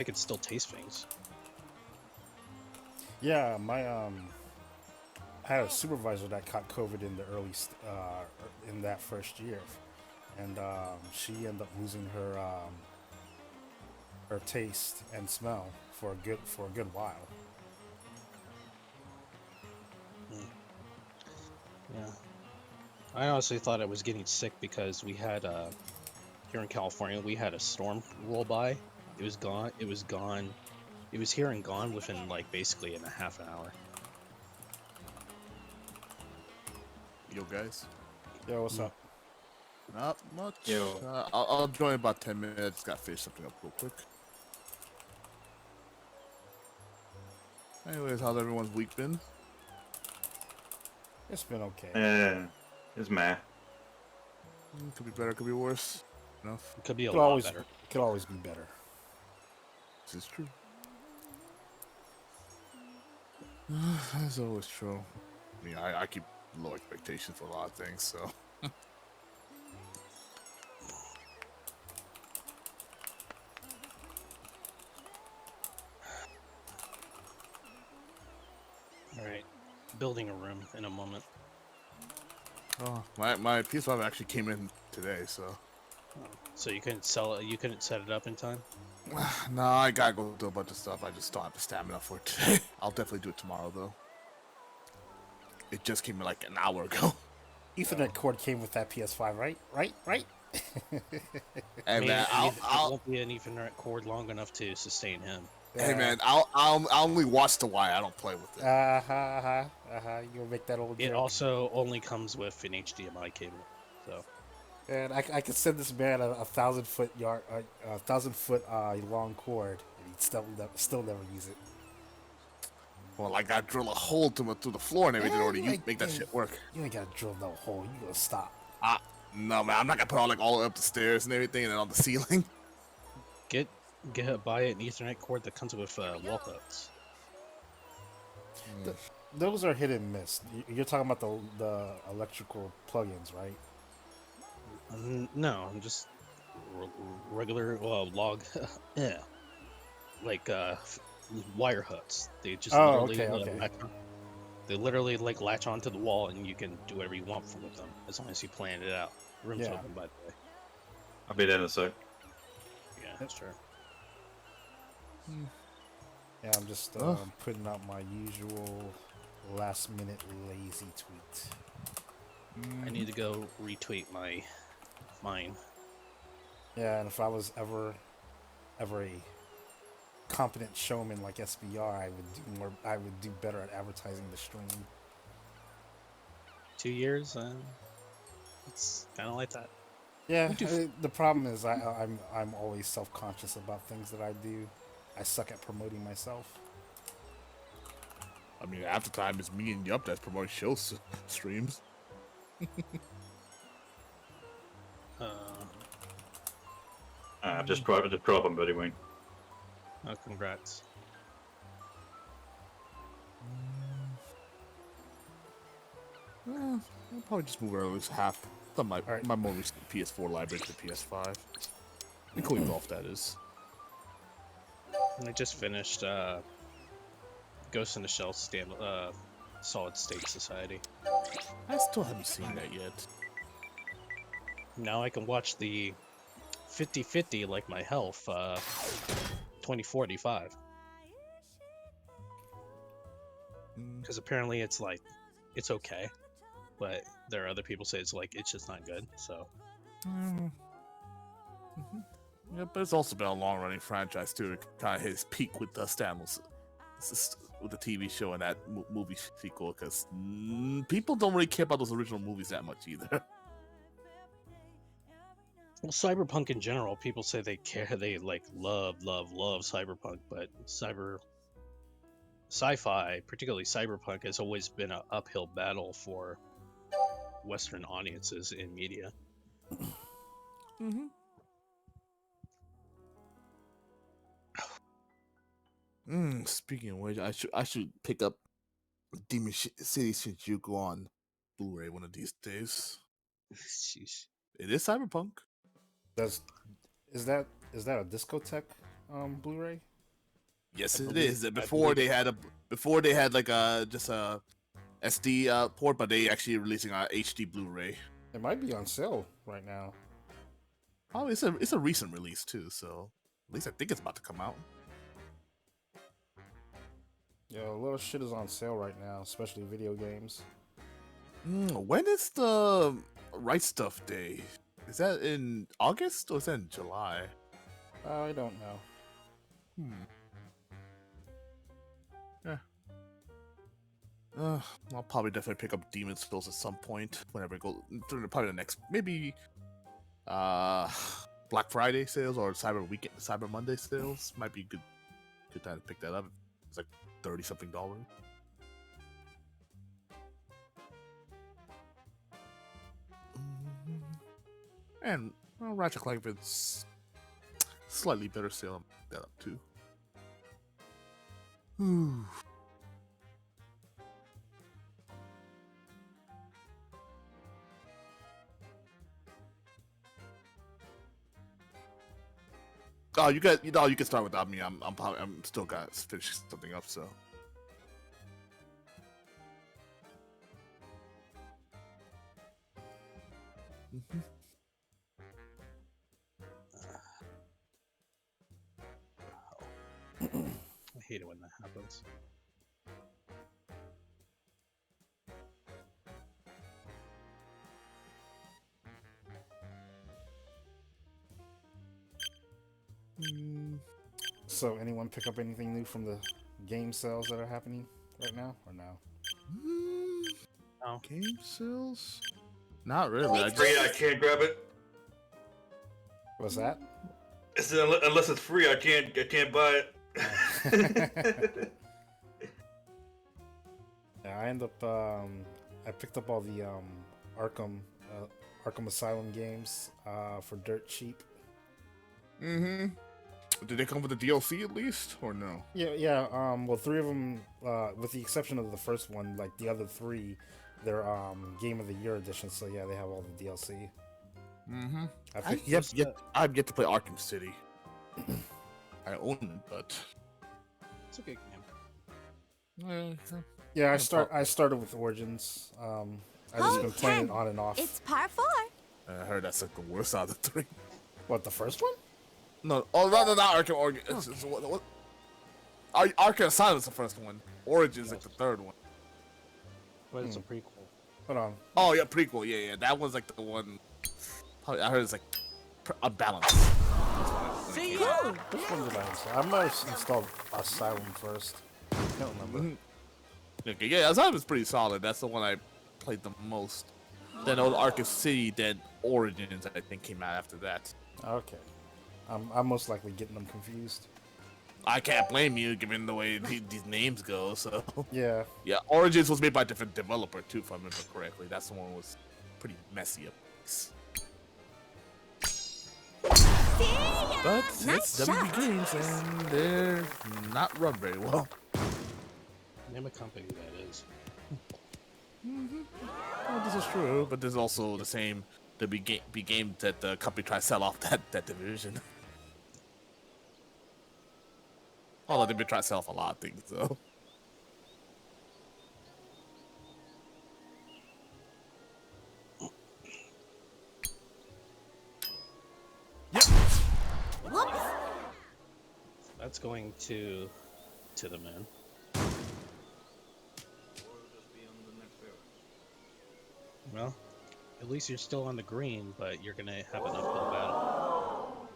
could still taste things. Yeah, I had a supervisor that caught COVID in the in that first year, and she ended up losing her taste and smell for a good while. Yeah. I honestly thought I was getting sick because we had here in California we had a storm roll by. It was gone. It was gone. It was here and gone within like basically in a half an hour. Yo, guys. Yo, what's up? Not much. Yo. I'll join in about 10 minutes. Got to finish something up real quick. Anyways, how's everyone's week been? It's been okay. It's meh. Could be better, could be worse. Enough. It could be a Could lot always better. could always be better. This is true. That's always true. I mean, I keep low expectations for a lot of things, so. All right, building a room in a moment. Oh, my PS5 actually came in today, so. So you couldn't sell it. You couldn't set it up in time. No, I gotta go do a bunch of stuff. I just don't have the stamina for it today. I'll definitely do it tomorrow, though. It just came in like an hour ago. Ethernet cord came with that PS5, right? Right? Hey man, it won't be an Ethernet cord long enough to sustain him. Hey man, I'll only watch the wire. I don't play with it. You gonna make that old It joke. also only comes with an HDMI cable, so. And I could send this man a 1,000-foot long cord, and he'd still never use it. Well, I gotta drill a hole through the floor and everything already. You make that shit work. You ain't gotta drill no hole. You gonna stop. No man, I'm not gonna put all the way up the stairs and everything, and then on the ceiling. Buy an Ethernet cord that comes with wall cuts. Those are hit and miss. You're talking about the electrical plugins, right? No, I'm just regular log, yeah, like wire hooks. They just they literally like latch onto the wall, and you can do whatever you want with them as long as you plan it out. Room's open, by the way. I'll be there in a sec. Yeah, that's true. Yeah, I'm just putting out my usual last-minute lazy tweet. I need to go retweet mine. Yeah, and if I was ever a competent showman like SBR, I would do better at advertising the stream. 2 years, it's kind of like that. Yeah, the problem is I'm always self-conscious about things that I do. I suck at promoting myself. I mean, half the time it's me and Yup that's promoting show streams. Just drop them, buddy Wayne. Oh, congrats. I'll probably just move early half. My more recent PS4 library to PS5. Including golf, that is. And I just finished Ghost in the Shell Solid State Society. I still haven't seen that yet. Now I can watch the 50/50 like my health 2045. Because apparently it's like it's okay, but there are other people say it's like it's just not good. So. Yeah, but it's also been a long-running franchise too. It kind of hit its peak with the Stamos, with the TV show and that movie sequel, because people don't really care about those original movies that much either. Well, cyberpunk in general, people say they care, they like love cyberpunk, but sci-fi, particularly cyberpunk, has always been an uphill battle for Western audiences in media. Speaking of which, I should pick up Demon City Shinjuku on Blu-ray one of these days. Jeez. It is cyberpunk. Is that a Discotek Blu-ray? Yes, I it believe- is. I Before believe they had like just a SD port, but they actually releasing a HD Blu-ray. It might be on sale right now. Oh, it's a recent release too, so at least I think it's about to come out. Yo, a lot of shit is on sale right now, especially video games. When is the Right Stuff Day? Is that in August or is that in July? I don't know. Yeah. I'll probably definitely pick up Demon's Souls at some point whenever it goes. Probably the next, maybe Black Friday sales or Cyber Monday sales might be good time to pick that up. It's like $30-something. And Ratchet Clank, if it's slightly better sale, I'll pick that up too. Oh, you can start without me. I'm still got to finish something up. So. I hate it when that happens. So, anyone pick up anything new from the game sales that are happening right now, or no? No. Game sales? Not really. It's free, I can't grab it. What's that? It's, unless it's free, I can't buy it. Yeah, I end up I picked up all the Arkham Asylum games for dirt cheap. Did they come with the DLC at least, or no? Yeah. Well, 3 of them, with the exception of the first one, like the other 3, they're Game of the Year edition. So yeah, they have all the DLC. I've yet to play Arkham City. I own it, but It's a good game. Yeah, I started with Origins. I just been playing it on and off. It's par 4. I heard that's like the worst out of the 3. What, the first one? No, rather not Arkham Origins. What? Arkham Asylum is the first one. Origins is like the third one. But it's a prequel. Hold on. Oh yeah, prequel. Yeah. That one's like the one. I heard it's like unbalanced. See Which one did I install? I might have installed Asylum first. I can't remember. Okay, yeah, Asylum is pretty solid. That's the one I played the most. Then old Arkham City, then Origins, I think came out after that. Okay. I'm most likely getting them confused. I can't blame you, given the way these names go. So Yeah. yeah, Origins was made by a different developer too, if I remember correctly. That's the one that was pretty messy up. But Nice it's WB shot. Games, and they're not run very well. Name a company that is. Well, this is true, but there's also the same WB Games that the company tried to sell off that division. Although they've been trying to sell off a lot of things, though. Whoops. That's going to the moon. Well, at least you're still on the green, but you're gonna have an uphill battle.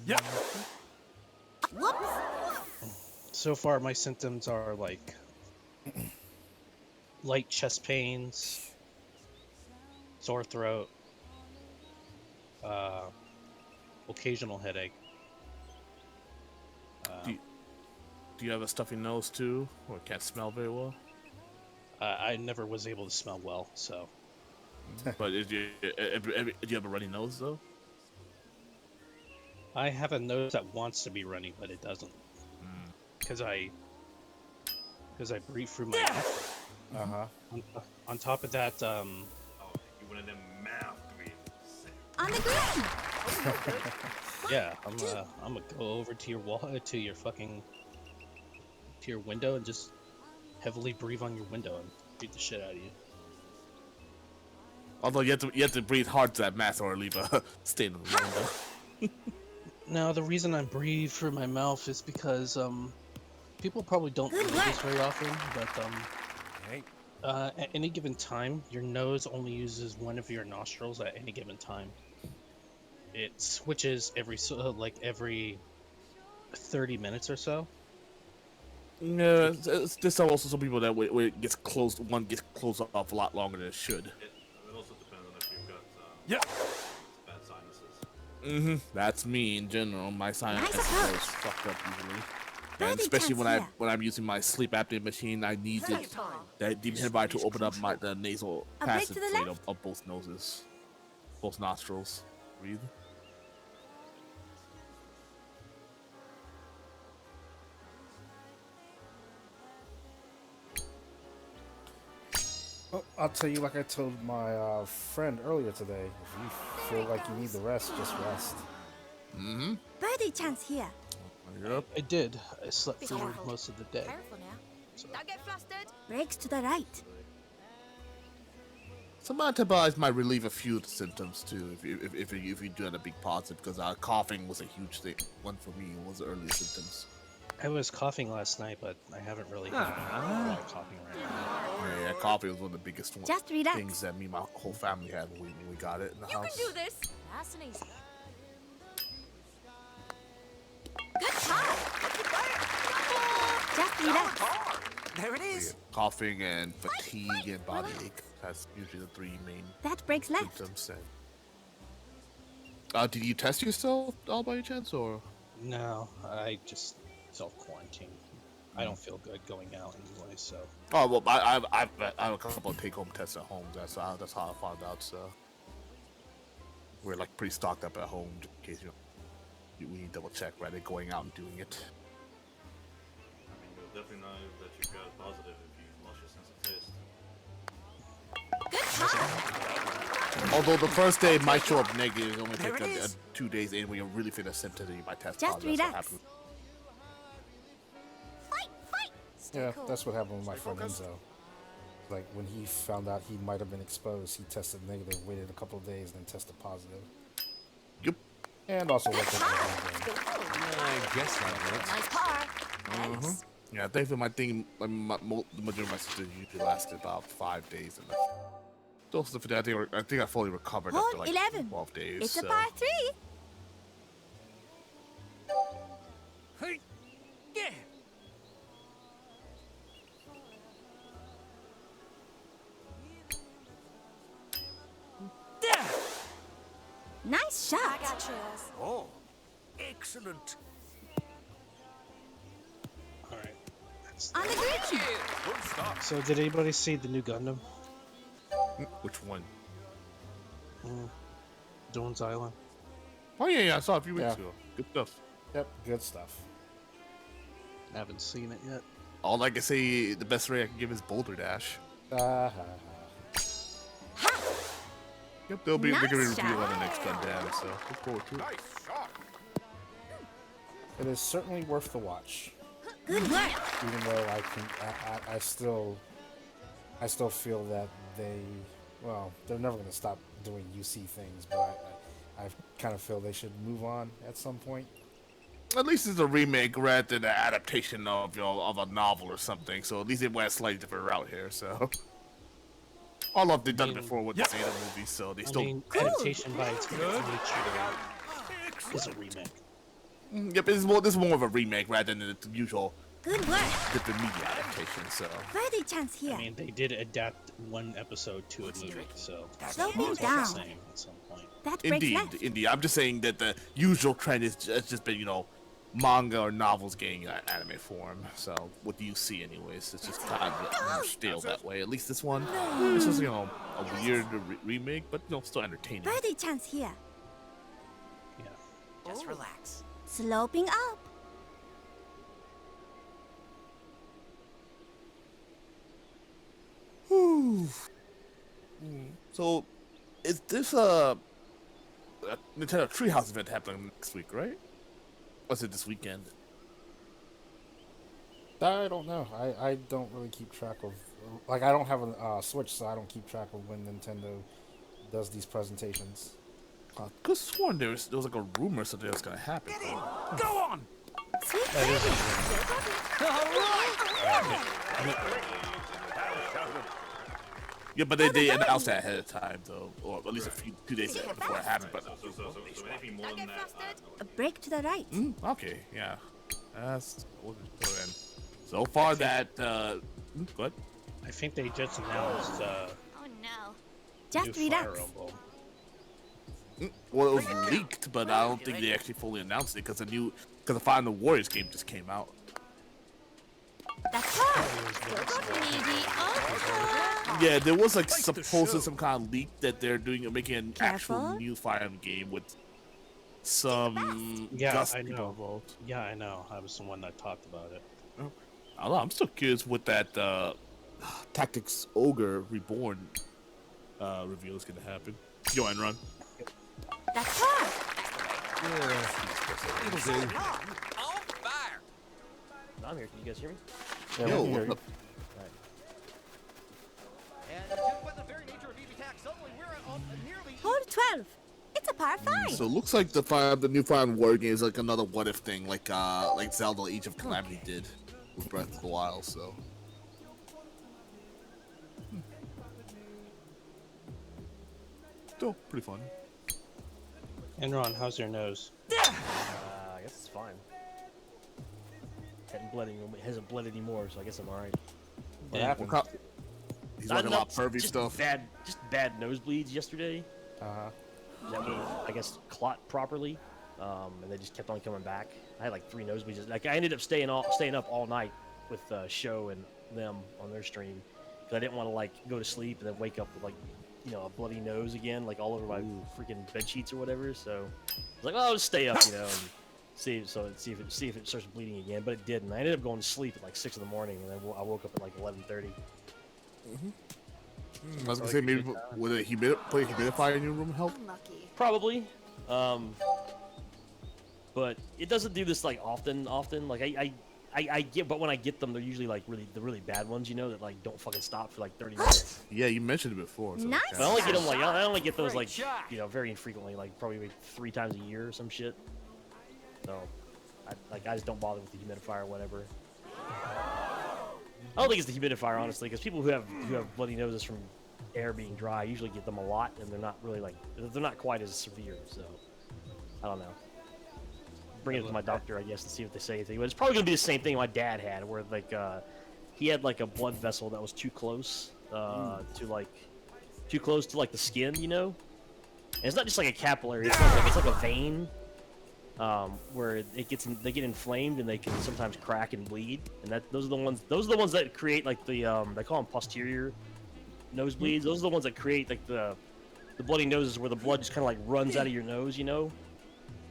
Yep. Whoops. So far, my symptoms are like light chest pains, sore throat, occasional headache. Do you have a stuffy nose too, or can't smell very well? I never was able to smell well, so But do you have a runny nose though? I have a nose that wants to be runny, but it doesn't. Because I breathe through my neck. Uh-huh. On top of that, opening them mouth to me. On the green. Yeah, I'm gonna go over to your wall, to your window, and just heavily breathe on your window and beat the shit out of you. Although you have to breathe hard to that mask or leave a stain on the window. Now, the reason I breathe through my mouth is because people probably don't know this very often, but at any given time, your nose only uses one of your nostrils at any given time. It switches every 30 minutes or so. No, there's also some people that where it gets closed, one gets closed off a lot longer than it should. It also depends on if you've got bad sinuses. That's me in general. My sinuses Nice is fucked up usually. Very And especially tense, when I'm using my sleep apnea machine, I need that dehumidifier to open up the nasal A break passage to the rate left. of both noses, both nostrils. Breathe. Well, I'll tell you, like I told my friend earlier today, if you feel like you need the rest, just rest. Birdie chance here. Yep. I did. I slept Be through careful. most of the day. Careful now. So- Don't get flustered. Breaks to the right. Some antibiotics might relieve a few symptoms too, if you do have a big positive, because coughing was a huge thing. One for me was the early symptoms. I was coughing last night, but I haven't really had a lot of coughing right now. Yeah, coughing was one of the biggest Just relax. things that me and my whole family had when we got it in the house. this. Nice and easy. Good try. Just relax. There it Yeah, is. coughing and fatigue and body ache. That's usually the three main That breaks left. symptoms. And did you test yourself all by chance, or? No, I just self-quarantine. I don't feel good going out anyway, so. Oh well, I have a couple of take-home tests at home. That's how I found out. So we're like pretty stocked up at home just in case we need to double check rather than going out and doing it. I mean, you'll definitely know that you got positive if you lost your sense of taste. Although the first day might show up negative, it only There take it a is. 2 days in when you really feel the symptoms and you might test Just positive. That's what relax. happened. Fight. Stay Yeah, cool. that's what happened with my friend focused. Enzo. Like when he found out he might have been exposed, he tested negative, waited a couple of days, then tested positive. Yep. And also worked at the I guess that works. Nice par. Thanks. Yeah, I think for my thing, the majority of my symptoms usually lasted about 5 days. And those for that, I think I fully recovered Hole after like 11. 12 days. It's a so. par 3. Hey, yeah. Yeah. Nice shot. Oh, excellent. All right. On the green. Good start. So, did anybody see the new Gundam? Which one? Dawn's Island. Oh yeah, I saw it a few weeks Yeah. ago. Good stuff. Yep, good stuff. I haven't seen it yet. All I can say, the best rate I can give is Boulder Dash. Yep, they're gonna Nice reveal shot. on the next Gundam, so look forward to it. Nice shot. It is certainly worth the watch. Good work. Even though I still feel that they're never going to stop doing UC things, but I kind of feel they should move on at some point. At least it's a remake rather than an adaptation of of a novel or something. So at least it went a slightly different route here. So all of they've done it before with the Zeta movies, so they I still. mean, adaptation by its nature is a remake. Yep, this is more of a remake rather than the usual Good work. different media adaptation. So Birdie chance here. I mean, they did adapt one episode to a movie, so Slowing it's the down. same at some point. That breaks indeed, left. indeed, I'm just saying that the usual trend is just been manga or novels getting anime form. So what do you see, anyways? It's just kind of more stale that way. At least this one, this is a weird remake, but still entertaining. Birdie chance here. Yeah. Just relax. Sloping up. So, is this a Nintendo Treehouse event happening next week, right? Or is it this weekend? I don't know. I don't really keep track of. Like, I don't have a Switch, so I don't keep track of when Nintendo does these presentations. I could sworn there was like a rumor something was gonna happen. Go on! Yeah, but they announced that ahead of time, though, or at least a few days before it happened. But Anything more than that. A break to the right. okay, yeah, that's so far that go ahead. I think they just announced Oh no. new Just relax. Fire Emblem. Well, it was leaked, but I don't think they actually fully announced it because the Final Warriors game just came out. That's all. Yeah, there was like supposedly some kind of leak that they're making an actual Careful. new Fire Emblem game with some Yeah, Dust I people know. involved. Yeah, I know. I was the one that talked about it. I don't know. I'm still curious what that Tactics Ogre Reborn reveal is going to happen. Go and run. That's all. On fire! I'm here. Can you guys hear me? Yeah, Yo, we can hear what you. And just by the very nature of EV Tax, suddenly we're on nearly. Hole 12. It's a par 5. So it looks like the new Fire Emblem Warrior game is like another what if thing, like Zelda Age of Calamity did with Breath of the Wild. So still pretty fun. Enron, how's your nose? I guess it's fine. Hasn't bled anymore, so I guess I'm alright. What Yeah, happened? He's working a lot of pervy just stuff. Just bad nosebleeds yesterday. That would, I guess, clot properly, and they just kept on coming back. I had like 3 nosebleeds. Like I ended up staying up all night with Show and them on their stream because I didn't want to like go to sleep and then wake up with like a bloody nose again, like all over my freaking bed sheets or whatever. So I was like, well, I'll just stay up, and see if it starts bleeding again. But it didn't. I ended up going to sleep at like 6 in the morning, and then I woke up at like 11:30. I was gonna say maybe would a put a humidifier in your room help? Unlucky. Probably. But it doesn't do this like often. Like I get, but when I get them, they're usually like the really bad ones, that like don't fucking stop for like 30 minutes. Yeah, you mentioned it before. So Nice. But I only get them like I only get those like very infrequently, like probably like 3 times a year or some shit. So I just don't bother with the humidifier or whatever. I don't think it's the humidifier honestly, because people who have bloody noses from air being dry usually get them a lot, and they're not really they're not quite as severe. So I don't know. Bring it to my doctor, I guess, to see if they say anything. But it's probably gonna be the same thing my dad had, where like he had like a blood vessel that was too close to the skin, And it's not just like a capillary; it's like a vein where they get inflamed and they can sometimes crack and bleed. And those are the ones that create like the they call them posterior nosebleeds. Those are the ones that create like the bloody noses where the blood just kind of like runs out of your nose,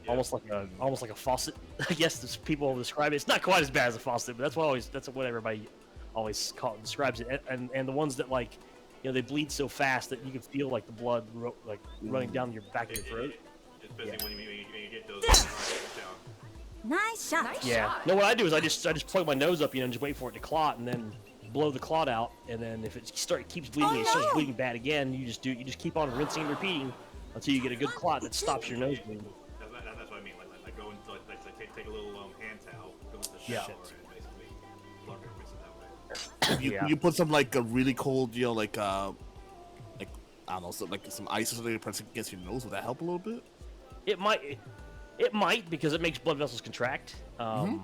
almost like a faucet. I guess people describe it. It's not quite as bad as a faucet, but that's what everybody always describes it. And the ones that like they bleed so fast that you can feel like the blood running down your back of your throat. Especially when you get those. Nice shot. Yeah. No, what I do is I just plug my nose up, and just wait for it to clot, and then blow the clot out. And then if it keeps bleeding, it starts bleeding bad again. You just keep on rinsing and repeating until you get a good clot that stops your nose bleeding. That's what I mean. Like go into take a little hand towel, go into the Yeah. shower, and basically plug it, rinse it that way. Yeah. You put some like a really cold, like I don't know, some ice or something to press against your nose. Would that help a little bit? It might because it makes blood vessels contract. The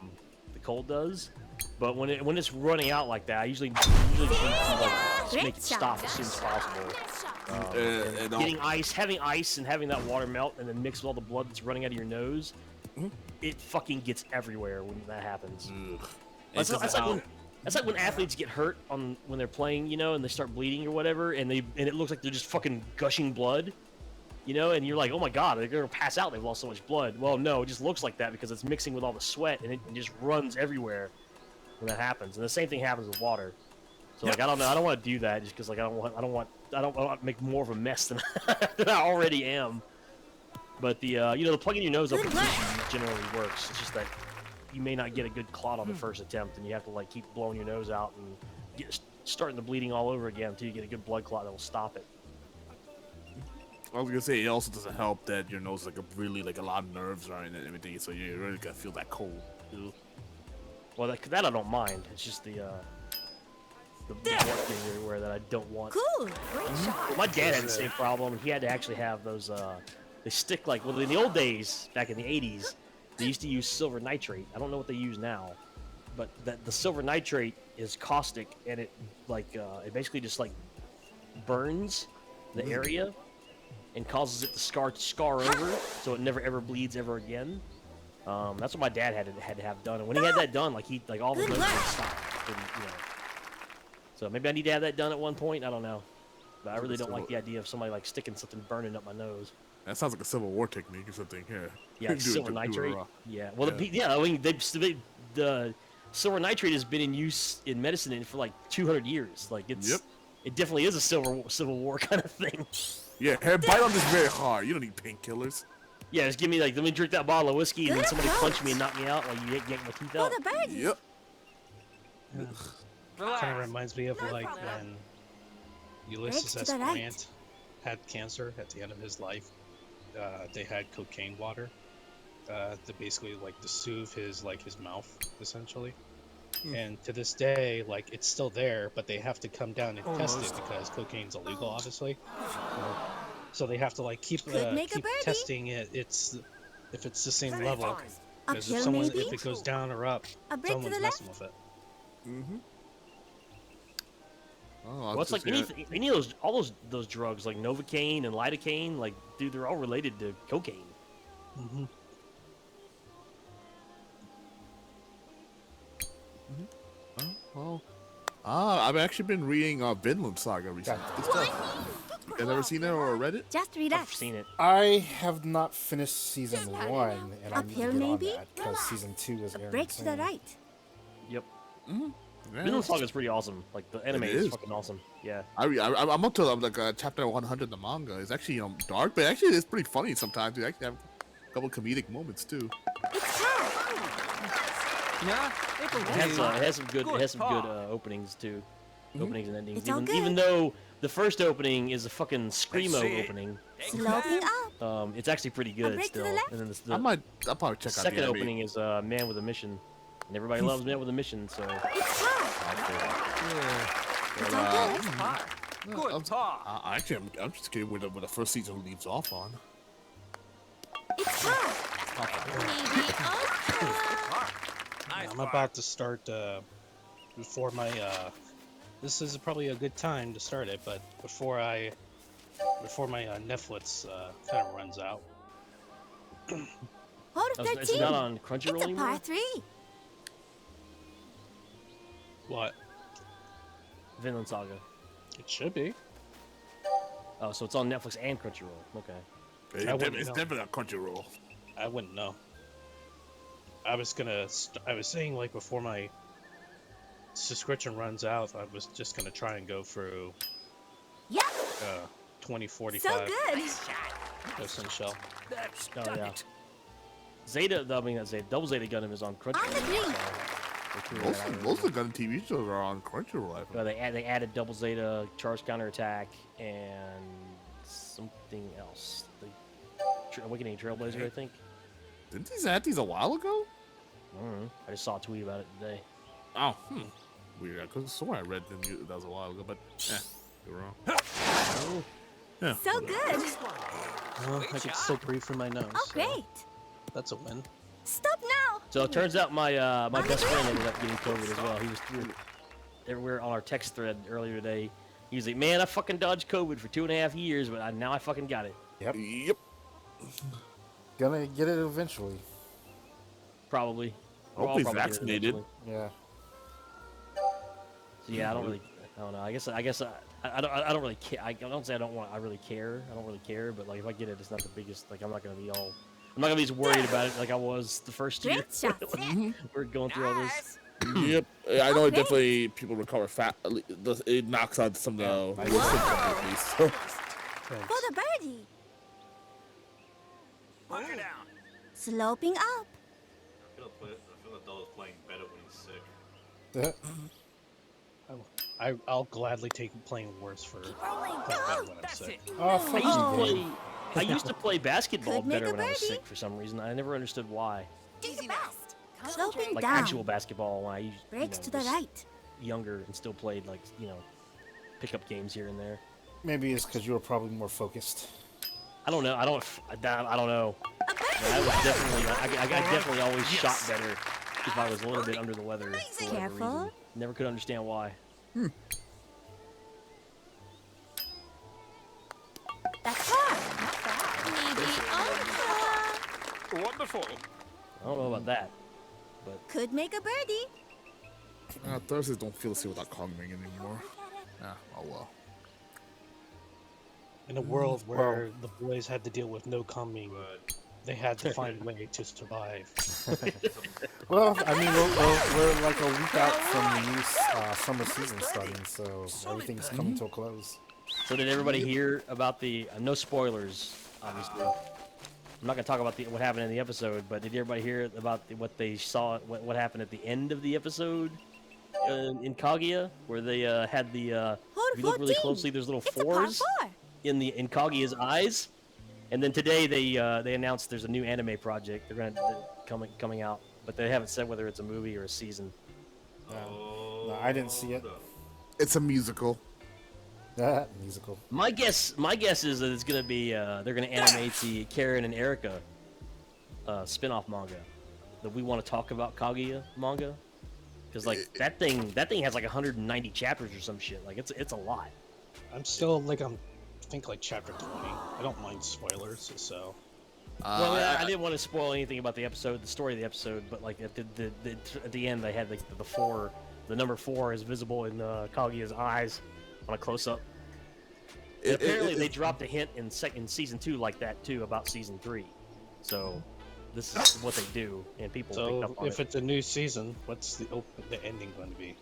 cold does, but when it's running out like that, I usually just make it stop as soon as possible. Having ice and having that water melt and then mix with all the blood that's running out of your nose, it fucking gets everywhere when that happens. That's like when athletes get hurt when they're playing, and they start bleeding or whatever, and it looks like they're just fucking gushing blood. And you're like, oh my god, they're gonna pass out. They've lost so much blood. Well, no, it just looks like that because it's mixing with all the sweat and it just runs everywhere when that happens. And the same thing happens with water. So like I don't know, I don't want to do that just because like I don't want to make more of a mess than, than I already am. But the you know, the plugging your nose up generally works. It's just that you may not get a good clot on the first attempt, and you have to like keep blowing your nose out and starting the bleeding all over again until you get a good blood clot that will stop it. I was gonna say it also doesn't help that your nose is like a lot of nerves are in it and everything, so you really gotta feel that cold. Too. Well, that I don't mind. It's just the part getting everywhere that I don't want. Cool. Great shot. Well, my dad had the same problem. He had to actually have those. They stick like in the old days, back in the '80s, they used to use silver nitrate. I don't know what they use now, but the silver nitrate is caustic, and it it basically just like burns the area and causes it to scar over, so it never ever bleeds ever again. That's what my dad had to have done, and when he had that done, like all the noses stopped. And, you know. So maybe I need to have that done at one point. I don't know, but I really don't like the idea of somebody like sticking something burning up my nose. That sounds like a Civil War technique or something. Here. Yeah, silver nitrate. Yeah. Well, I mean, the silver nitrate has been in use in medicine for like 200 years. Like it definitely is a Civil War kind of thing. Yeah, here, bite on this very hard. You don't need painkillers. Yeah, just give me let me drink that bottle of whiskey and then somebody punch me and knock me out while you yank my teeth out. Yep. Kind of reminds me of like when Ulysses S. Grant had cancer at the end of his life. They had cocaine water to basically to soothe his mouth essentially. And to this day, it's still there, but they have to come down and test it because cocaine's illegal, obviously. So they have to keep testing it. If it's the same level, because if it goes down or up, someone's messing with it. Mm-hmm. Oh, well, it's like any of those drugs like Novocaine and lidocaine, dude, they're all related to cocaine. Mm-hmm. Well, I've actually been reading Vinland Saga recently. Good stuff. You guys ever seen it or read it? Just relax. I've seen it. I have not finished season 1, and I'm Uphill, get maybe? on that because season 2 is A airing break to the soon. right. Yep. Mm-hmm. Yeah, Vinland Saga is pretty awesome. The anime is fucking awesome. Yeah. I'm up to chapter 100 in the manga. It's actually dark, but actually it's pretty funny sometimes. You actually have a couple comedic moments too. Yeah, It has some good openings too. Openings and endings. It's all Even good. though the first opening is a fucking screamo opening, Sloping up. it's actually pretty A good break to still. the left. And then I'll probably check out the second anime. opening is Man with a Mission, and everybody loves Man with a Mission. So It's hard. It's all good. Good talk. Actually, I'm just kidding where the first season leaves off on. It's hard. I'm about to start before my this is probably a good time to start it, but before my Netflix kind of runs out. Hold of it's 13. not on Crunchyroll It's a anymore. par 3. What? Vinland Saga. It should be. Oh, so it's on Netflix and Crunchyroll. Okay. It's definitely on Crunchyroll. I wouldn't know. I was saying before my subscription runs out, I was just gonna try and go through Yeah. 2045 So good. Ghost in the Shell. Oh yeah. Double Zeta Gundam is on Crunchyroll. On the green. So, Most of the Gun TV shows are on Crunchyroll. I think. they added Double Zeta, Charge Counterattack, and something else. The Awakening Trailblazer, I think. Didn't these add these a while ago? I don't know. I just saw a tweet about it today. Oh, weird. I could have sworn I read that was a while ago, but you're wrong. Oh, Yeah. So good. Oh, I can still breathe through my nose. Oh, so great. that's a win. Stop now. so it turns out my my best friend ended up getting COVID as well. He was through everywhere on our text thread earlier today. He was like, "Man, I fucking dodged COVID for 2.5 years, but now I fucking got it." Yep. Gonna get it eventually. Probably. We'll all Hopefully probably get it vaccinated. eventually. Yeah. So yeah, I don't know. I guess I don't really care. I don't say I don't want. I really care. I don't really care. But if I get it, it's not the biggest. I'm not gonna be as worried about it like I was the first year. Great shot. We're going through all this. Yep, I know it Okay. definitely people recover fat. It knocks out some of the worst symptoms at least. So. For the birdie. Hunker down. Sloping up. I feel like Doll is playing better when he's sick. I'll gladly take playing worse for Rolling. playing better Go. when I'm That's sick. it. Oh, fuck I used to you, play. Dave. I used to play basketball Could make better a when I was birdie. sick for some reason. I never understood why. Do your best. Sloping Like down. actual basketball when I used Breaks to the was right. younger and still played like pickup games here and there. Maybe it's because you were probably more focused. I don't know. I don't know. A birdie. I was definitely. I definitely always shot better if I was a little bit under the weather. For whatever Careful. reason. Never could understand why. That's hard. Maybe ultra. Wonderful. I don't know about that. Could make a birdie. Thursdays don't feel the same without Kongming anymore. Oh well. In a world where the boys had to deal with no coming, But they had to find a way to survive. Well, I mean, we're like a week out from the new summer season starting, so everything's coming to a close. So did everybody hear about the no spoilers, obviously. I'm not gonna talk about what happened in the episode, but did everybody hear about what they saw? What happened at the end of the episode in Kaguya, where they had the Hold if you look really 14. closely, there's little It's a par fours 4. in Kaguya's eyes. And then today they announced there's a new anime project. They're coming out, but they haven't said whether it's a movie or a season. No, I didn't see it. It's a musical. Musical. My guess is that it's gonna be they're gonna animate the Karen and Erica spin-off manga, the We Want to Talk About Kaguya manga, because like that thing has like 190 chapters or some shit. Like it's a lot. I'm still like I think like chapter 20. I don't mind spoilers, so Well, I didn't want to spoil anything about the episode, the story of the episode, but like at the end they had like the number 4 is visible in Kaguya's eyes on a close-up. And apparently they dropped a hint in season 2 like that too about season 3. So this is what they do, and people picked so up on if it. it's a new season, what's the ending going to be?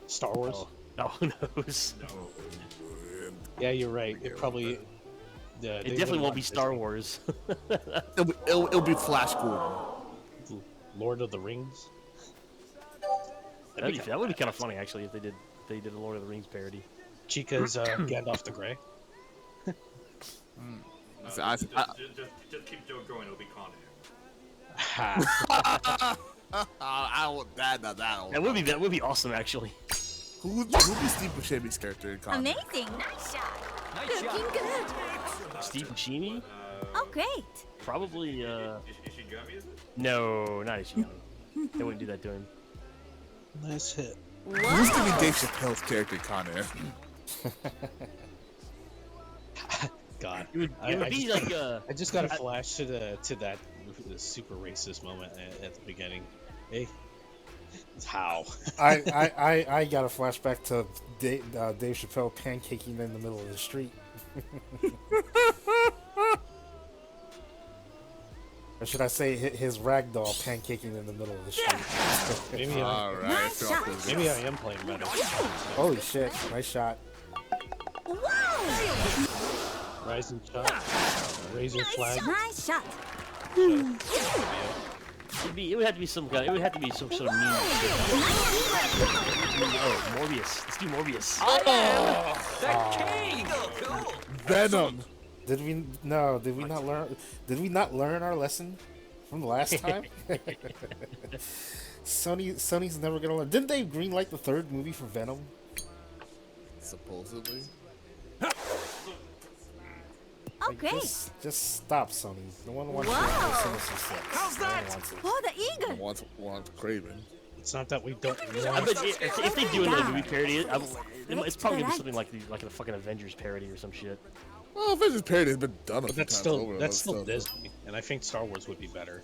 Star Wars? Oh, who knows? Yeah, you're right. It probably. It definitely won't be Star Wars. It'll be Flash Gordon. Lord of the Rings. That would be kind of funny actually if they did a Lord of the Rings parody. Chica's Gandalf the Grey. just keep Joe going. It'll be Con Air. Ha. I want that. That would be awesome actually. Who would be Steve Buscemi's character in Con Air? Amazing. Nice shot. Nice Looking shot. good. Steve Buscemi? Oh, great. Probably. Ishigami, is it? No, not Ishigami. They wouldn't do that to him. Nice hit. Who's Wow. gonna be Dave Chappelle's character in Con Air? God. It would I be just- like a. I just got a flash to that super racist moment at the beginning. Hey, how? I got a flashback to Dave Chappelle pancaking in the middle of the street. Or should I say his ragdoll pancaking in the middle of the street? Maybe All right. Nice so- shot. maybe I am playing better. Holy shit, nice shot. Wow. Rising shot, razor flag. Nice shot. It would have to be some kind. It would have to be some sort of meme. Oh, Morbius. Let's do Morbius. The king. Cool. Venom. Did we not learn our lesson from the last time? Sony's never gonna learn. Didn't they greenlight the 3rd movie for Venom? Supposedly. Oh, great. Just stop, Sony. No one wants Wow. to go Sinister Six. How's No one that? wants it. For the eagle. Wants Craven. It's not that we don't I want. bet if they do another movie parody, it's Next probably to gonna be the something like the fucking Avengers parody or some shit. Well, Avengers parody has been done a But few that's times still over. Disney, and I think Star Wars would be better.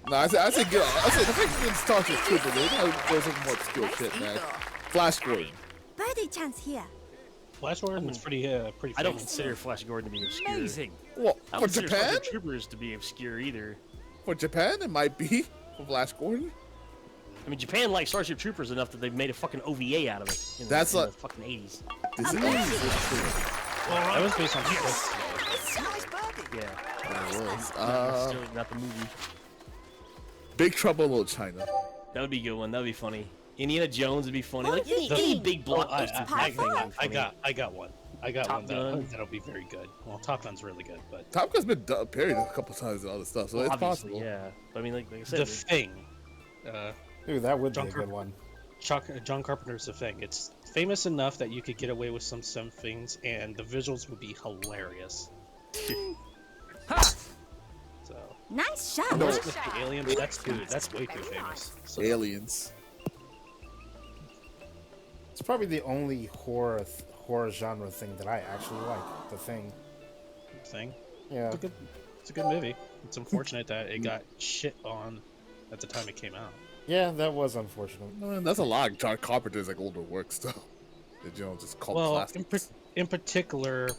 No, I said the fact that Star Wars too, but they have those more obscure shit, man. Flash Gordon. Birdie chance here. Flash Gordon's pretty I don't famous. consider Flash Gordon to be obscure. Amazing. Well, I for don't consider Japan, Fucking Troopers to be obscure either. it might be for Flash Gordon. I mean, Japan likes Starship Troopers enough that they've made a fucking OVA out of it. In That's the like- fucking 80s. This is That was based on Yes. books. It's Sally's birthday. Yeah. it was. Not necessarily not the movie. Big Trouble in Little China. That would be a good one. That would be funny. Indiana Jones would be funny. Like What's any the- big Oh, blockbuster. Powerful? I got one. I got Top one Gun. that'll be very good. Well, Top Gun's really good, but Top Gun's been parodied a couple times and all this stuff, so it's Obviously, possible. yeah. But I mean, like I said, The Thing. Dude, that would be John a good one. John Carpenter's The Thing. It's famous enough that you could get away with some things, and the visuals would be hilarious. So, Nice shot. No. with the aliens, that's way too famous. So, Aliens. It's probably the only horror genre thing that I actually like. The Thing. Thing. Yeah. It's a good movie. It's unfortunate that it got shit on at the time it came out. Yeah, that was unfortunate. That's a lot of John Carpenter's like older works though. That you know just cult Well, classics. in particular,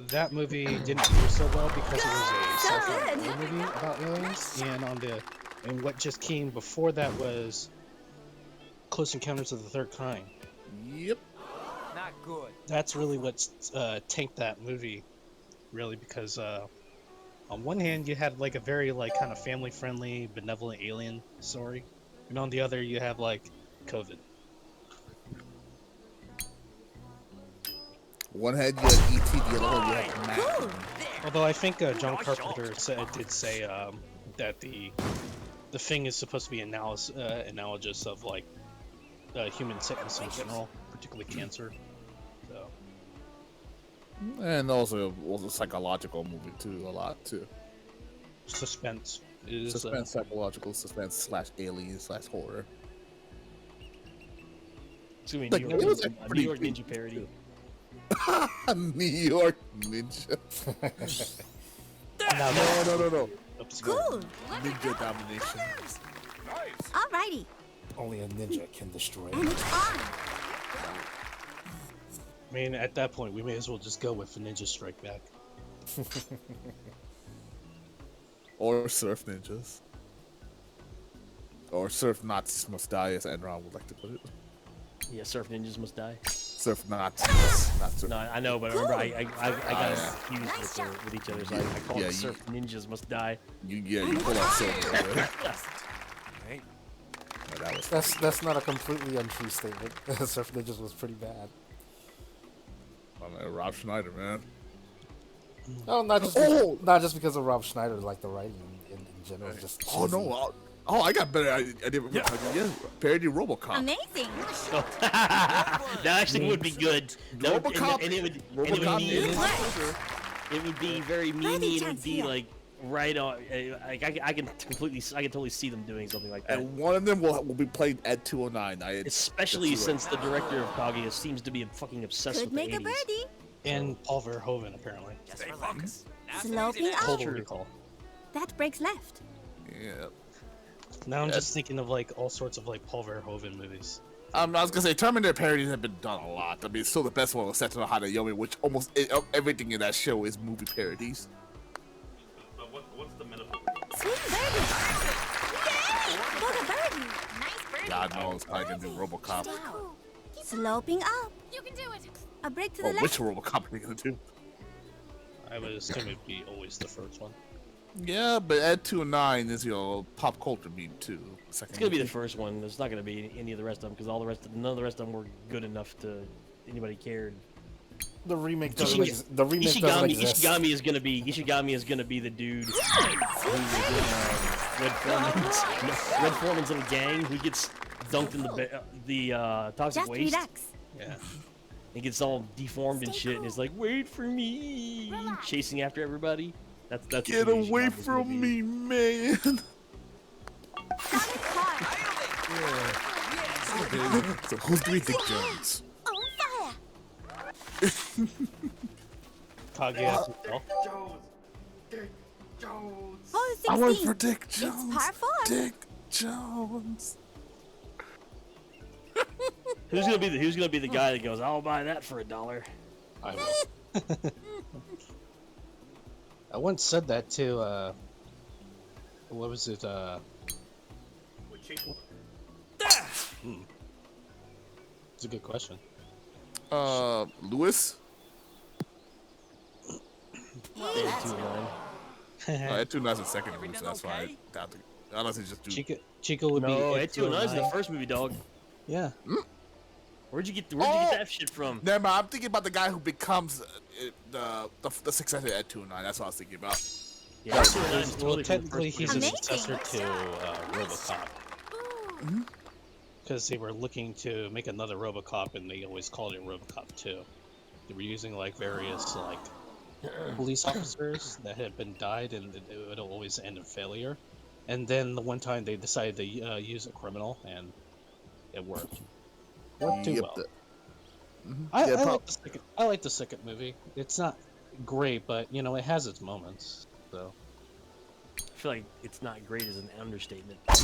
that movie didn't do so well because it was a So sci-fi good. movie about aliens, and what just came before that was Close Encounters of the Third Kind. Yep. Not good. That's really what tanked that movie, really, because on one hand you had like a very like kind of family-friendly, benevolent alien story, and on the other you have like COVID. One head you had ET, the other one you had Mac. Although I think John Carpenter did say that the Thing is supposed to be analogous of like human sickness in general, particularly cancer. So And also was a psychological movie too, a lot too. suspense is Suspense, psychological suspense slash alien slash horror. it's gonna be Like, New it York, was a New pretty York big Ninja parody. New York Ninja. No. oops, Cool. Ninja domination. Alrighty. Only a ninja can destroy And it. it's on. I mean, at that point, we may as well just go with the Ninja Strike Back. Or surf ninjas. Or surf Nazis must die, as Enron would like to put it. Yeah, surf ninjas must die. Surf Nazis, not surf. No, I know, but remember, I got yeah. confused with each other, so I called Yeah, it you- surf ninjas must die. You pull out silver. Hey, That was That's not a completely untrue statement. Surf Ninjas was pretty bad. Rob Schneider, man. Oh, not just because of Rob Schneider, like the writing in general. Just Oh cheesy. no! I got better. I didn't. Yeah, parody RoboCop. Amazing. That actually would be good. That would- RoboCop. and it would RoboCop be, is it would be very memey. It would be like right on. Like I can totally see them doing something like that. And one of them will be played at 209. Especially that's right. since the director of Kaguya seems to be fucking obsessed Could with the make a 80s. birdie. And Paul Verhoeven, apparently. just relax. Sloping up. Total Recall. That breaks left. Yeah. Now I'm just thinking of like all sorts of like Paul Verhoeven movies. I was gonna say Terminator parodies have been done a lot. I mean, still the best one was Seto Hanayomi, which almost everything in that show is movie parodies. What's the metaphor? Sweet birdie. Yay! Got a birdie. Nice birdie. God knows I can do RoboCop. Sloping up. You can do it. A break to the Oh, left. which RoboCop are you gonna do? I would assume it'd be always the first one. Yeah, but at 209 is pop culture meme too. Second It's gonna be the movie. first one. It's not gonna be any of the rest of them because none of the rest of them were good enough to anybody cared. The remake doesn't exist. The remake doesn't Ishigami, exist. Ishigami is gonna be the dude who was in Red Foreman's little gang who gets dunked in the toxic Just waste. relax. Yeah. He gets all deformed and shit, and is like, "Wait for me!" chasing after everybody. That's Get what away Ishigami's from gonna be. me, man! Solid hard. So who's do we think Jones? On fire. Kaguya as well. Jones! Dick Jones! 416. I went for Dick Jones. It's par 4. Dick Jones. Who's gonna be the guy that goes, "I'll buy that for $1." I will. I once said that to what was it? It's a good question. Lewis. Ed 209. Ed 209's the second movie, so that's why I doubt to. Unless it's just do. Chico would be. No, Ed 209 is in the first movie, dog. Yeah. Where'd you get that shit from? Never mind, I'm thinking about the guy who becomes the successor to Ed 209. That's what I was thinking about. Yeah, Ed 209 is Well, totally from the technically, first he's a movie. Amazing. successor to RoboCop. Because they were looking to make another RoboCop, and they always called it RoboCop 2. They were using like various like police officers that had been died, and it would always end in failure. And then the one time they decided to use a criminal, and it worked. Worked too well. I like the second movie. It's not great, but you know it has its moments. So I feel like it's not great as an understatement. All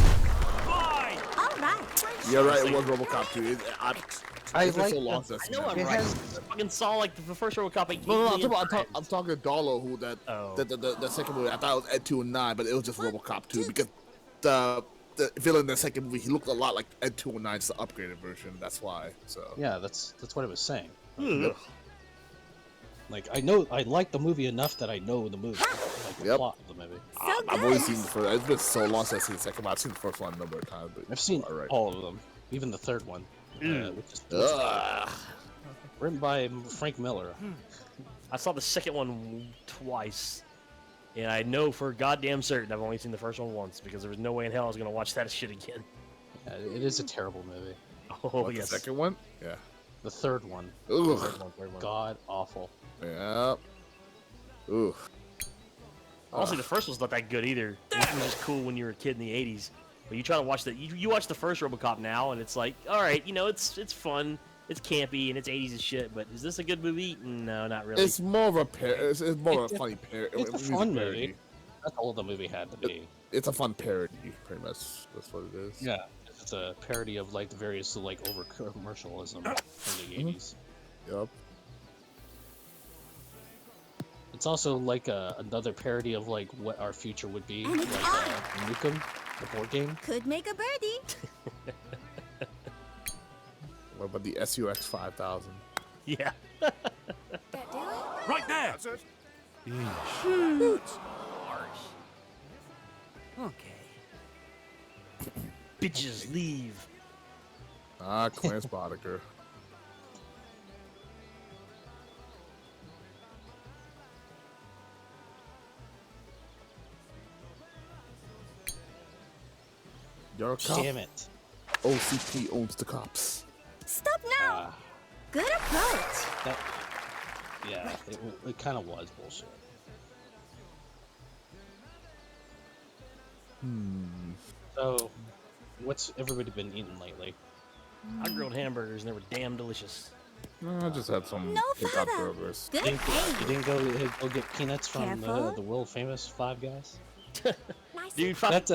right. Yeah, right. It was RoboCop 2. It's been so long since I know I'm It right. has- I fucking saw like the first RoboCop. Like, No, 8 million I'm times. talking to Darlo, who the second movie. I thought it was Ed 209, but it was just RoboCop 2 because the villain in the second movie, he looked a lot like Ed 209, just the upgraded version. That's why. So yeah, that's what I was saying. Yep. Like I like the movie enough that I know the movie, like the Yep. plot of the movie. So I've always good. seen the first. It's been so long since I've seen the second one. I've seen the first one a number of times, but I've seen alright. all of them, even the third one, which is Ugh. written by Frank Miller. I saw the second one twice, and I know for goddamn certain I've only seen the first one once because there was no way in hell I was gonna watch that shit again. Yeah, it is a terrible movie. Oh What, yes, the second one? Yeah. The third one, Ugh. third one. god awful. Yeah. Ooh. Honestly, the first one's not that good either. It was just cool when you were a kid in the '80s. But you try to watch you watch the first RoboCop now, and it's like, all right, you know, it's fun, it's campy, and it's '80s and shit. But is this a good movie? No, not really. It's more of a it's more of a funny It's parody. a fun movie. That's all the movie had to be. It's a fun parody, pretty much. That's what it is. Yeah, it's a parody of like the various like over commercialism from the '80s. Yep. It's also like another parody of like what our future would be, like Nukem, the board game. Could make a birdie. What about the SUX 5000? Yeah. That do it? Right there. That's it. Okay. Bitches leave. Ah, Clarence Boddicker. You're a cop. Damn it! OCP owns the cops. Stop now. Ah, Good approach. that, yeah, it kind of was bullshit. So, what's everybody been eating lately? I grilled hamburgers and they were damn delicious. I just had some No pickup further. burgers. Good You aim. didn't go get peanuts from Careful. the world famous Five Guys? Nice. Dude, That's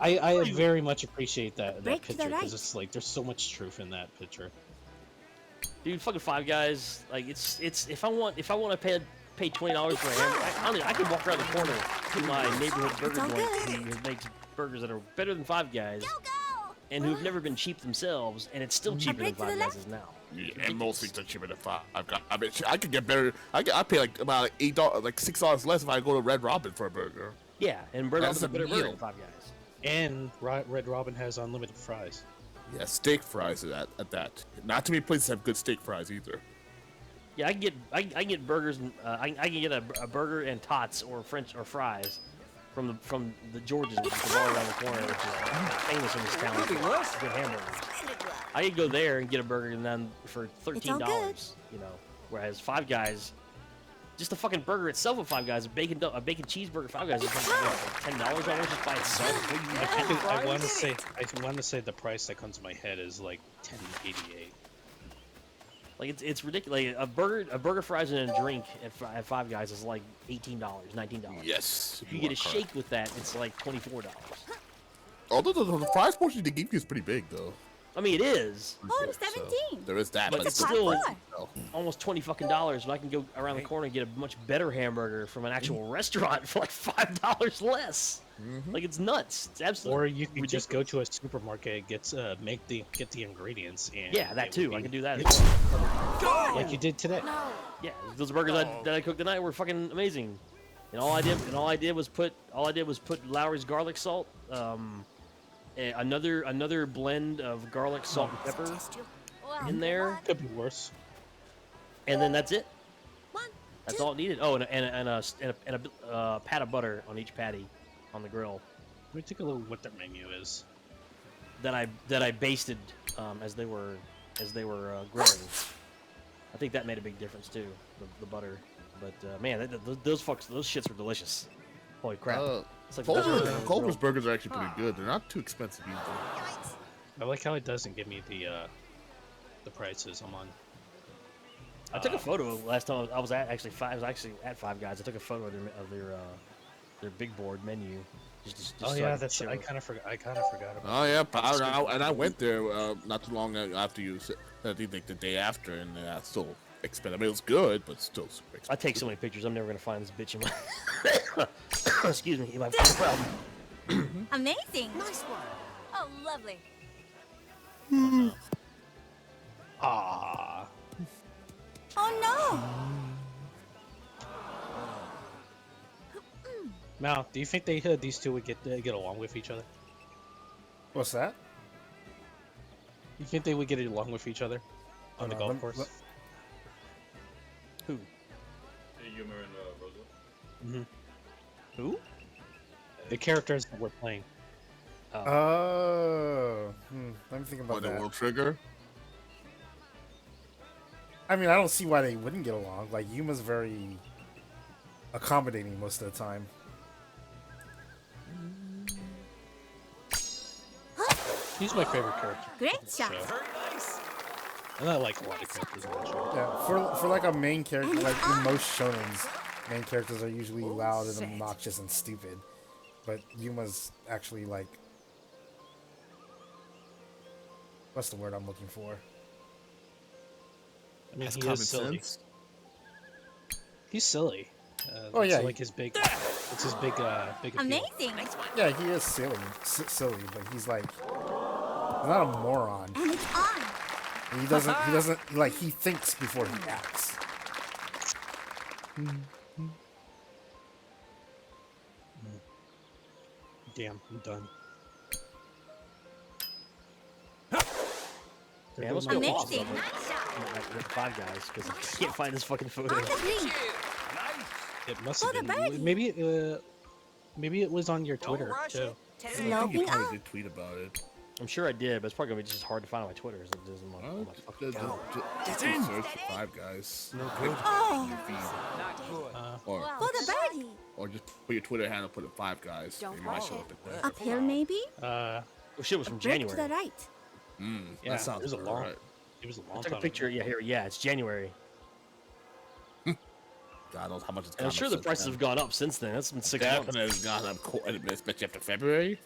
I very much appreciate that Break to the picture because right. it's like there's so much truth in that picture. dude, fucking Five Guys. Like it's if I want to pay $20 for a hamburger, I could walk around the corner to my neighborhood burger all joint good. who makes burgers that are better than Five Guys Go, go. and who've never been cheap themselves, and it's still cheaper than break to the Five Guys left. is now. Yeah, and most things are cheaper than $5. I mean, I could get better. I pay like about $8, like $6 less if I go to Red Robin for a burger. Yeah, and Red That's Robin's a a better burger meal. than Five Guys. And Red Robin has unlimited fries. Yeah, steak fries at that. Not too many places have good steak fries either. Yeah, I can get burgers. And, I can get a burger and tots or French or fries from the George's, which is the bar around the corner, which is famous in this town for good hamburgers. I could go there and get a burger and then for $13, you know. Whereas Five Guys, just the fucking burger itself of Five Guys, a bacon cheeseburger Five Guys is like $10 almost just by itself. I want to say the price that comes to my head is like $10.88. Like it's ridiculous. Like, a burger, fries, and a drink at Five Guys is like $18, $19. Yes. If you get a shake with that, it's like $24. Although the fries portion they give you is pretty big though. I mean, it is Only So, 17. there is that, But but it's It's still- parkour. almost $20 when I can go around the corner and get a much better hamburger from an actual restaurant for like $5 less. Like it's nuts. It's absolutely. Or you could just go ridiculous. to a supermarket, get the ingredients, and Yeah, that it too. would I be- can do that. like you did today. No. Yeah, those burgers that I cooked tonight were fucking amazing. And all I did was put Lowry's garlic salt, another blend of garlic, salt, and pepper, Test you. Well, in there. one, Could be worse. and then that's it. one, That's two. all it needed. Oh, and a pat of butter on each patty on the grill Let me take a look what their menu is. that I basted as they were grilling. I think that made a big difference too, the butter. But man, those shits are delicious. Holy crap! It's like the best burger on the Culver's grill. burgers are actually pretty good. They're not too expensive either. Yikes. I like how it doesn't give me the prices I'm on. I took a photo last time I was at Five Guys. I took a photo of their big board menu. Just Oh so yeah, could that's show I it. kind of forgot. I kind of forgot about. Oh yeah, and I went there not too long after you said. I think the day after, and that's still expensive. I mean, it was good, but still super I expensive. take so many pictures. I'm never gonna find this bitch in my. Excuse me, in my problem. Amazing. Nice one. Oh, lovely. Ah, Oh, now, do you think these two would get along with each other? What's that? You think they would get along with each other on the Hold on, golf course? Who? Yuma and Rosa. Who? The characters that we're playing. Oh, let me think about What, the that. World Trigger? I mean, I don't see why they wouldn't get along. Like, Yuma's very accommodating most of the time. He's my favorite character. great shot. So, Very nice. and I like a lot of characters in the show. Yeah, for like a main character, like in most shonens, main characters are usually loud and set. obnoxious and stupid. But Yuma's actually like, what's the word I'm looking for? I mean, That's he common is silly. sense. He's silly. Oh, it's yeah, like his big. It's his big big appeal. Amazing. Yeah, he is silly, but he's like, he's not a moron. And it's on. He doesn't like, he thinks before he acts. Damn, I'm done. Man, it must be a lot Amazing. of Nice shot. like Five Guys because I can't find this fucking photo. On the green. Nice. It must For have the been. Maybe it was on your Don't Twitter rush too. it. Take I think Sloping you probably up. did tweet about it. I'm sure I did, but it's probably gonna be just as hard to find on my Twitter as it is on my fucking account. Just search for Five Guys. No good. Oh. Your feed. Not good. Or, For the birdie. or just put your Twitter handle, put it Five Guys. Don't It might rush show it. up at there. Uphill, maybe? Oh shit, it was from Break to January. the right. Yeah, That sounds it was a about long. right. It was a I long took time. a picture. ago. Yeah, here. Yeah, it's January. God knows how much it's And I'm sure the prices have gone up since then. That's been 6 months. Definitely has gone up quite a bit, especially after February.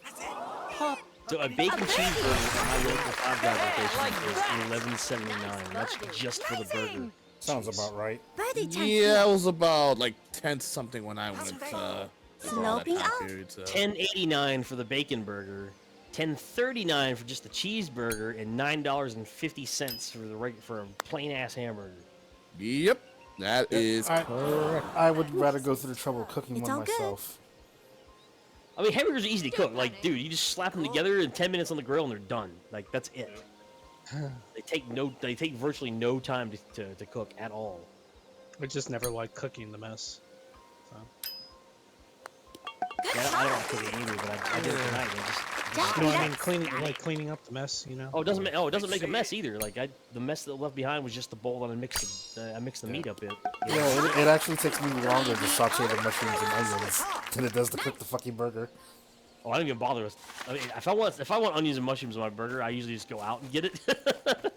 So a bacon cheeseburger at my local Five Guys location is $11.79. That's just for the burger. Sounds about right. Birdie chance. Yeah, it was about like 10 something when I went okay. around that Sloping time up. period. So. $10.89 for the bacon burger, $10.39 for just the cheeseburger, and $9.50 for for a plain ass hamburger. Yep, that is I- correct. I would rather go through the trouble of cooking It's one all good. myself. I mean, hamburgers are easy to cook. Like, dude, you just slap them together in 10 minutes on the grill and they're done. Like, that's it. They take virtually no time to cook at all. I just never liked cooking the mess. So. Yeah, I don't like cooking either, but I did it tonight. And Just No, I mean relax. cleaning up the mess. You know. it doesn't make a mess either. Like the mess that left behind was just the bowl that I mixed the meat up in. Yeah, it actually takes me longer to saute the mushrooms and onions than it does to cook the fucking burger. Oh, I don't even bother with. I mean, if I want onions and mushrooms on my burger, I usually just go out and get it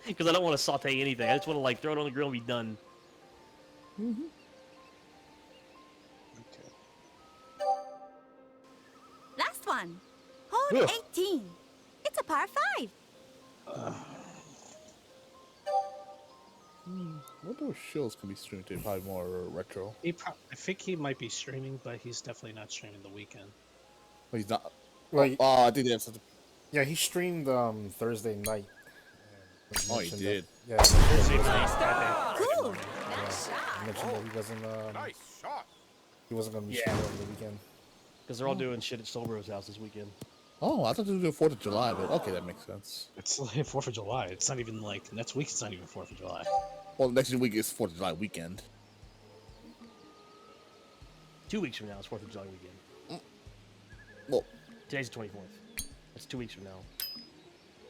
because I don't want to saute anything. I just want to like throw it on the grill and be done. Okay. Last one. Hole 18. It's a par 5. What those shows can be streamed to? Probably more retro. I think he might be streaming, but he's definitely not streaming the weekend. But he's not. Well, I think they have something. yeah, he streamed Thursday night. Oh, he did. Yeah, Cool. he mentioned that he wasn't. Nice shot. He wasn't going to be Yeah. streaming over the weekend. Because they're all doing shit at Stolbro's house this weekend. Oh, I thought they were doing 4th of July, but okay, that makes sense. It's like 4th of July. It's not even like next week. It's not even 4th of July. Well, next week is 4th of July weekend. 2 weeks from now is 4th of July weekend. Well, Today's the 24th. That's 2 weeks from now.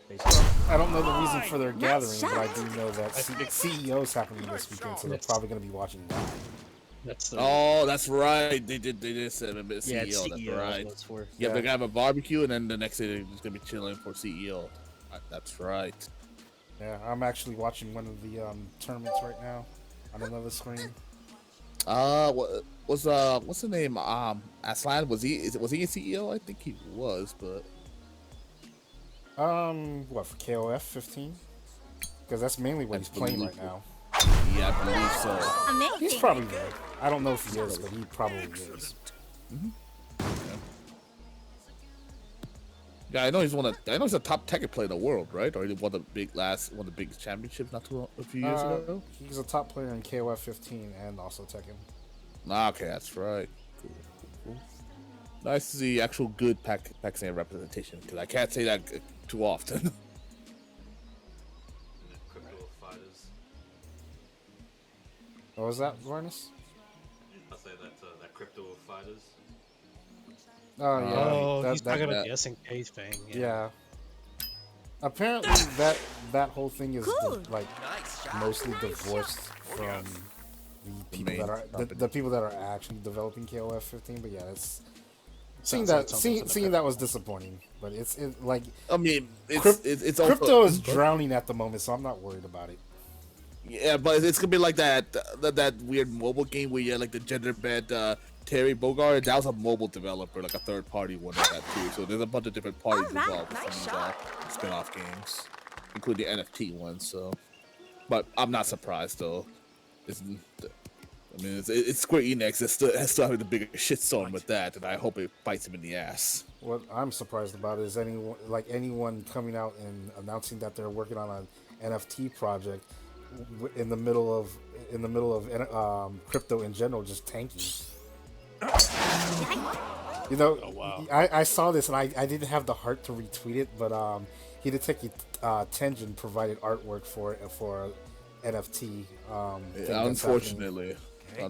Basically. I don't know the reason for their Nice gathering, but I shot. do know that CEO's happening this weekend, so they're probably going to be watching that. That's the oh, that's right. They did say a bit Yeah, CEO. it's That's CEO. right. That's for. Yeah, Yeah. they're gonna have a barbecue, and then the next day they're just gonna be chilling for CEO. That's right. Yeah, I'm actually watching one of the tournaments right now on another screen. What's the name? Aslan, was he a CEO? I think he was, but What, for KOF 15? Because that's mainly what he's playing right now. yeah, I believe so. Amazing. He's probably good. I don't know if he is, but he probably is. Yeah, I know he's the top Tekken player in the world, right? Or he won the big championships a few years ago. He's a top player in KOF 15 and also Tekken. Okay, that's right. Cool. Nice to see actual good Pakistan representation, because I can't say that too often. Crypto fighters. What was that, Varnus? I'll say that crypto fighters. Oh yeah. Oh, he's talking about that- the SNK thing. Yeah. Apparently, that whole thing is Cool. like Nice shot. mostly divorced from the people main that are company. the people that are actually developing KOF 15. But yeah, it's seeing Sounds like that something for the seeing that was disappointing. But like I mean, Cryp- it's crypto also, is drowning at the moment, so I'm not worried about it. yeah, but it's gonna be like that weird mobile game where you had like the gender bent Terry Bogard. That was a mobile developer, like a third party one of that too. So there's a bunch of different parties Alright, involved in nice some of the spin-off games, including the NFT ones. So, but I'm not surprised though. It's Square Enix that's still having the biggest shitstorm with that, and I hope it bites him in the ass. What I'm surprised about is anyone coming out and announcing that they're working on an NFT project in the middle of crypto in general just tanking. You know, Oh, wow. I saw this and I didn't have the heart to retweet it, but Hideteki Tenjin provided artwork for NFT. Thing that's happening. Unfortunately.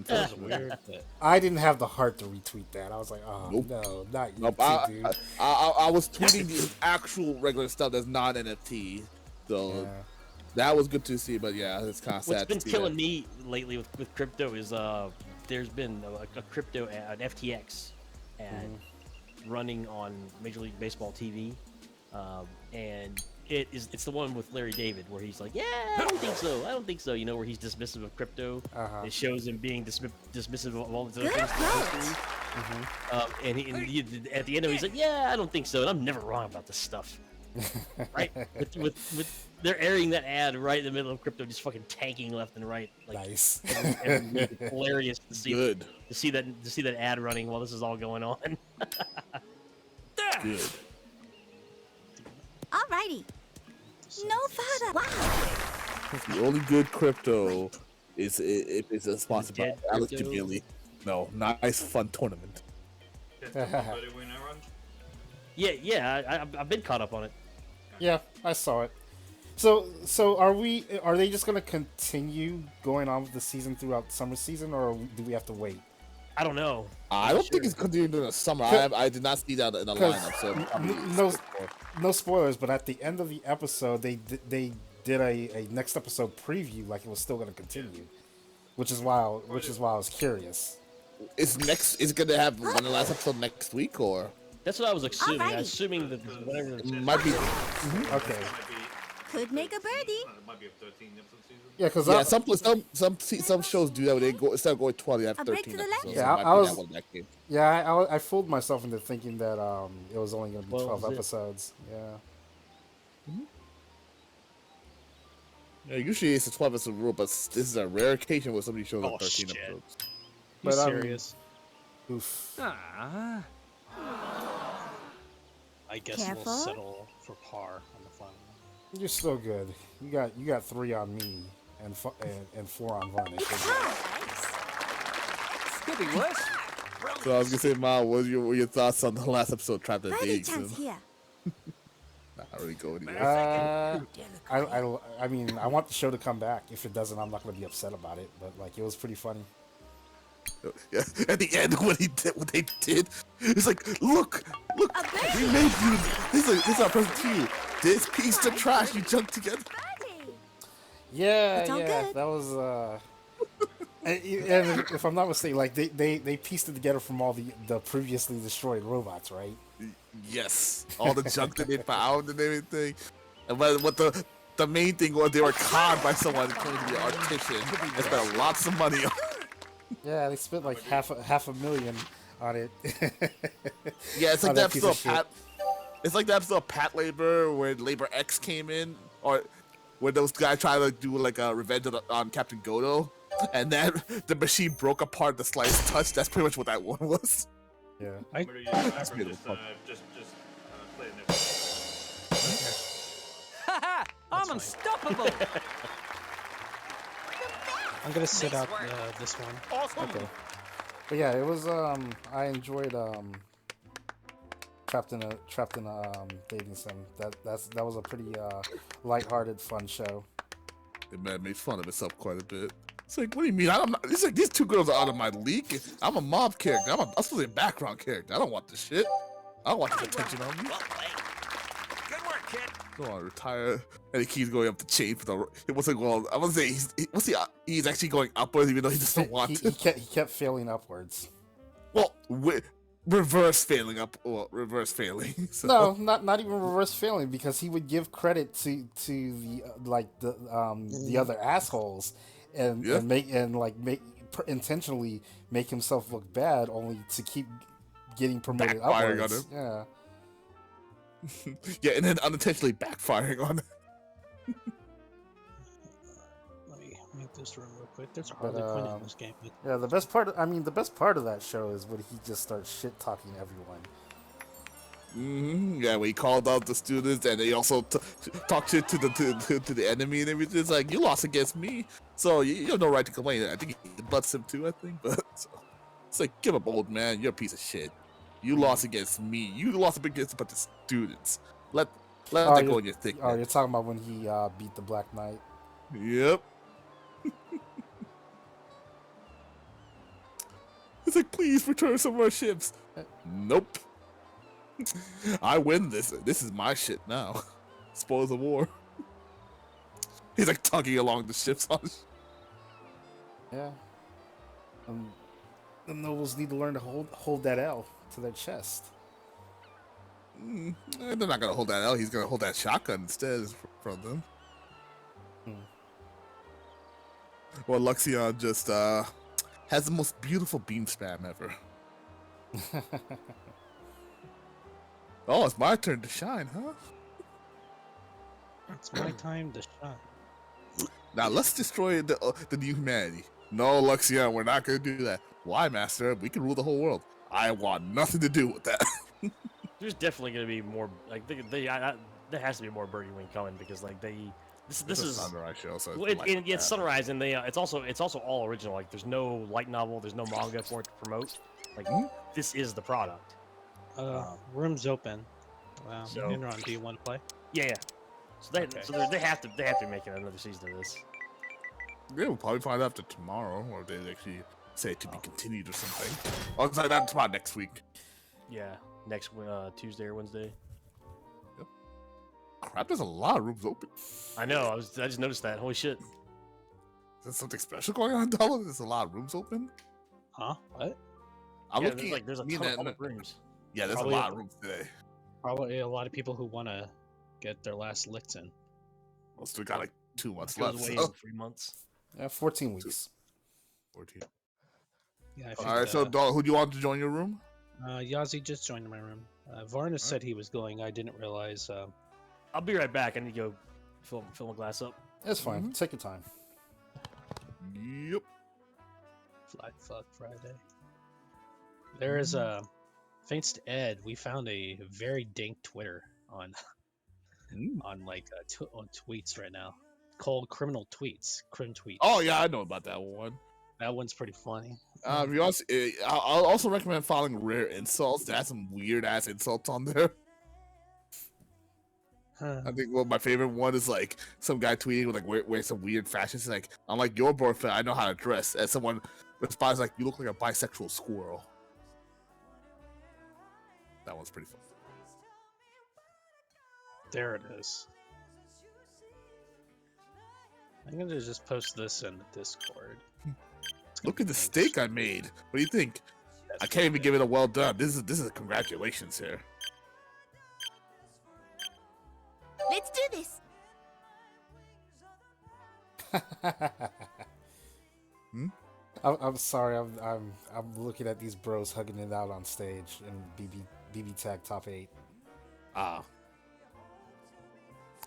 That's weird. That I didn't have the heart to retweet that. I was like, oh Nope. no, not you, Nope, too, dude. I was tweeting the actual regular stuff that's not NFT, so Yeah. that was good to see. But yeah, it's kind of sad. What's been to see killing that. me lately with crypto is there's been a crypto an FTX ad running on Major League Baseball TV, and it's the one with Larry David where he's like, yeah, I don't think so, you know, where he's dismissive of crypto. Uh-huh. It shows him being dismissive of all the other Good things. approach. And he, at the end of it, he's like, yeah, I don't think so, and I'm never wrong about this stuff. Right? with they're airing that ad right in the middle of crypto, just fucking tanking left and right. Like, Nice. every week. It's hilarious to see Good, to see that ad running while this is all going on. good. Alrighty. No further. Wow. The only good crypto is if it's sponsored by Dead Alex crypto? Jabili. No, nice fun tournament. Everybody win that round? yeah, I've been caught up on it. Yeah, I saw it. So are they just gonna continue going on with the season throughout summer season, or do we have to wait? I don't know. I don't think it's continuing in the summer. I did not see that in the 'Cause lineup. So probably no, no spoilers, but at the end of the episode, they did a next episode preview like it was still gonna continue, which is why I was curious. Is it gonna have one the last episode next week or That's what I was assuming. Alrighty. Assuming that whatever. it might be? Okay, Could make a birdie. It might be a 13 episode season. yeah, because Yeah, some shows do that. Where they go instead of going 12, they have A break 13 to the left. episodes. Yeah, So it might I be was- that one that game. yeah, I fooled myself into thinking that it was only gonna be 12 12 is it? episodes. Yeah. Yeah, usually it's a 12 episode rule, but this is a rare occasion where somebody shows Oh, up 13 shit. episodes. You But, serious? Oof. Ah. I guess Careful. we'll settle for par on the final one. You're still good. You got 3 on me and 4 on Varnish. Could be worse. So I was gonna say, Ma, what were your thoughts on the last episode, Trapped in Birdie Dating chance Sim? here. Not really go anywhere. I mean, I want the show to come back. If it doesn't, I'm not gonna be upset about it. But like, it was pretty funny. Yeah. At the end, what they did, it's like, look, we made you. This is our present to you. This piece of trash you junked together. Birdie. Yeah, It's all yeah, good. that was. And if I'm not mistaken, like they pieced it together from all the previously destroyed robots, right? Yes, all the junk that they found and everything. And what the main thing was, they were conned by someone claiming to be an artisan and spent lots of money on. Yeah, they spent like half a million on it. Yeah, it's On like that that piece episode of of shit. Pat. It's like that episode of Pat Labor where Labor X came in, or where those guys try to do like a revenge on Captain Godo, and then the machine broke apart. The slice touch. That's pretty much what that one was. Yeah. I, What are you doing? Just beautiful. play it next. Haha, I'm fine. unstoppable. I'm gonna sit out this one. Okay. But yeah, it was. I enjoyed Trapped in a Dating Sim. That was a pretty lighthearted, fun show. The man made fun of himself quite a bit. It's like, what do you mean? I'm not, it's like these 2 girls are out of my league. I'm a mob character. I'm supposed to be a background character. I don't want this shit. I don't want this attention on me. Good work, kid. I don't want to retire. And he keeps going up the chain for the. It wasn't well. I would say he's actually going upwards even though he doesn't want He to. kept failing upwards. Well, reverse failing up or reverse failing. So. No, not even reverse failing, because he would give credit to the the other assholes and Yeah. make intentionally make himself look bad only to keep getting promoted Backfiring on upwards. him. Yeah. Yeah, and then unintentionally backfiring on. Let me make this room real quick. There's a Harley Quinn in this game. Yeah, the best part of that show is when he just starts shit talking everyone. Yeah, when he called out the students and they also talked shit to the enemy and everything. It's like, you lost against me, so you have no right to complain. I think he butts him too. I think, but so, it's like, give up, old man. You're a piece of shit. You lost against me. You lost against a bunch of students. Let that go in your thick. Oh, you're talking about when he beat the Black Knight. Yep. It's like, please return some of our ships. Nope. I win this. This is my shit now. Spoils of war. He's like tugging along the ships on. Yeah. The nobles need to learn to hold that L to their chest. They're not gonna hold that L. He's gonna hold that shotgun instead from them. Well, Luxion just has the most beautiful beam spam ever. Oh, it's my turn to shine, huh? It's my time to shine. Now let's destroy the new humanity. No, Luxion, we're not gonna do that. Why, Master? We can rule the whole world. I want nothing to do with that. There's definitely going to be more. Like there has to be more Birdie Wing coming because like this It's a is. Sunrise show, so Well, it's Sunrise, and it's also all original. Like, there's no light novel, there's no manga for it to promote. Like, this is the product. Room's open. So- Enron, do you want to play? Yeah. So they have to be making another season of this. Yeah, we'll probably find out after tomorrow, or they actually say it to be continued or something. Oh, it's like that tomorrow next week. Yeah, next Tuesday or Wednesday. Crap, there's a lot of rooms open. I know. I just noticed that. Holy shit. Is there something special going on, Dollar? There's a lot of rooms open. Huh? What? I'm Yeah, looking. there's a me ton of and- public rooms. Yeah, there's Probably a lot of rooms today. Probably a lot of people who want to get their last licks in. Well, still got like 2 months Goes left. away So. in 3 months. Yeah, 14 weeks. 14. Yeah, I All right, so Dollar, who do you want to join your room? Yazi just joined my room. Varna said he was going. I didn't realize. I'll be right back. I need to go fill my glass up. It's fine. Take your time. Yep. Fly Fuck Friday. There is a thanks to Ed, we found a very dank Twitter on on like on tweets right now called Criminal Tweets. Crim Tweets. Oh yeah, I know about that one. That one's pretty funny. If you also, I'll also recommend following Rare Insults. They have some weird ass insults on there. I think my favorite one is like some guy tweeting with like wearing some weird fashions. Like, unlike your boyfriend, I know how to dress. And someone responds like, "You look like a bisexual squirrel." That one's pretty fun. There it is. I'm gonna just post this in the Discord. Look at the steak I made. What do you think? I can't even give it a well done. This is a congratulations here. Let's do this. I'm sorry. I'm looking at these bros hugging it out on stage in BB Tag Top 8.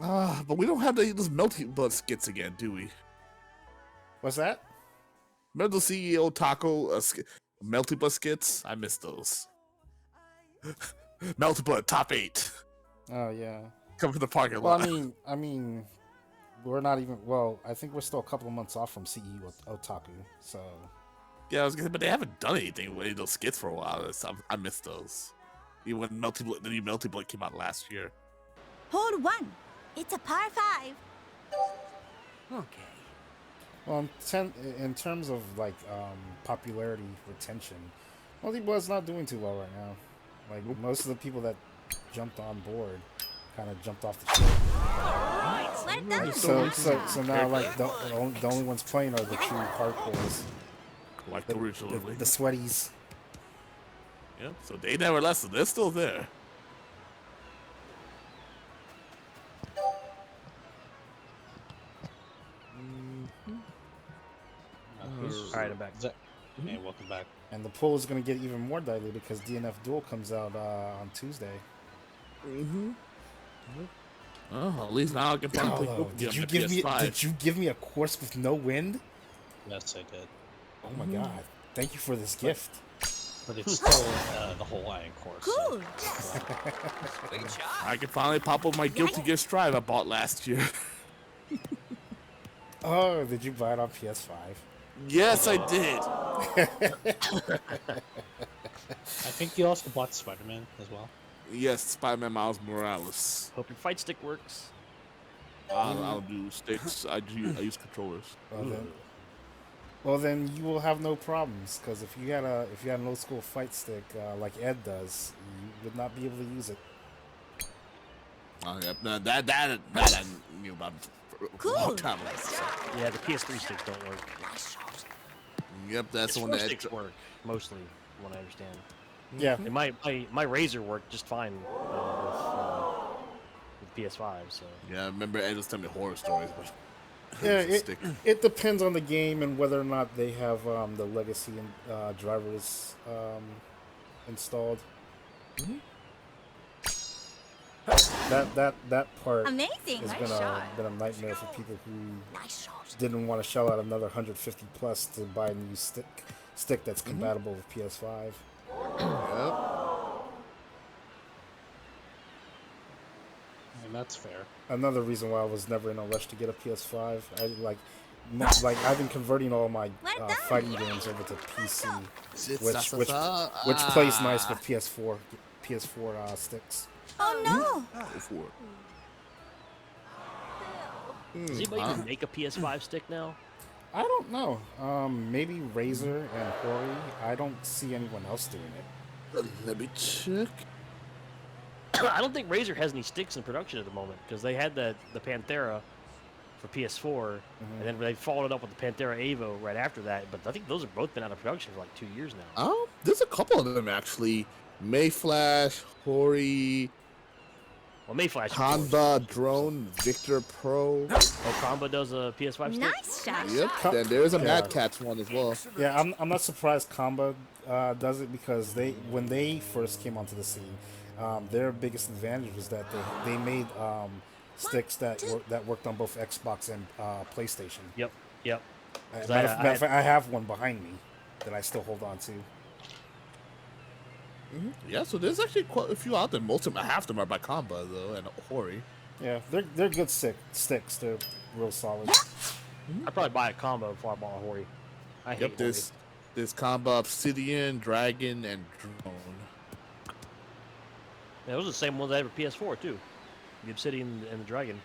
But we don't have those Melty Blood skits again, do we? What's that? Remember the CEO Taco Melty Blood skits? I miss those. Melty Blood Top 8. Oh yeah. Come from the parking Well, lot. I mean, we're not even. Well, I think we're still a couple of months off from CEO Otaku. So Yeah, I was gonna say, but they haven't done anything with any of those skits for a while. I miss those. Even when the new Melty Blood came out last year. Hole 1. It's a par 5. Okay. well, in terms of like popularity retention, Melty Blood's not doing too well right now. Like most of the people that jumped on board kind of jumped off the ship. Well done. So now like the only ones playing are the true hardcores, Like the originally. sweaties. Yeah, so they never left, so they're still there. All right, I'm back. Hey, welcome back. And the pool is going to get even more diluted because DNF Duel comes out on Tuesday. Oh, at least now I can finally play Hello. Pokemon Did you on give me? PS5. Did you give me a course with no wind? Yes, I did. Oh my god! Thank you for this gift. But it's still the Hawaiian course. Cool. Great job. I can finally pop up my Guilty Gear Strive I bought last year. Oh, did you buy it on PS5? Yes, I did. I think you also bought Spider-Man as well. Yes, Spider-Man Miles Morales. Hope your fight stick works. I don't do sticks. I use controllers. Well then, you will have no problems because if you had an old school fight stick like Ed does, you would not be able to use it. Oh, yeah. No, that I knew about for a long Cool. time ago. So. Yeah, the PS3 sticks don't work. Yep, that's the one PS4 that. sticks work mostly, from what I understand. Yeah. And my Razer worked just fine with PS5. So Yeah, I remember Ed was telling me horror stories about. Yeah, the stick. it depends on the game and whether or not they have the legacy drivers installed. That part Amazing. has been a nightmare for people who Nice shot. didn't want to shell out another 150 plus to buy a new stick that's compatible with PS5. Yep. And that's fair. Another reason why I was never in a rush to get a PS5. I've been converting all my Well done. fighting games over to PC, Which which plays nice with PS4 sticks. Oh no. Go for it. does anybody even make a PS5 stick now? I don't know. Maybe Razer and Hori. I don't see anyone else doing it. Let me check. I don't think Razer has any sticks in production at the moment because they had the Panthera for PS4, and then they followed it up with the Panthera Evo right after that. But I think those have both been out of production for like 2 years now. There's a couple of them actually. Mayflash, Hori, Well, Mayflash. Kanba, Drone, Victor Pro. Oh, Combo does a PS5 stick. Nice shot. Yep. Then there's a Yeah. Mad Catz one as well. Yeah, I'm not surprised Comba does it because when they first came onto the scene, their biggest advantage was that they made sticks that worked on both Xbox and PlayStation. Yep. Yep. Matter of fact, I have one behind me that I still hold on to. Yeah, so there's actually quite a few out there. Most of them, half of them are by Kamba though, and Hori. Yeah, they're good sticks. They're real solid. I'd probably buy a combo before I bought a Hori. I hate Hori. There's Kamba, Obsidian, Dragon, and Drone. Yeah, those are the same ones I had for PS4 too. The Obsidian and the Dragon.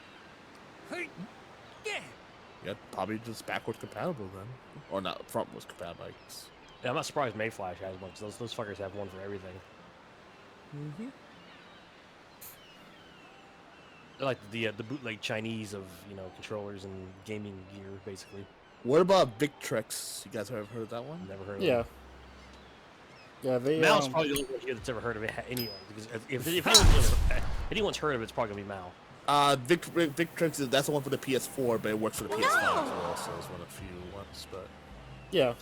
Yeah, probably just backwards compatible then, or not frontwards compatible, I guess. Yeah, I'm not surprised Mayflash has one, 'cause those fuckers have one for everything. They're like the bootleg Chinese of controllers and gaming gear, basically. What about Victrex? You guys have heard of that one? Never heard of Yeah. it. Yeah, they. Mal's probably the only one here that's ever heard of it anyway. Because if anyone's heard of it, it's probably gonna be Mal. Victrex that's the one for the PS4, but it works for the PS5 as well. So it's one of the few ones, but Yeah.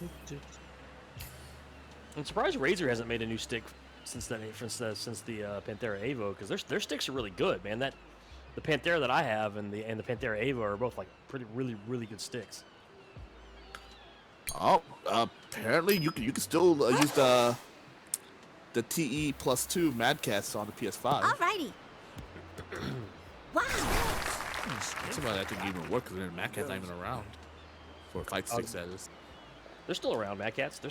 I'm surprised Razer hasn't made a new stick since the Panthera Evo, because their sticks are really good, man. The Panthera that I have and the Panthera Evo are both like really good sticks. oh, apparently you can still use the TE+2 Mad Cats on the PS5. Alrighty. Wow. That's about that thing even work because Mad Cat's not even around for fight stick status. They're still around, Mad Cats. For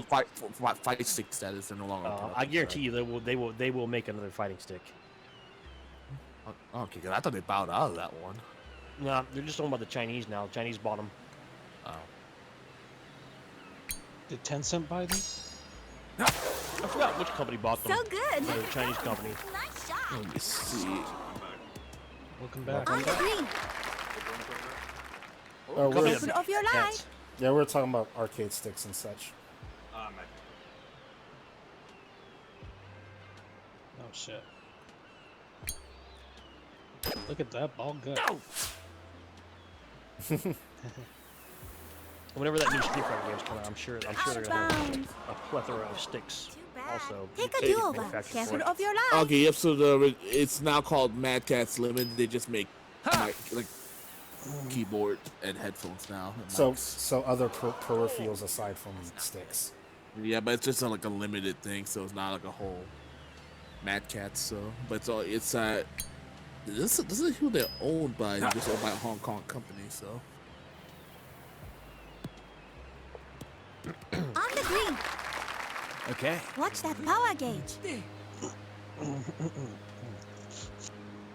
fight stick status, they're no longer. I guarantee you they will make another fighting stick. Okay, 'cause I thought they bowed out of that one. Nah, they're just talking about the Chinese now. The Chinese bought them. Oh. Did Tencent buy them? I forgot which company bought them. So good. The Chinese company. Nice shot. Let me see. Welcome back. On the green. Company Open that of your makes life. cats. Yeah, we're talking about arcade sticks and such. Oh shit. Look at that ball gun. Whenever that new Street Fighter game's coming out, I'm sure they're gonna have a plethora of sticks. Too bad. Also, Take a do-over. manufactured Careful for it. of your life. Okay, yep. So it's now called Mad Catz Limited. They just make like keyboard and headphones now. And So mics. other peripherals aside from sticks. Yeah, but it's just like a limited thing, so it's not like a whole Mad Catz. So, but this is who they're owned by. They're just owned by a Hong Kong company. So. On the green. Okay. Watch that power gauge.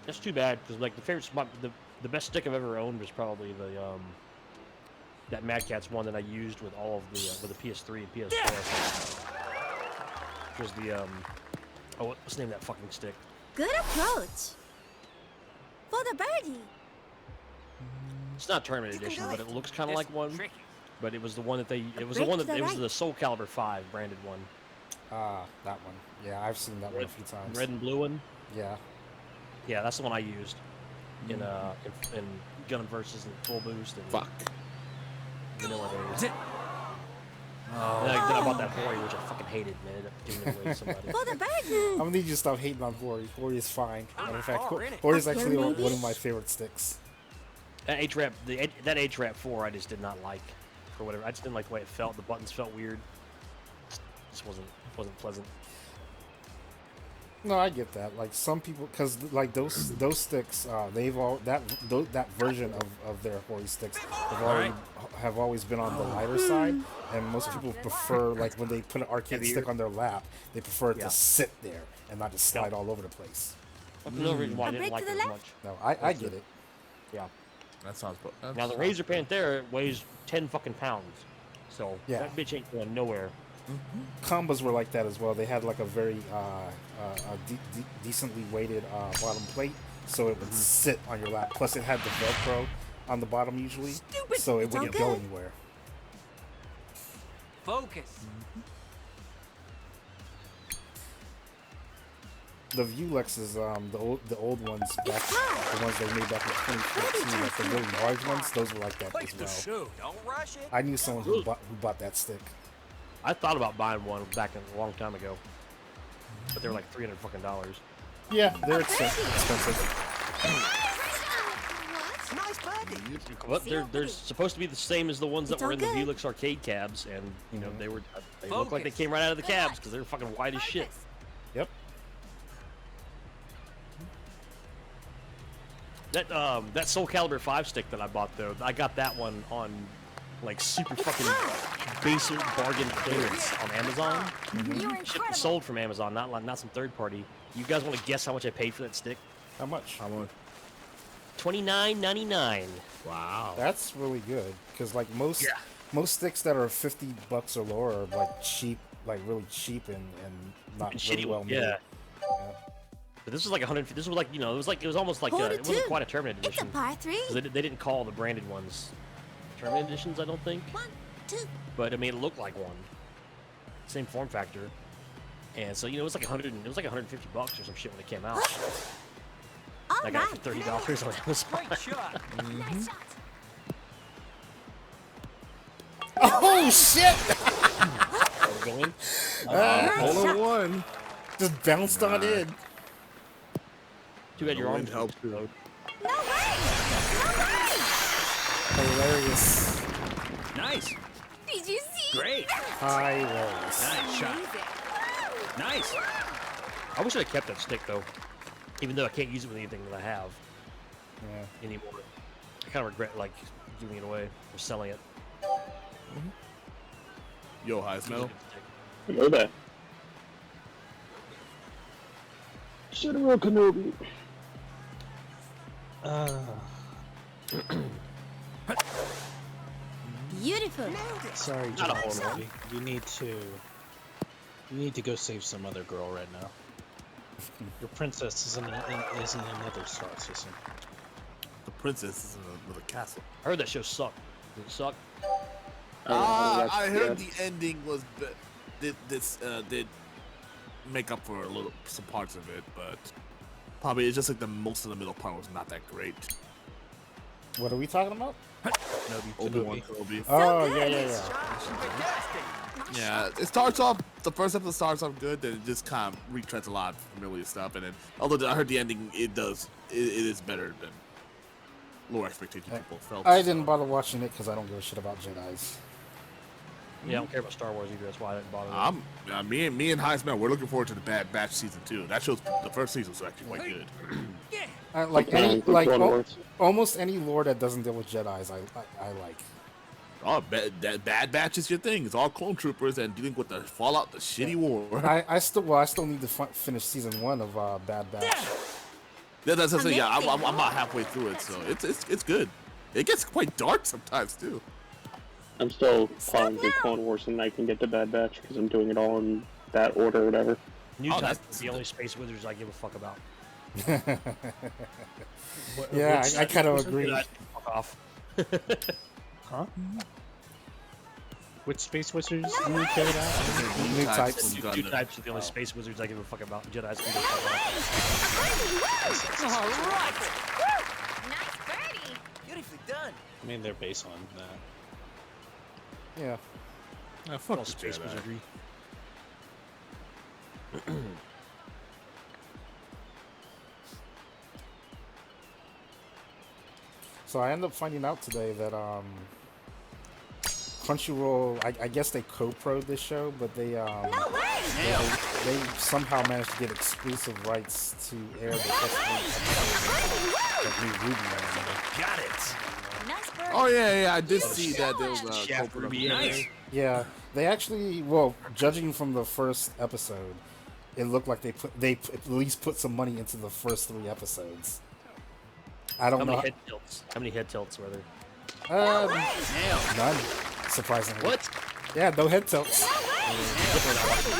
That's too bad because like the favorite spot, the best stick I've ever owned was probably that Mad Catz one that I used with all of the with the PS3 and PS4. Which was the what's the name of that fucking stick? Good approach. For the birdie. It's not tournament edition, but it looks kind of like one. Tricky. But it was the one that it was break the one to that the it was right. the Soul Calibur 5 branded one, That one. Yeah, I've seen that one a few times. red and blue one. Yeah. Yeah, that's the one I used in Gun Versus and Full Boost and Fuck. vanilla days. It. Then I bought that Hori, which I fucking hated, man. I ended up giving it away to somebody. For the birdie. I'm gonna need you to stop hating on Hori. Hori is fine. Matter of fact, Hori. Hori is Okay, actually maybe. one of my favorite sticks. That H-Rap 4 I just did not like for whatever. I just didn't like the way it felt. The buttons felt weird. Just wasn't pleasant. No, I get that. Like some people, because like those sticks, that version of their Hori sticks have always been on the lighter side, and most people prefer like when they put an arcade Heavier. stick on their lap, they prefer it Yeah. to sit there and not just slide all over the place. That's another reason why I A didn't break like to it the as left. much. No, I get it. Yeah. That sounds. Now the Razer Panthera weighs 10 fucking pounds, so Yeah. that bitch ain't going nowhere. Combos were like that as well. They had like a very decently weighted bottom plate, so it would sit on your lap. Plus, it had the Velcro on the bottom usually, so it It's all wouldn't go good. anywhere. Focus. The Vulexes, the old ones back, the ones they made back in 2014, like the really large ones, those were like that Like as the well. show. Don't rush it. I knew someone who bought that stick. I thought about buying one back a long time ago, but they were like $300 fucking dollars. Yeah, they're expensive. Nice birdie. Well, they're supposed to be the same as the ones that It's were all in the good. Velux arcade cabs, and you know they look like they came right out of the cabs because they're fucking wide as shit. Yep. That Soul Calibur 5 stick that I bought though, I got that one on like super fucking basic bargain clearance on Amazon. You're Shit incredible. sold from Amazon, not some third party. You guys want to guess how much I paid for that stick? How much? $29.99. Wow. That's really good because like most sticks that are $50 or lower are like cheap, like really cheap and not really Shitty well one, made. yeah. But this was like 100. This was like it was almost like Hold it it wasn't too. quite a tournament It's a edition. par 3. 'Cause they didn't call the branded ones tournament editions, I don't think. 1, 2. But I mean, it looked like one. Same form factor. And so it was like 100. It was like $150 or some shit when it came out. All I got it right. for $30 on Amazon. Great shot. Nice shot. Oh shit! We're going. Hole in one. Just bounced on in. Too bad your The arms wind helped. low. No way. No way. Hilarious. Nice. Did you see? Great. Hilarious. Nice shot. Nice. I wish I had kept that stick though, even though I can't use it with anything that I have Yeah. anymore. I kind of regret like giving it away or selling it. Yo, Highest Metal. Hello there. General Kenobi. Beautiful. Sorry, Not a John. whole lot. You need to go save some other girl right now. Your princess is in another star system. The princess is in with a castle. I heard that show sucked. Did it suck? I heard the ending was did make up for some parts of it, but probably it's just like the most of the middle part was not that great. What are we talking about? Obi-Wan Kenobi. Oh yeah. Fantastic. Yeah, it starts off. The first episode starts off good, then it just kind of retreads a lot of familiar stuff, and then although I heard the ending, it is better than lower expectations people felt. I didn't bother watching it because I don't give a shit about Jedi's. Yeah, I don't care about Star Wars either. That's why I didn't bother. Me and Heisman, we're looking forward to the Bad Batch season 2. That shows the first season was actually quite good. Almost any lore that doesn't deal with Jedi's, I like. Oh, Bad Batch is your thing. It's all clone troopers and dealing with the Fallout, the shitty war. I still need to finish season 1 of Bad Batch. Yeah, that's I'm about halfway through it, so it's good. It gets quite dark sometimes too. I'm still following through Clone Wars and I can get to Bad Batch because I'm doing it all in that order or whatever. New Oh, Type that's- is the only Space Wizards I give a fuck about. Yeah, I kind of agree. Fuck off. Huh? Which Space Wizards do you care about? New types. You got New the- Types are the only Space Wizards I give a fuck about. Jedi's can go fuck off. All right. Nice birdie. Beautifully done. I mean, they're based on that. Yeah. fuck All the Space Jedi. Wizardry. So I ended up finding out today that Crunchyroll, I guess they co-pro'd this show, but they they somehow managed to get exclusive rights to air the first episode of new Ruby anime. Got it. Nice birdie. Oh yeah, I did see that there was a Shaft Ruby co-production. anime. Yeah, they actually, well, judging from the first episode, it looked like they at least put some money into the first 3 episodes. I How don't many know. head tilts? How many head tilts were there? None, surprisingly. What? Yeah, no head tilts. Definitely not watching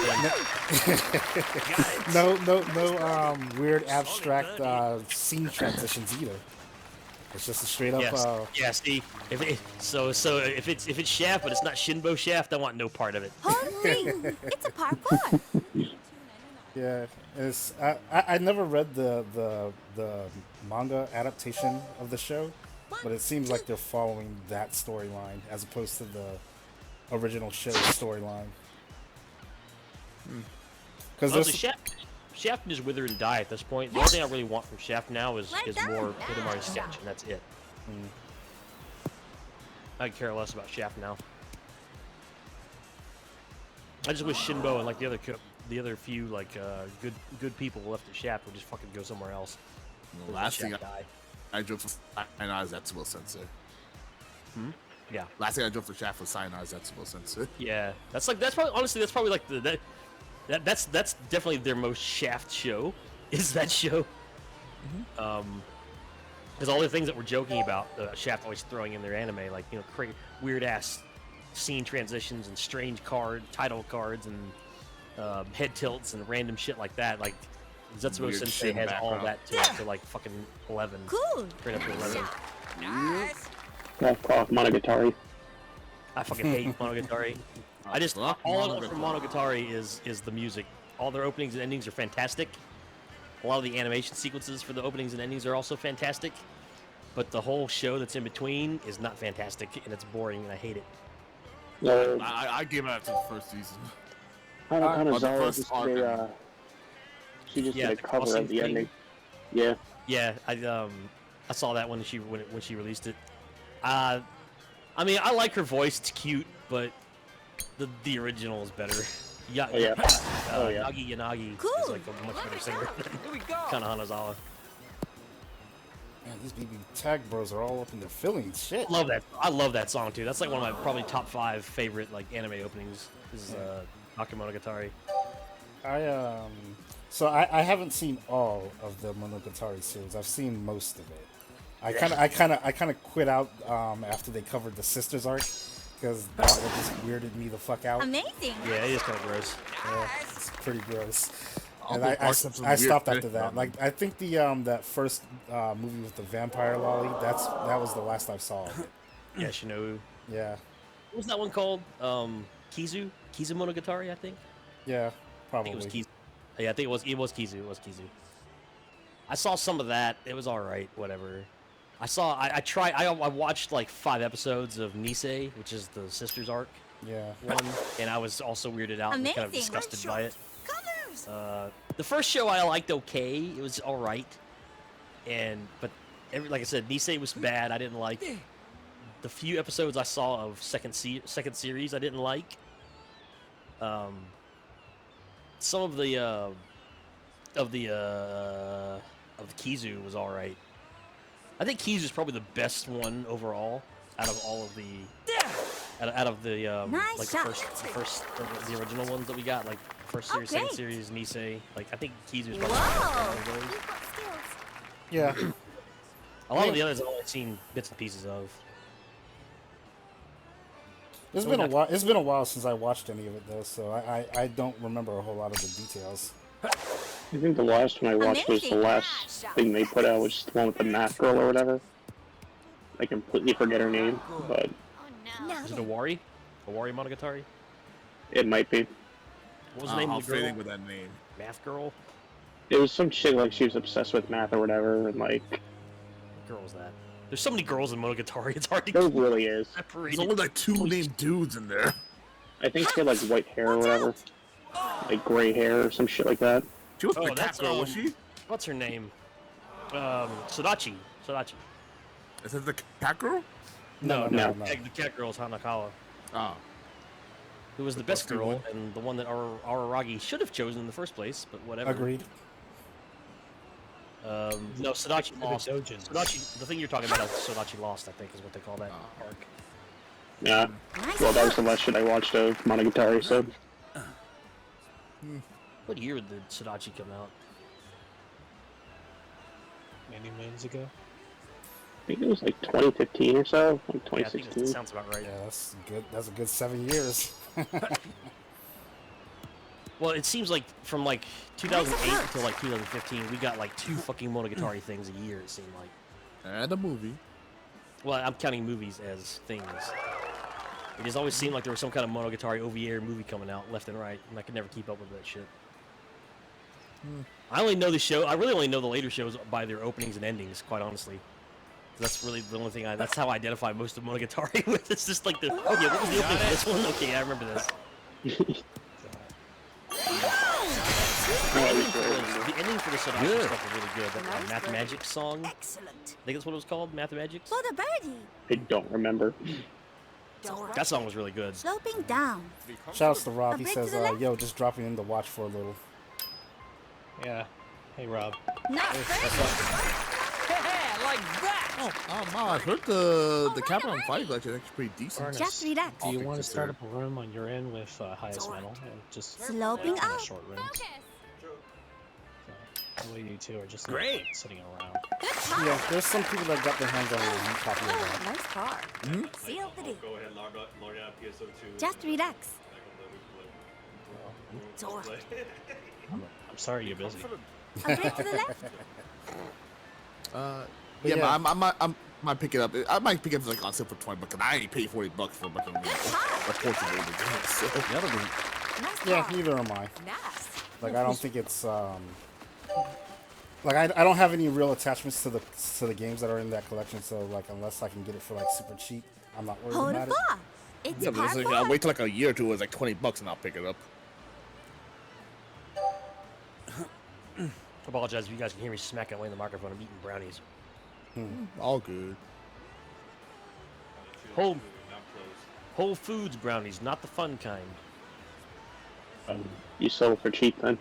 the thing. No, weird abstract scene transitions either. It's just a straight up. Yes. Yeah. See, if it's Shaft, but it's not Shinbo Shaft, I want no part of it. Holy, it's a par 4. Yeah, it's. I never read the manga adaptation of the show, but it seems like they're following that storyline as opposed to the original show storyline. Because Honestly, Shaft can just wither and die at this point. The only thing I really want from Shaft now is more Hidamari sketch, and that's it. I care less about Shaft now. I just wish Shinbo and like the other few like good people left at Shaft would just fucking go somewhere else. The last thing I drove for Sayonara Zetsubo Sensei. Yeah. Last thing I drove for Shaft was Sayonara Zetsubo Sensei. Yeah. That's probably like that's definitely their most Shaft show. Is that show? Because all the things that we're joking about, Shaft always throwing in their anime, like weird ass scene transitions and strange title cards and head tilts and random shit like that. Like Zetsubo Sensei has all that to like fucking 11. Cool. Straight up to 11. Nice. Cough, Monogatari. I fucking hate Monogatari. I just all I want from Monogatari is the music. All their openings and endings are fantastic. A lot of the animation sequences for the openings and endings are also fantastic. But the whole show that's in between is not fantastic, and it's boring, and I hate it. I gave it after the first season. Hanazawa just did she just did a cover of the ending. Yeah. Yeah, I saw that when she released it. I mean, I like her voice; it's cute, but the original is better. Nagi Yanagi is like a much better singer than Kana Hanazawa. Man, these BB Tag Bros are all up in their feelings. Shit. I love that song too. That's like one of my probably top 5 favorite like anime openings. Is Monogatari. I haven't seen all of the Monogatari series. I've seen most of it. I kind of quit out after they covered the Sisters arc because that just weirded me the fuck out. Amazing. Yeah, it is kind of gross. Yeah, it's pretty gross. And I stopped after that. Like I think the that first movie with the vampire lolly, that was the last I saw of it. Yeah, Shinobu. Yeah. What was that one called? Kizu Monogatari, I think. Yeah, I probably. think it was Kizu. Yeah, I think it was Kizu. It was Kizu. I saw some of that. It was all right. Whatever. I watched like 5 episodes of Nisei, which is the Sisters arc. Yeah. One, and I was also weirded out and kind of disgusted by it. Colors. The first show I liked okay. It was all right, but like I said, Nisei was bad. I didn't like. The few episodes I saw of second series I didn't like. Some of the Kizu was all right. I think Kizu is probably the best one overall out of all of the Nice like shot. the original ones that we got, like first series, second series, Nisei. Like I think Kizu is probably Whoa. one of those. You've got skills. Yeah. A lot of the others I've only seen bits and pieces of. It's been a while. It's been a while since I watched any of it though, so I don't remember a whole lot of the details. I think the last one I watched was the last thing they put out, which is the one with the math girl or whatever. I completely forget her name, but Oh no. Is it Awari? Awari Monogatari? it might be. What was the name I'm of the girl? fading with that name. Math girl? It was some chick like she was obsessed with math or whatever, and like What girl was that? There's so many girls in Monogatari, it's hard to there really is. separate There's it. only like 2 named dudes in there. I think she had like white hair or whatever, like gray hair or some shit like that. She was Oh, the cat that's, girl, was she? What's her name? Sodachi. Is that the cat girl? No. The cat girl is Hanakawa, Oh. who was the best girl and the one that Araragi should have chosen in the first place, but whatever. Agreed. No, Sodachi lost. Dojin. Sodachi, the thing you're talking about is Sodachi lost, I think, is what they call that arc. Yeah. Nice Well, that was the shot. last shit I watched of Monogatari, so What year did Sodachi come out? Many moons ago. I think it was like 2015 or so, like Yeah, I think 2016. that sounds about right. Yeah, that's good. That's a good 7 years. Well, it seems like from like 2008 until like 2015, we got like 2 fucking Monogatari things a year, it seemed like. And a movie. Well, I'm counting movies as things. It just always seemed like there was some kind of Monogatari OVA movie coming out left and right, and I could never keep up with that shit. I really only know the later shows by their openings and endings, quite honestly. That's really the only thing that's how I identify most of Monogatari with. It's just like what was the opening for this one? Okay, I remember this. The endings theme for the Sodashi Yeah. stuff was really good. That Math Magic song. I Excellent. think that's what it was called, Math Magic. For the birdie. I don't remember. That song was really good. Sloping down. Shouts to Rob. A He bit says, to the left. "Yo, just dropping in to watch for a little." Yeah. Hey, Rob. Not birdie. Yeah, like that. Oh, I heard the Capcom 5 collection is actually pretty decent. Ernest, Just relax. do you I'll want to fix it start there. up a room on your end with highest metal and just Sloping kind up. of short rooms? So, that way you two are just Great. like, sitting around. Good car. Yeah, there's some people that got their hands on a Wii copy of Oh, that. nice car. Seal the deal. Go ahead, log out PSO2. Just relax. Well, Zora. I'm sorry you're busy. A bit to the left. Yeah, yeah. but I might pick it up. I might pick it up like on sale for $20, and I ain't pay $40 for fucking Good car. a portable game. So. That'll be. Nice Yeah, car. neither am I. Nice. Like, I don't think it's like I don't have any real attachments to the games that are in that collection. So like, unless I can get it for like super cheap, I'm not worried Hold about it it. far. It's Yeah, but it's par like, I'll four. wait till like a year or two. It's like $20, and I'll pick it up. I apologize if you guys can hear me smacking away in the microphone. I'm eating brownies. All good. Whole Foods brownies, not the fun kind. You sell it for cheap then.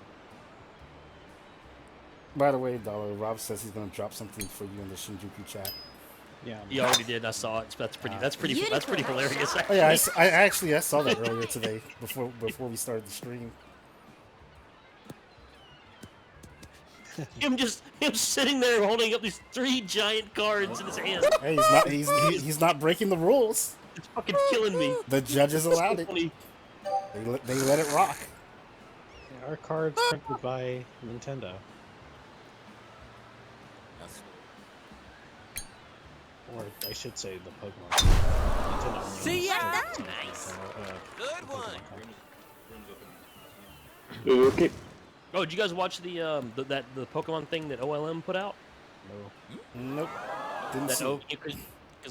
By the way, Dollar, Rob says he's gonna drop something for you in the Shinjuku chat. Yeah. You already did. I saw it. That's pretty hilarious. Oh yeah, I saw that earlier today before we started the stream. him sitting there holding up these 3 giant cards in his hand. Hey, he's not breaking the rules. It's fucking killing me. The judges allowed it. Funny. They let it rock. Yeah, our cards printed by Nintendo. Or I should say the Pokemon. Nintendo owns See ya? the Nice. Good one. Okay. Oh, did you guys watch the Pokemon thing that OLM put out? Nope. Didn't That see. because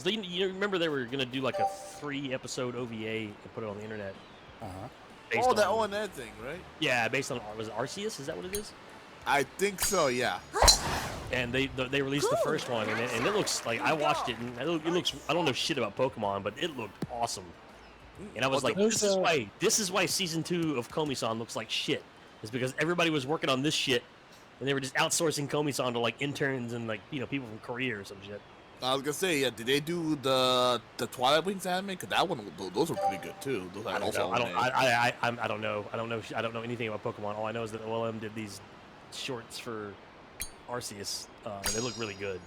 you remember they were gonna do like a 3-episode OVA and put it on the internet. Uh-huh. based Oh, that on- ONN thing, right? Yeah, based on was it Arceus? Is that what it is? I think so. Yeah. And they released the first one, and it looks like I watched it, and it looks I don't know shit about Pokemon, but it looked awesome. And I was like, those, this is why season 2 of Komi-san looks like shit. Is because everybody was working on this shit, and they were just outsourcing Komi-san to like interns and like people from Korea or some shit. I was gonna say, yeah. Did they do the Twilight Wings anime? Cause that one, those were pretty good too. Those I are don't also know. I ONN. don't know. I don't know anything about Pokemon. All I know is that OLM did these shorts for Arceus. And they look really good.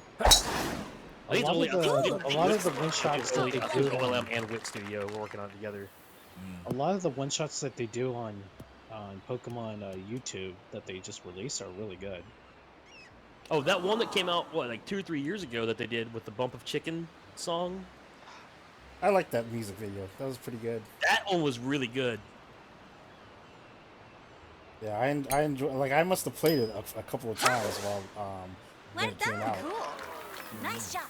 A lot of the one-shots that they do OLM and Wit Studio were working on it together. A lot of the one-shots that they do on Pokemon YouTube that they just released are really good. Oh, that one that came out like 2 or 3 years ago that they did with the Bump of Chicken song. I like that music video. That was pretty good. That one was really good. Yeah, I enjoy. Like, I must have played it a couple of times while when Well it came done. out. Cool. Nice job.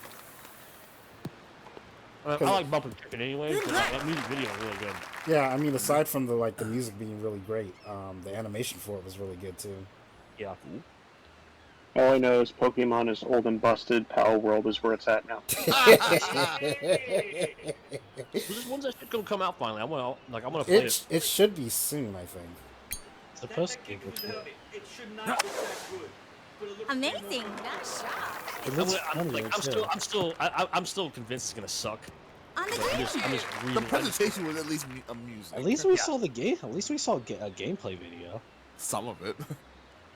I like Bump of Chicken anyway. Good So work. that music video was really good. Yeah, I mean, aside from the music being really great, the animation for it was really good too. Yeah. All I know is Pokemon is old and busted. Power World is where it's at now. When's that shit gonna come out finally? I want to play it. It should be soon, I think. It's supposed to be good. It should not look that good. Amazing. Nice shot. It looks funny, too. I'm still convinced it's gonna suck. On the I'm green. just The really. presentation was at least amusing. At least we saw the game. At least we saw a gameplay video. some of it.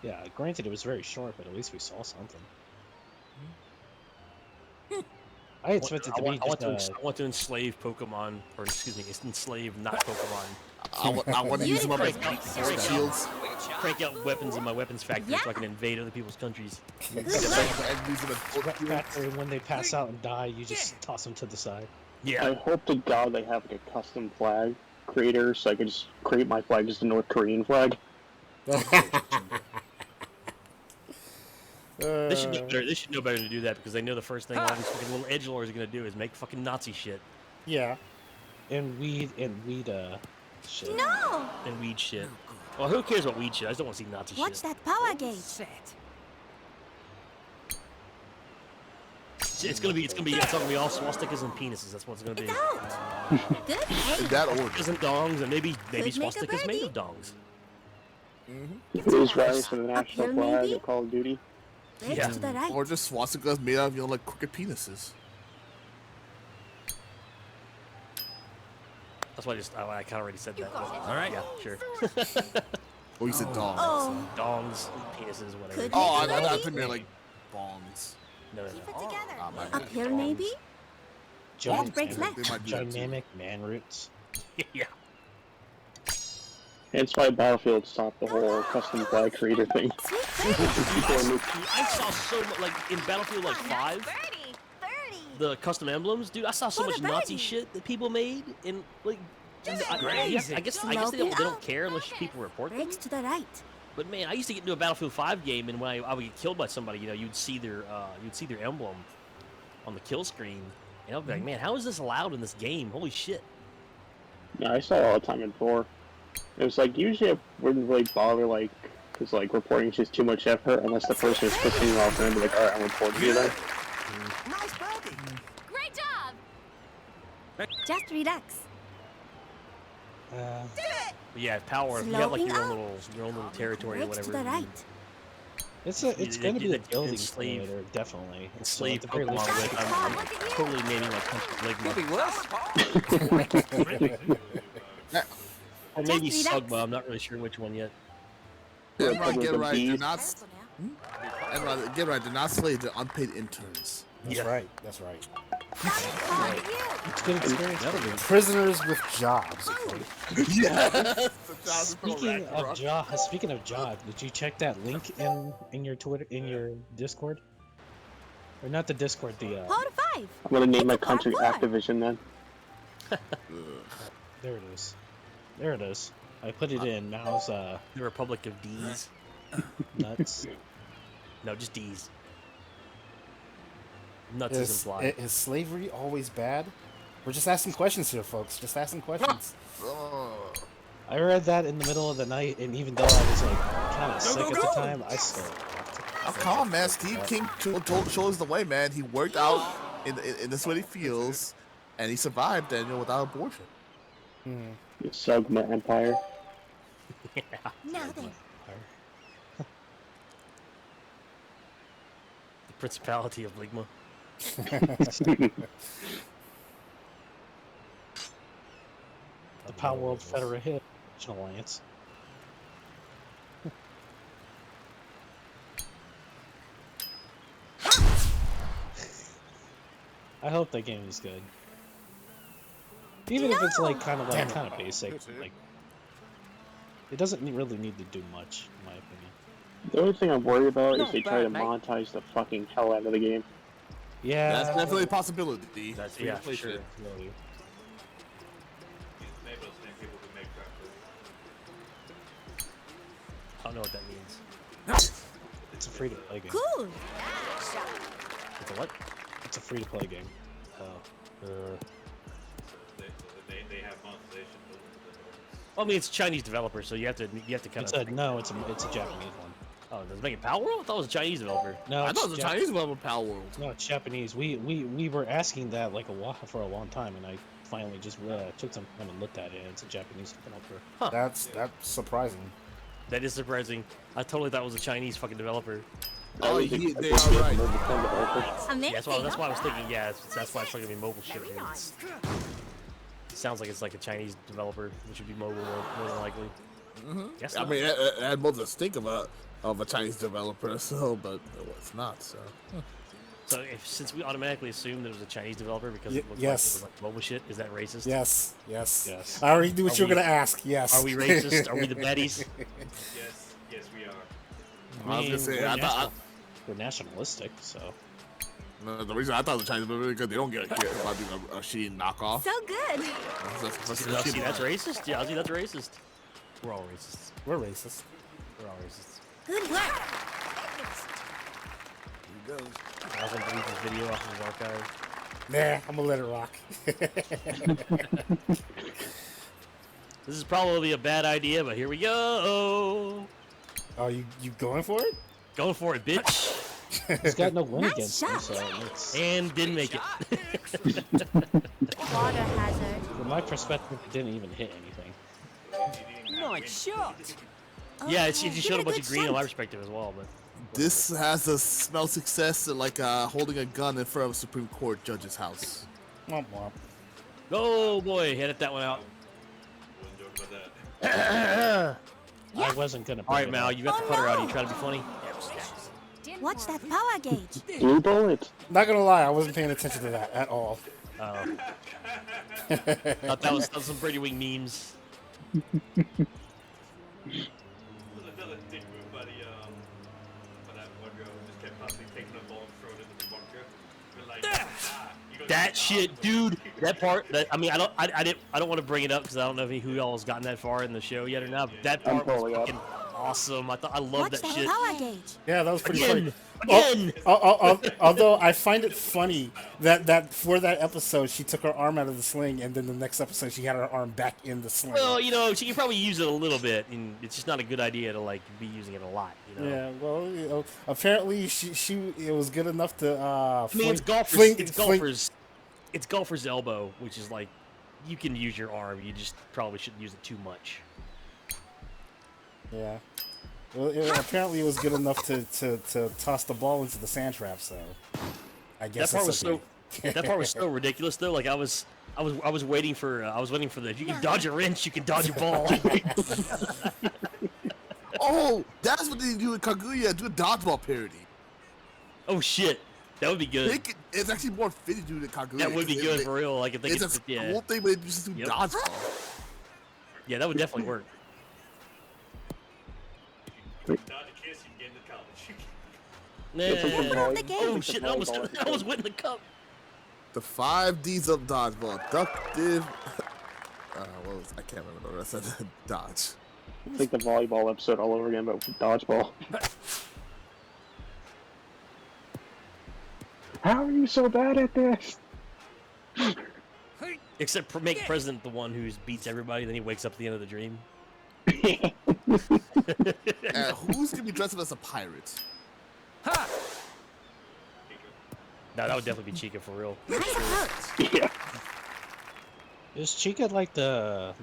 Yeah, granted it was very short, but at least we saw something. I expect it to be just I want to enslave Pokemon, or excuse me, enslave not Pokemon. I want to use them up as Unicorn. shields. Crank out weapons in my weapons factory so I can invade other people's countries. Good And work. use them as factory. When they pass out and die, you just toss them to the side. Yeah. I hope to God they have like a custom flag creator so I can just create my flag as the North Korean flag. They should know better. They should know better to do that because they know the first thing all these fucking little edgelords are gonna do is make fucking Nazi shit Yeah. And weed shit. No. and weed shit. Well, who cares about weed shit? I just don't want to see Nazi Watch shit. that power gauge. It's gonna be all swastikas and penises. That's what it's gonna be. It's out. Good In heading. that order. Swastikas and dongs, and maybe Could make a swastikas made birdie. of dongs. Who's riding for the Up national here, flag maybe? of Call of Duty? Legs Yeah. to the right. Or just swastikas made out of, like crooked penises. That's why I kind of already said that. All right. Yeah, sure. Oh, you said dongs. Oh, Dongs, penises, whatever. Could Oh, I make a thought birdie. you like bongs. No. Keep it together. Ah, my Up bad. here, maybe? Giant breaks man- legs. They might do that too. Dynamic man roots. Yeah. Hence why Battlefield stopped the whole custom flag creator thing. Sweet birdie. I saw so much, like in Battlefield like 5, Birdie. Birdie. the custom emblems, dude. I saw so What much a Nazi birdie. shit that people made, and like, I guess they Sloping don't up. care unless people report them. Legs to the right. But man, I used to get into a Battlefield 5 game, and when I would get killed by somebody, you'd see their emblem on the kill screen, and I'd be like, man, how is this allowed in this game? Holy shit! Yeah, I saw it all the time in 4. It was like, usually I wouldn't really bother, like, because, like, reporting is just too much effort unless the person is pissing you off and I'd be like, alright, I'm reporting you then. Nice birdie. Great job. Just relax. Uh, But yeah, power. If you have like Sloping your up. own little territory or Legs to whatever. the right. it's You- going to be a like, building enslave- simulator, definitely. Slave So at the very Pokemon. least, Like, I'm Look at you. totally naming like country Could be Ligma. worse. Or maybe Just relax. Sugma. I'm not really sure which one yet. Yeah, Like, right, with get the right. Do bees. not, and right, get right. Do not slay the unpaid interns. That's Yeah. right. That's right. it's good experience. Prisoners with jobs. Yes. Speaking of job, did you check that link in your Twitter, in your Discord? Or not the Discord, the Hold 5. I'm gonna name my It's a country parkour. Activision then. there it is. There it is. I put it in Mao's The Republic of D's. nuts. No, just D's. Nuts is Is, implied. is slavery always bad? We're just asking questions here, folks. Just asking questions. I read that in the middle of the night, and even though I was like kind of sick at the time, I still. Oh, come on, man. Steve King showed us the way, man. He worked out in the sweaty fields, and he survived, Daniel, without abortion. The Sugma Empire. Now then. The Principality of Ligma. The Power World Federation Alliance. I hope that game is good. Even if it's like kind of basic, like it doesn't really need to do much, in my opinion. The only thing I'm worried about is Not they try to bad, mate. monetize the fucking hell out of the game. Yeah, That's definitely a possibility. That's Free yeah, to play for sure. shit. really. I don't know what that means. It's a free to play game. Cool. It's a what? It's a free to play game. Well, I mean, it's Chinese developer, so you have to kind It's of. a no. It's a Japanese one. Oh, does it make it Power World? I thought it was a Chinese developer. No, I it's thought it was a Jap- Chinese level Power World. No, it's Japanese. We were asking that like for a long time, and I finally just took some time and looked at it. And it's a Japanese developer. That's surprising. That is surprising. I totally thought it was a Chinese fucking developer. Oh, I think they it's are a right. mobile phone developer. Amazing. Yeah, that's why I was thinking. Yeah, that's why it's fucking mobile shit. Very nice. It sounds like it's like a Chinese developer, which would be mobile more than likely. Guess I not. mean, it had more to stink of a Chinese developer, so, but it's not. So So since we automatically assumed that it was a Chinese developer because Y- it looked yes. like, it was like mobile shit, is that racist? Yes, yes. Yes. I already knew what Are you were we- gonna ask. Yes. Are we racist? Are we the baddies? Yes, we are. I was gonna say, we're, I thought we're nationalistic, so the reason I thought it was a Chinese developer because they don't get care about being a shitty knockoff. So good. See, that's racist? Yeah, see, that's racist. We're all racists. We're racist. We're all racists. Good work. I was going to delete this video off of his archive. Nah, I'm gonna let it rock. This is probably a bad idea, but here we go. Oh, you going for it? Going for it, bitch. He's got no win Nice against me, shot. so it's, And didn't make it. Water hazard. from my perspective, it didn't even hit anything. Nice shot. Yeah, Oh, it just give showed it a bunch good of green in shot. my perspective as well. But This has a smell success like holding a gun in front of a Supreme Court judge's house. Womp womp. oh boy, edit that one out. I wasn't gonna. All right, bring it Mal, up. you got the putter out. Are you trying to be funny? Watch that power gauge. Blue bullet. Not gonna lie, I wasn't paying attention to that at all. Thought that was some Brady Wing memes. Another dick move by that one girl who just kept constantly taking the ball and throwing it into the bunker. We're like, you go That shit, dude. That part. That I mean, I don't want to bring it up because I don't know who y'all has gotten that far in the show yet or not. But that part was totally up. fucking awesome. I love Watch that that shit. power gauge. Yeah, that was pretty Again, funny. again. Although I find it funny that for that episode she took her arm out of the sling, and then the next episode she had her arm back in the sling. Well, you know, she can probably use it a little bit, and it's just not a good idea to like be using it a lot. You know. Yeah, well, you know, apparently she it was good enough to. I mean, it's golfers. It's golfer's elbow, which is like you can use your arm. You just probably shouldn't use it too much. Yeah. Well, apparently it was good enough to toss the ball into the sand trap. So, I guess That part that's was okay. so. That part was so ridiculous though. Like I was waiting for the. If you can dodge a wrench, you can dodge a ball. Oh, that's what they do in Kaguya. Do a dodgeball parody. Oh shit, that would be good. It's actually more fitting to do than Kaguya. That would be good for real. Like if they It's could, a yeah, cool thing, but they just do Yep. dodgeball. yeah, that would definitely work. dodge a kiss, you get into college. Nah. the game. Oh shit, I was winning the cup. The 5 Ds of dodgeball. Ductive. I can't remember the rest of the dodge. It's like the volleyball episode all over again, but with dodgeball. How are you so bad at this? Except make President the one who beats everybody, then he wakes up at the end of the dream. And who's gonna be dressed up as a pirate? No, that would definitely be Chica for real. Nice approach. Yeah. Is Chica like the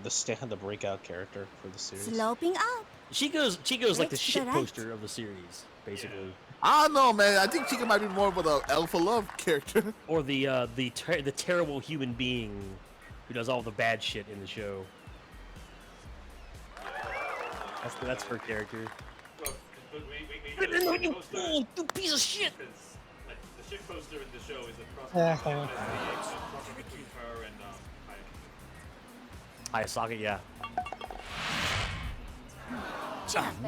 breakout character for the series? Sloping up. Chico's like the Next to the shit right. poster of the series, basically. I don't know, man. I think Chica might be more of an Alpha Love character. Or the terrible human being who does all the bad shit in the show. That's her character. Well, but we You fool! You piece of shit! like, the shit poster in the show is a cross between her and Hayasaka, yeah.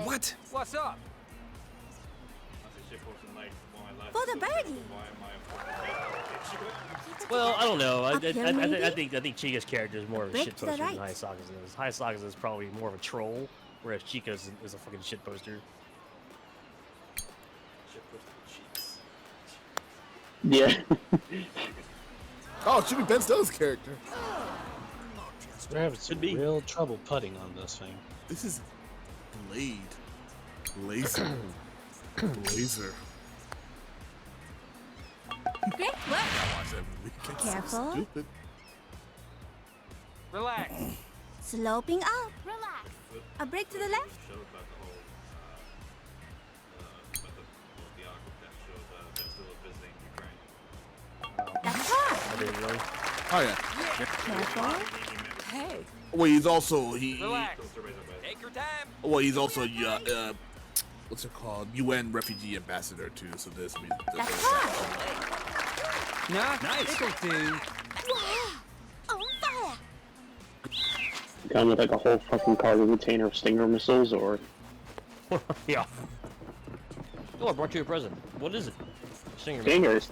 What? What's up? shit poster like my life. For the birdie. Why am I a Well, I don't know. Up here, maybe? I think Chica's character is more of a Break shit to the poster than right. Hayasaka's is. Hayasaka's is probably more of a troll, whereas Chica's is a fucking shit poster. shit poster cheeks? Yeah. Oh, Jimmy Ben Still's character. We're having some Could be. real trouble putting on this thing. This is Blade. Laser. Laser. Great work. Watch every weekend. Careful. Stupid. Relax. Sloping up. Relax. A break to the left. Show about the whole about the arc that shows that's still visiting Ukraine. That's hard. I didn't really. Oh yeah. Careful. Hey. Well, he's also Relax. Goes to Razorback. Take your time. Well, he's also what's it called? UN refugee ambassador too. So this means That's hard. Nah, nice. It'll do. On fire. Come with like a whole fucking cargo container of Stinger missiles, or Yeah. Oh, I brought you a present. What is it? Stinger. Stingers.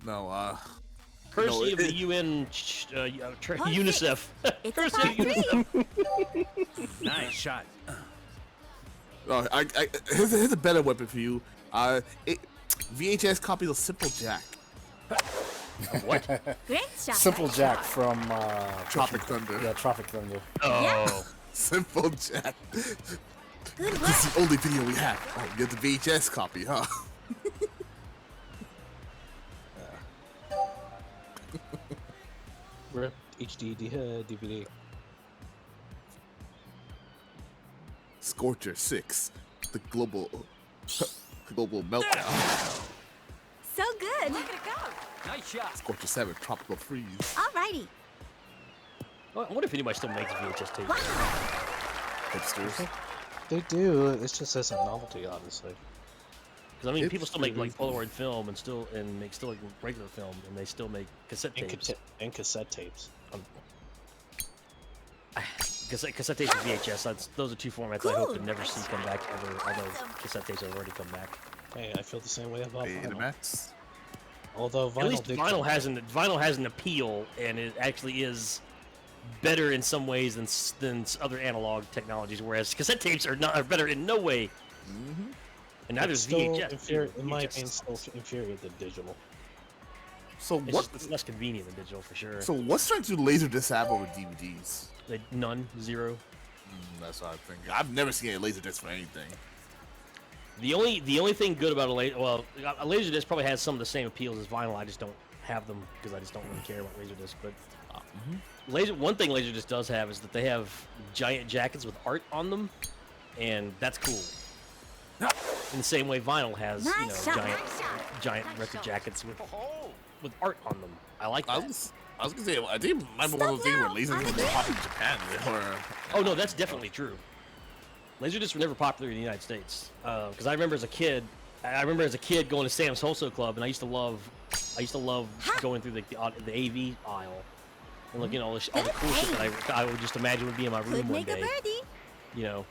no. Courtesy No, of the it- UN, UNICEF. It's a Courtesy par of UNICEF. three. Nice shot. Here's a better weapon for you. VHS copies of Simple Jack. What? Great shot. Simple Jack from Tropic Thunder. Yeah, Tropic Thunder. Oh. Simple Jack. Good This is the only video we have. Oh, you get the VHS copy, huh? Rip HD DVD. Scorcher 6, the global meltdown. So good. Look at it go. Nice shot. Scorcher 7, tropical freeze. Alrighty. I wonder if anybody still makes VHS tapes. Hipsters. They do. It's just as a novelty, honestly. Because I mean, people still make like Polaroid film and make like regular film, and they still make cassette tapes. And cassette tapes. Cassette tapes and VHS. Those are two formats I hope to never see come back ever. Although cassette tapes have already come back. Hey, I feel the same way about vinyl. Betamax. Although At least vinyl vinyl has an appeal, and it actually is better in some ways than other analog technologies. Whereas cassette tapes are better in no way. Mm-hmm. And neither is still VHS. in my opinion, still inferior than digital. So what? It's less convenient than digital for sure. So what strength do Laserdisc have over DVDs? None, zero. That's what I think. I've never seen a Laserdisc for anything. The only thing good about a Laserdisc probably has some of the same appeals as vinyl. I just don't have them because I just don't really care about Laserdisc. But one thing Laserdisc does have is that they have giant jackets with art on them, and that's cool. In the same way vinyl has, giant record jackets with art on them. I like that. I was gonna say, I think it might be one of those things where Laserdisc were popular in Japan. Oh no, that's definitely true. Laserdiscs were never popular in the United States because I remember as a kid going to Sam's Wholesale Club, and I used to love going through the AV aisle and looking at all the cool shit that I would just imagine would be in my room one day. You know,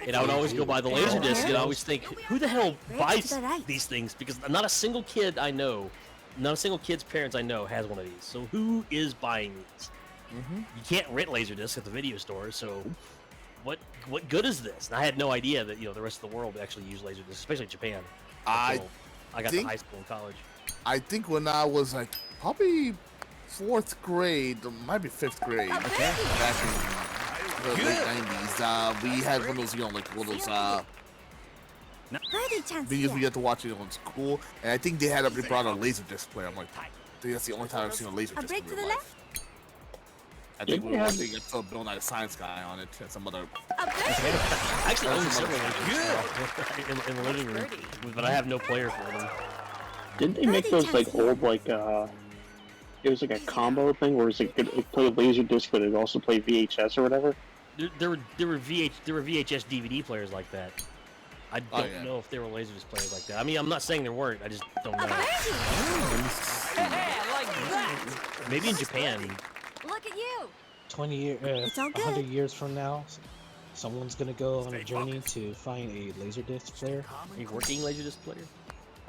and I would always go by the Laserdisc, and I always think, who the hell buys these things? Because not a single kid I know, not a single kid's parents I know has one of these. So who is buying these? You can't rent Laserdiscs at the video store, so what good is this? And I had no idea that the rest of the world actually used Laserdiscs, especially Japan. I got to high school and college. I think when I was like probably 4th grade, might be 5th grade. Okay. Back in the late 90s, we had one of those, like one of those videos we had to watch in school, and I think they brought a Laserdisc player. I'm like, I think that's the only time I've seen a Laserdisc player in my life. I think we were watching Bill Nye the Science Guy on it and some other. I actually own several in the living room, but I have no player for them. Didn't they make those like old it was like a combo thing where it played a Laserdisc, but it also played VHS or whatever? There were VHS DVD players like that. I don't know if there were Laserdisc players like that. I mean, I'm not saying there weren't. I just don't know. Maybe in Japan. Look at you. 20 years, 100 years from now, someone's gonna go on a journey to find a Laserdisc player. A working Laserdisc player?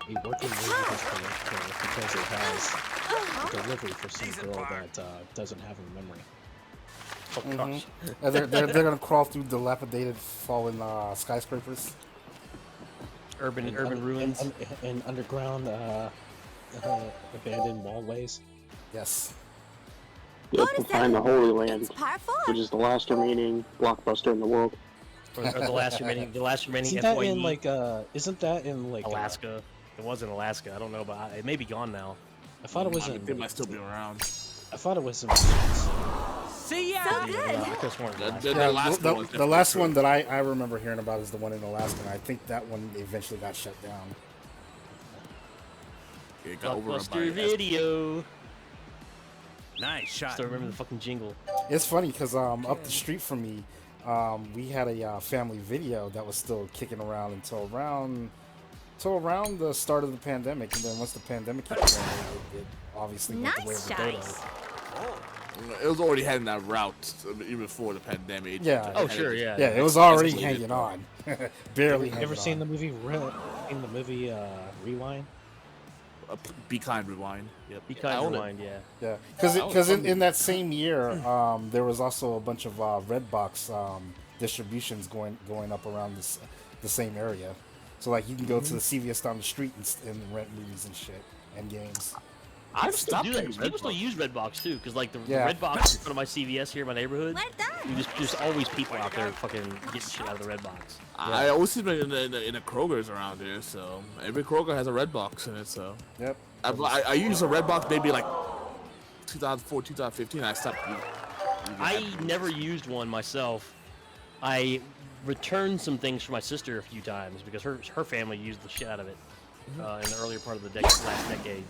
A working Laserdisc player because it has a delivery for some girl that doesn't have a memory. Oh gosh. They're gonna crawl through dilapidated, fallen skyscrapers. Urban ruins. And underground abandoned mallways. Yes. Yep, to find the Holy Land, which is the last remaining blockbuster in the world. Or the last remaining Isn't FYE. that in isn't that in Alaska? It was in Alaska. I don't know, but it may be gone now. I thought it was in. It might still be around. I thought it was in. See ya. So good. I could've sworn it was Alaska. The last one that I remember hearing about is the one in Alaska, and I think that one eventually got shut down. It got overrun by Blockbuster Video. Nice shot. Still remember the fucking jingle. It's funny because up the street from me, we had a family video that was still kicking around until around the start of the pandemic, and then once the pandemic hit, it obviously went the way of the dodo. It was already heading that route even before the pandemic. Yeah. Oh sure, yeah. Yeah, it was already hanging on, barely. You ever seen the movie? Rewind? Be Kind Rewind. Yep. Be Kind Rewind. Yeah. Yeah, because in that same year, there was also a bunch of Redbox distributions going up around the same area. So like you can go to the CVS down the street and rent movies and shit and games. I've Still stopped do using that. People still Redbox. use Redbox too, because like the Yeah. Redbox in front of my CVS here in my neighborhood, Well done. there's always people out there fucking getting shit out of the Redbox. I always see them in a Kroger's around here, so every Kroger has a Redbox in it. So Yep. I used a Redbox maybe like 2004, 2015. I stopped using. I never used one myself. I returned some things for my sister a few times because her family used the shit out of it in the earlier part of the last decade.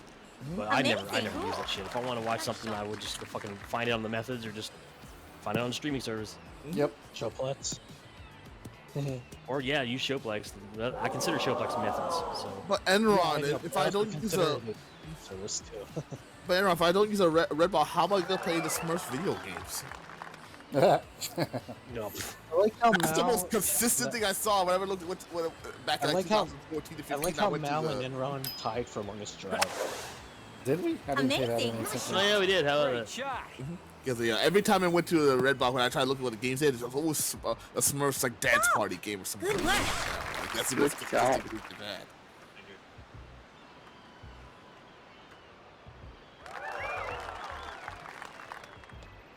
But I never used that shit. If I want to watch something, I would just fucking find it on the methods or just find it on the streaming service. Yep. Showplex. Or yeah, use Showplex. I consider Showplex methods. So But Enron, if I don't use a service too. but Enron, if I don't use a Redbox, how am I gonna play the Smurfs video games? no. I like how That's the Mal, most consistent thing I saw whenever I looked back in I like like how 2014 to I 15. like how went Mal to and Enron tied for longest drive. did we? I didn't pay that Amazing. attention. Oh yeah, we did. How about Great that? shot. Because every time I went to the Redbox, when I tried looking at what the games did, it was always a Smurfs like dance party game or something. Good work. Like, that's the most Good job. consistent group they've had.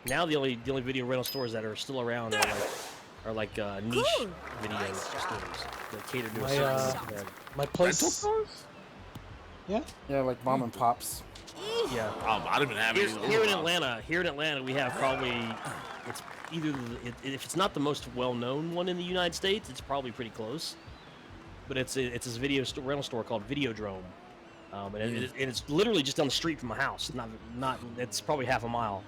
Now the only video rental stores that are still around are like niche Cool. video stores that cater to a My, certain My Rental place. stores? Yeah, like mom and pops. yeah. I don't even have any. of those Here in around. Atlanta, we have probably it's either if it's not the most well-known one in the United States, it's probably pretty close. But it's this rental store called Videodrome, and it's literally just down the street from my house. Not it's probably half a mile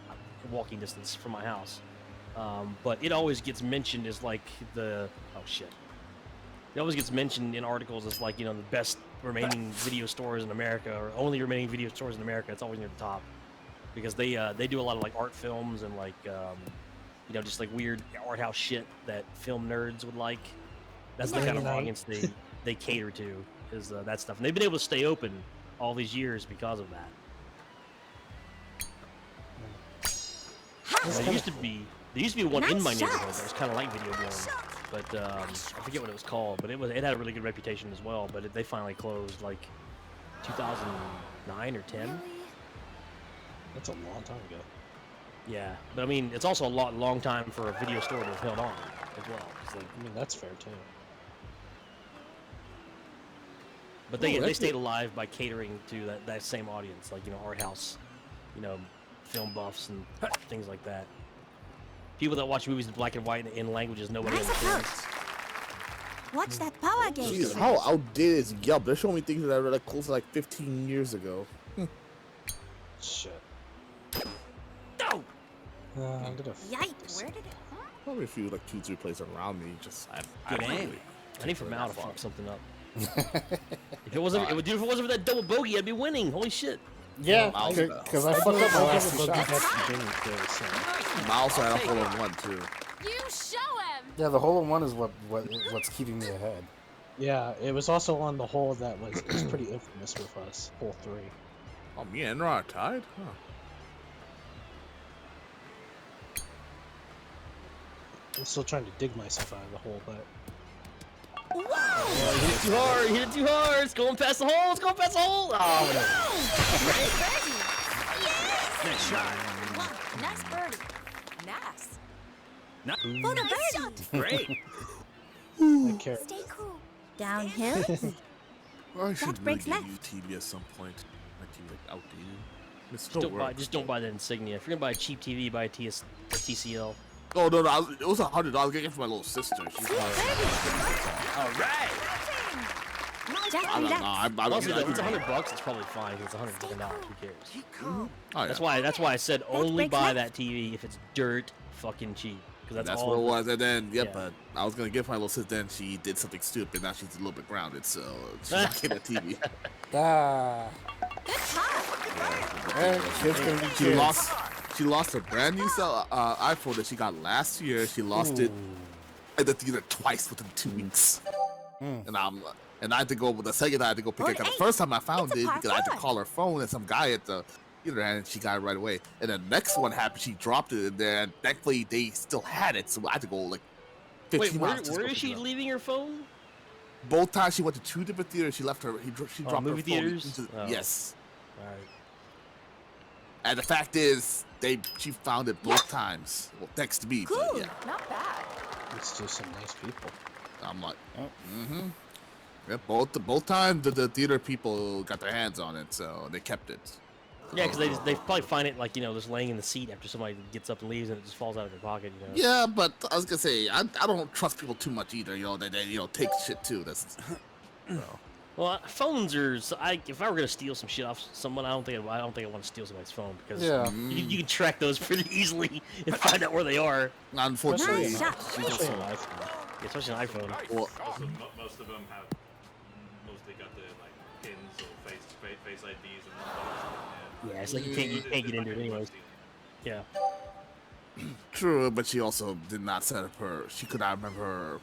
walking distance from my house. But it always gets mentioned as like it always gets mentioned in articles as like, you know, the best remaining video stores in America, or only remaining video stores in America. It's always near the top because they do a lot of like art films and like you know, just like weird art house shit that film nerds would like. That's the kind of audience they cater to, is that stuff, and they've been able to stay open all these years because of that. There used to be one in my Nice neighborhood shots. that was kind of like Videodrome, but I forget what it was called. But it had a really good reputation as well. But they finally closed like 2009 or 10. That's a long time ago. Yeah, but I mean, it's also a long time for a video store to have held on as well. 'Cause, like, I mean, that's fair too. but Oh, they stayed alive by catering to that same audience, like, you know, art house, you know, film buffs and things like that. People that watch movies in black and white in languages nobody Nice understands. approach. Watch that power game. Jeez, how outdated is Yelp? They're showing me things that are like close to like 15 years ago. Shit. No! I'm gonna. Yikes. Where did it? Huh? Probably a few like 2-3 places around me. Just I Good aim. I need for Mal to fuck something up. If it wasn't for that double bogey, I'd be winning. Holy shit! Yeah, Mouse because I fucked up my last two shots. Miles had a hole in one too. You show him. Yeah, the hole in one is what's keeping me ahead. Yeah, it was also on the hole that was pretty infamous with us. Hole 3. Oh, me and Enron are tied? Huh. I'm still trying to dig myself out of the hole, but He hit it too hard. He hit it too hard. It's going past the hole. It's going past the hole. Oh, whatever. Nice shot. Wow, nice birdie. Nice. Nice. For the birdie. Great. I care. Stay cool. Downhill. I should really breaks get left. you TV at some point. My TV like outdated. It Just still don't buy. works. Just don't buy the Insignia. If you're gonna buy a cheap TV, buy a TCL. Oh no, it was $100. I get it for my little sister. She's like, All right. Just I don't know. relax. Honestly, though, if it's $100, it's probably fine. If it's $100 fucking dollars, who cares? Oh, yeah. That's why I said only breaks buy left. that TV if it's dirt fucking cheap. Because That's all what it of was. And then, Yeah. but I was gonna give my little sister. Then she did something stupid. Now she's a little bit grounded, so she's not getting a TV. Ah, Good top. kids gonna be She kids. She lost her brand new iPhone that she got last year. She lost it at the theater twice within 2 weeks. And I had to go. The second time I had to go pick it. 'Cause the first time I found It's a it par because I had to four. call her phone, and some guy at the theater and she got it right away. And the next one happened. She dropped it in there, and thankfully they still had it. So I had to go like 15 Wait, miles. just to where go is pick she it up. leaving her phone? Both times she went to 2 different theaters. She left her. She dropped movie her phone theaters? into Oh. yes. All right. And the fact is, she found it both times. Well, thanks to me. Cool. But yeah, Not bad. It's just some nice people. I'm like, yeah, both times the theater people got their hands on it, so they kept it. Yeah, because they probably find it like just laying in the seat after somebody gets up and leaves and it just falls out of their pocket. Yeah, but I was gonna say I don't trust people too much either. They take shit too. That's. Well, phones are. If I were gonna steal some shit off someone, I don't think I want to steal somebody's phone because you can track those pretty easily and find out where they are. Unfortunately, Nice shot. Especially an iPhone. Especially an iPhone. Well, Also, most of them have mostly got the like pins or face IDs and all that. Yeah, it's like you can't get into it anyways. Yeah. true, but she also did not set up she could not remember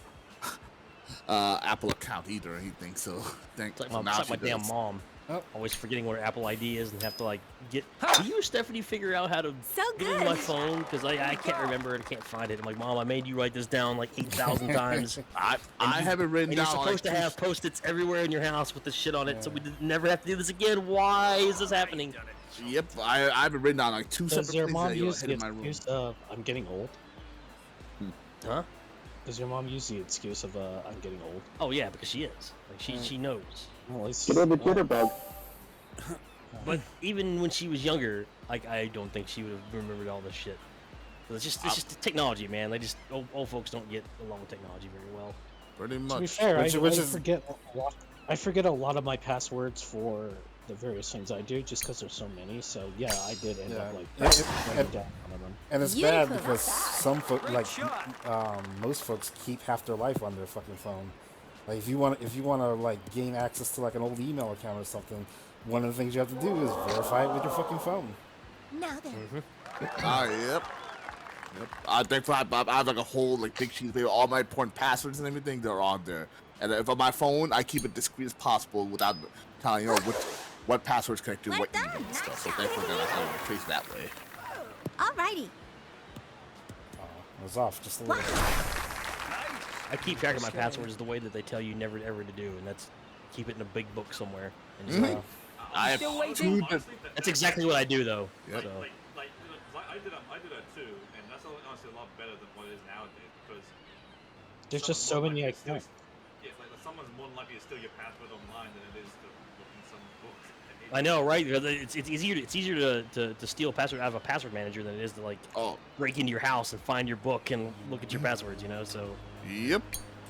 her Apple account either or anything. So It's like my damn mom. Oh. Always forgetting what her Apple ID is and have to like get. Do you, Stephanie, figure out how to So get into good. my phone? Because I can't remember it. I can't find it. I'm like, Mom, I made you write this down like 8,000 times. I have it written And you're down. supposed to have Post-its everywhere in your house with this shit on it, so we never have to do this again. Why is this happening? Yep, I have it written down like two separate Does your things mom that use hid the in my room. excuse I'm getting old? Huh? Does your mom use the excuse of I'm getting old? Oh yeah, because she is. Like she knows. Well, at least, Get over jitterbug. But even when she was younger, like I don't think she would have remembered all this shit. So it's just technology, man. They just old folks don't get along with technology very well. Pretty to be much. fair, Which I is- forget a lot. I forget a lot of my passwords for the various things I do just because there's so many. So yeah, I did end up like writing down one of them. And it's bad Beautiful, because not bad. some folks, like most folks, keep half their life on their fucking phone. Like if you want to like gain access to like an old email account or something, one of the things you have to do is verify it with your fucking phone. Now then. Yep. I think I have like a whole like big sheet of paper, all my important passwords and everything. They're on there. And if on my phone, I keep it discreet as possible without telling what passwords connect to Well what done. email and stuff. So Nice thankfully, I have to trace that way. Alrighty. It was off just a little. I keep track of my passwords the way that they tell you never ever to do, and that's keep it in a big book somewhere. And just, I have two. That's exactly what I do, though. Yep. So. I did that too, and that's honestly a lot better than what it is nowadays because There's just so many accounts. Yeah, like someone's more than likely to steal your password online than it is to look in some book. I know, right? Because it's easier to steal a password out of a password manager than it is to like break into your house and find your book and look at your passwords. So. Yep.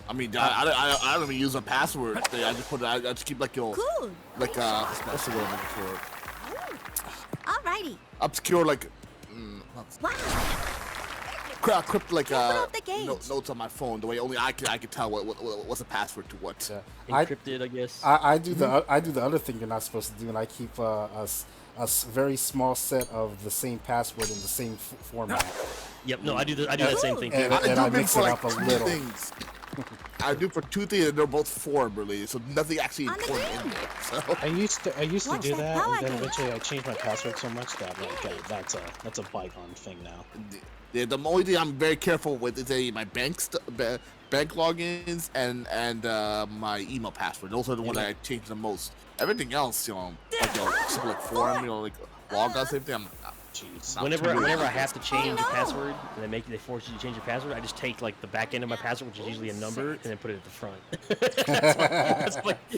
I mean, I don't even use a password thing. I just keep like Cool. what's the word I'm looking for? Alrighty. Obscure like Wow. crypt like Open up the gauge. notes on my phone. The way only I can tell what's the password to what. Yeah. Encrypted, I guess. I do the other thing you're not supposed to do, and I keep a very small set of the same password in the same format. Yep. No, I do that same thing too. And I do mix for it like up a two little. things. I do for two things, and they're both form related, so nothing actually On the important in ground. there. So I used to Watch do that that, power and then gauge. eventually I changed my password so much that like that's a bygone thing now. the only thing I'm very careful with is my bank logins and my email password. Those are the ones that I change the most. Everything else, simple like form, like logouts, everything. Jeez. Whenever I have to change a password and they force you to change your password, I just take like the back end of my password, which is usually a number, and then put it at the front.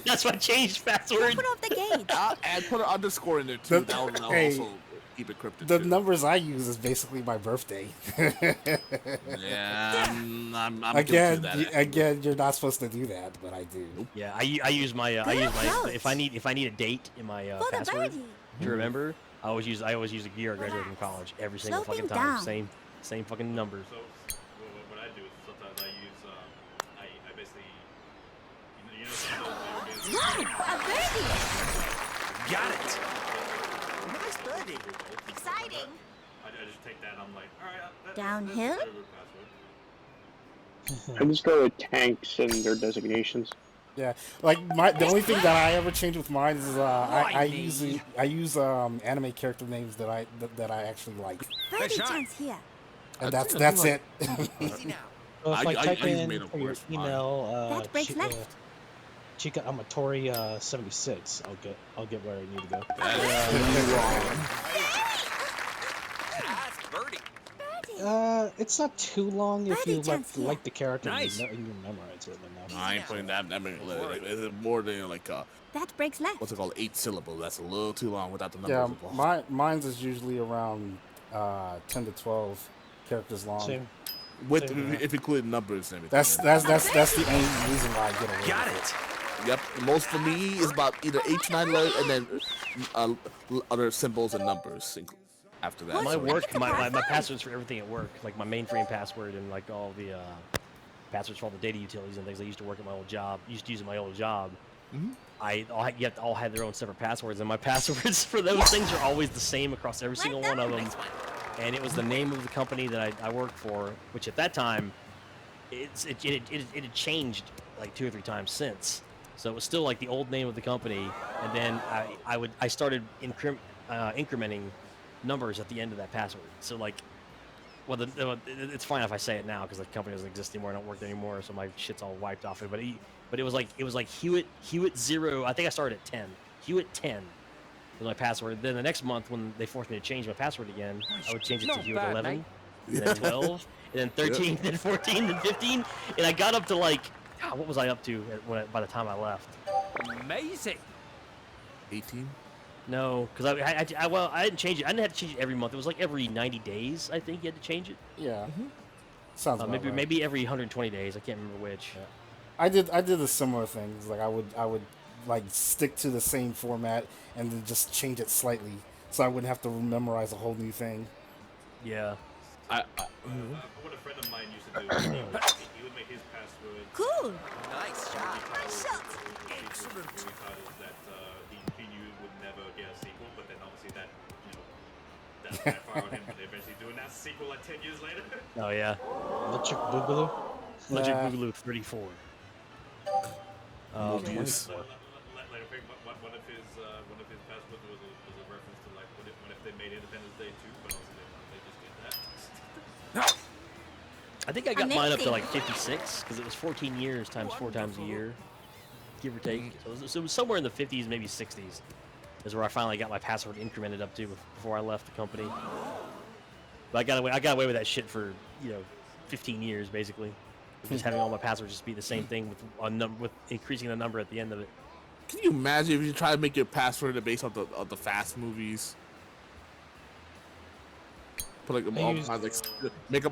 that's my changed password. Open up the gauge. And put an underscore in there too. That will Hey, also keep it cryptic. The too. numbers I use is basically my birthday. Yeah, I'm Again, guilty of that. again, you're not supposed to do that, but I do. Yeah, I use my close. if I need a date in my For the password birdie. to remember, I always use the year I graduated from college every single Slow fucking him time. down. Same fucking number. So what I do is sometimes I use I basically Whoa, a birdie. Got it. Nice birdie. Exciting. I just take that and I'm like, all right, Downhill? that's a good password. I just go with tanks and their designations. Yeah, like the only thing that I ever change with mine is I use anime character names that I actually like, Birdie shot. chance here. and that's it. Easy now. Well, if I type I in made a for your worse one. email, That breaks left. Chica Amatori 76, I'll get where I need to go. It's not too long if you like the character Nice. and you memorize it enough. No, I ain't putting that many. It's more than like That breaks left. what's it called? 8 syllables. That's a little too long without the numbers Yeah, involved. mine's is usually around 10 to 12 characters long. Same. With Same here. if you include numbers and everything. That's the only reason why I get away Got with it. Yep. Most for me is about either 8 to 9 letters and then other symbols and numbers after that. My So- work, my passwords for everything at work, like my mainframe password and like all the passwords for all the data utilities and things I used to work at my old job, used to use at my old job. Mhm. You have to all have their own separate passwords, and my passwords for those things are always the same across every single one of them. And it was the name of the company that I worked for, which at that time, it had changed like 2 or 3 times since. So it was still like the old name of the company, and then I started incrementing numbers at the end of that password. So like, well, it's fine if I say it now because the company doesn't exist anymore. I don't work there anymore, so my shit's all wiped off it. But it was like Hewitt 0. I think I started at 10. Hewitt 10 was my password. Then the next month when they forced me to change my password again, I would change it to Hewitt 11, and then 12, and then 13, then 14, then 15, and I got up to like, what was I up to by the time I left? Amazing. 18. No, because I didn't change it. I didn't have to change it every month. It was like every 90 days. I think you had to change it. Yeah. Sounds about right. Maybe every 120 days. I can't remember which. Yeah. I did a similar thing. It's like I would like stick to the same format and then just change it slightly so I wouldn't have to memorize a whole new thing. Yeah. What a friend of mine used to do, he would make his password. Cool. Nice shot. Nice shot. Excellent. That he knew would never get a sequel, but then obviously that backfired on him when they eventually doing that sequel like 10 years later. Oh yeah. Electric Boogaloo. Electric Boogaloo 34. Mobius. Like, I think one of his passwords was a reference to like what if they made Independence Day 2, but obviously they just did that. I think I got mine up to like 56 because it was 14 years times 4 times a year, give or take. So it was somewhere in the 50s, maybe 60s, is where I finally got my password incremented up to before I left the company. But I got away with that shit for 15 years basically, just having all my passwords just be the same thing with increasing the number at the end of it. Can you imagine if you try to make your password based on the Fast movies? Put like all kinds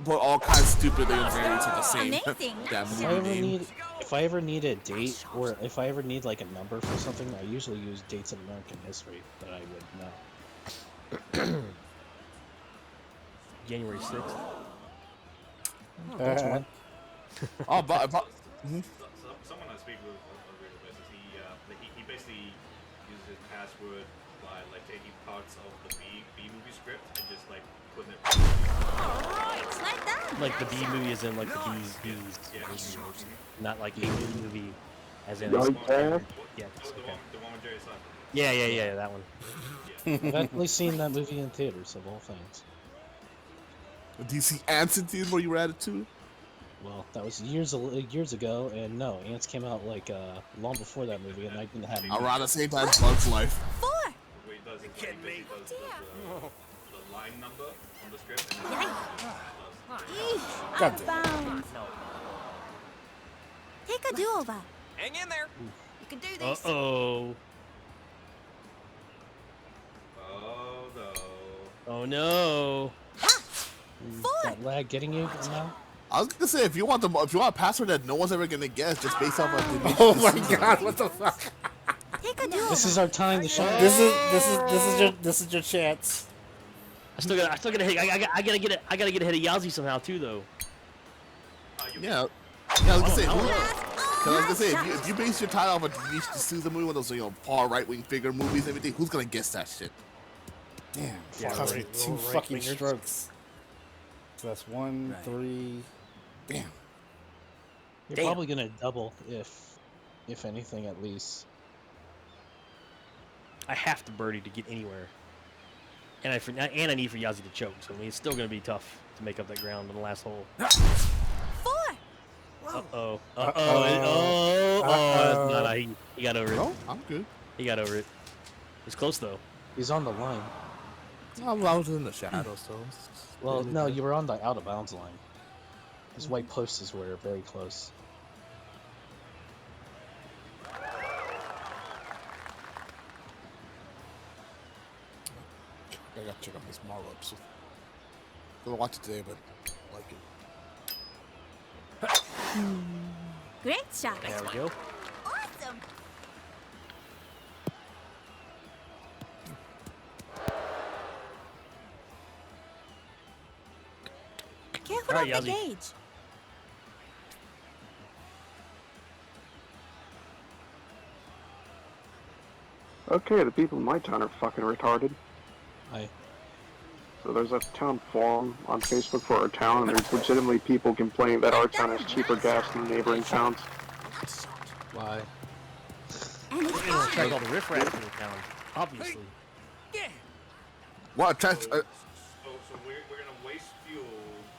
put all kinds of stupid things into the same Amazing. that movie name. If I ever need a date, or if I ever need like a number for something, I usually use dates in American history that I would know. January 6th. That's one. Oh, but Someone I speak with on a regular basis, he basically uses his password by like taking parts of the B movie script and just like putting it. It's like that. Like the B movie is in like the bees, Yeah. not like a movie as in. Yeah. Yeah. The Okay. one with Jerry Seinfeld. Yeah, that one. I've actually seen that movie in theaters of all things. do you see Ants in theaters where you were at it too? Well, that was years ago, and no, Ants came out like long before that movie, and I didn't have. Around the same time as Bugs Life. 4. What he does is he basically does the line number on the script. Yikes. God Out of damn. bounds. Take a do-over. Hang in there. You can do this. Uh-oh. Oh no. Oh no. That lag getting you now? I was gonna say if you want a password that no one's ever gonna guess just based off of the Oh my god, what the fuck? Take a do-over. This is our time to shine. This is your chance. I still gotta hit. I gotta get ahead of Yazzie somehow too, though. Yeah, I was gonna say. Last I was gonna say, shot. if you base your title off of the Sousa movie, one of those far right wing figure movies, and everything, who's gonna guess that shit? Damn, Yeah, cost me right. 2 Right fucking fingers. strokes. So that's 1, Right. 3. Damn. You're Damn. probably gonna double if anything at least. I have to birdie to get anywhere, and I need for Yazzie to choke. So I mean, it's still gonna be tough to make up that ground on the last hole. 4. Uh-oh. Uh-oh. No, he got over it. No, I'm good. He got over it. It's close though. He's on the line. I was in the shadows, so. Well, no, you were on the out of bounds line. Those white posters were very close. I gotta check out this Marlowe. Gonna watch it today, but I like it. Great shot. There we go. Awesome. Careful All of right, the Yazzie. gauge. Okay, the people in my town are fucking retarded. I So there's a town forum on Facebook for our town, and there's legitimately people complaining that our town has cheaper gas than the neighboring towns. why? And it's We're gonna on. attract all the riffraff in the town, obviously. What attracts? So we're gonna waste fuel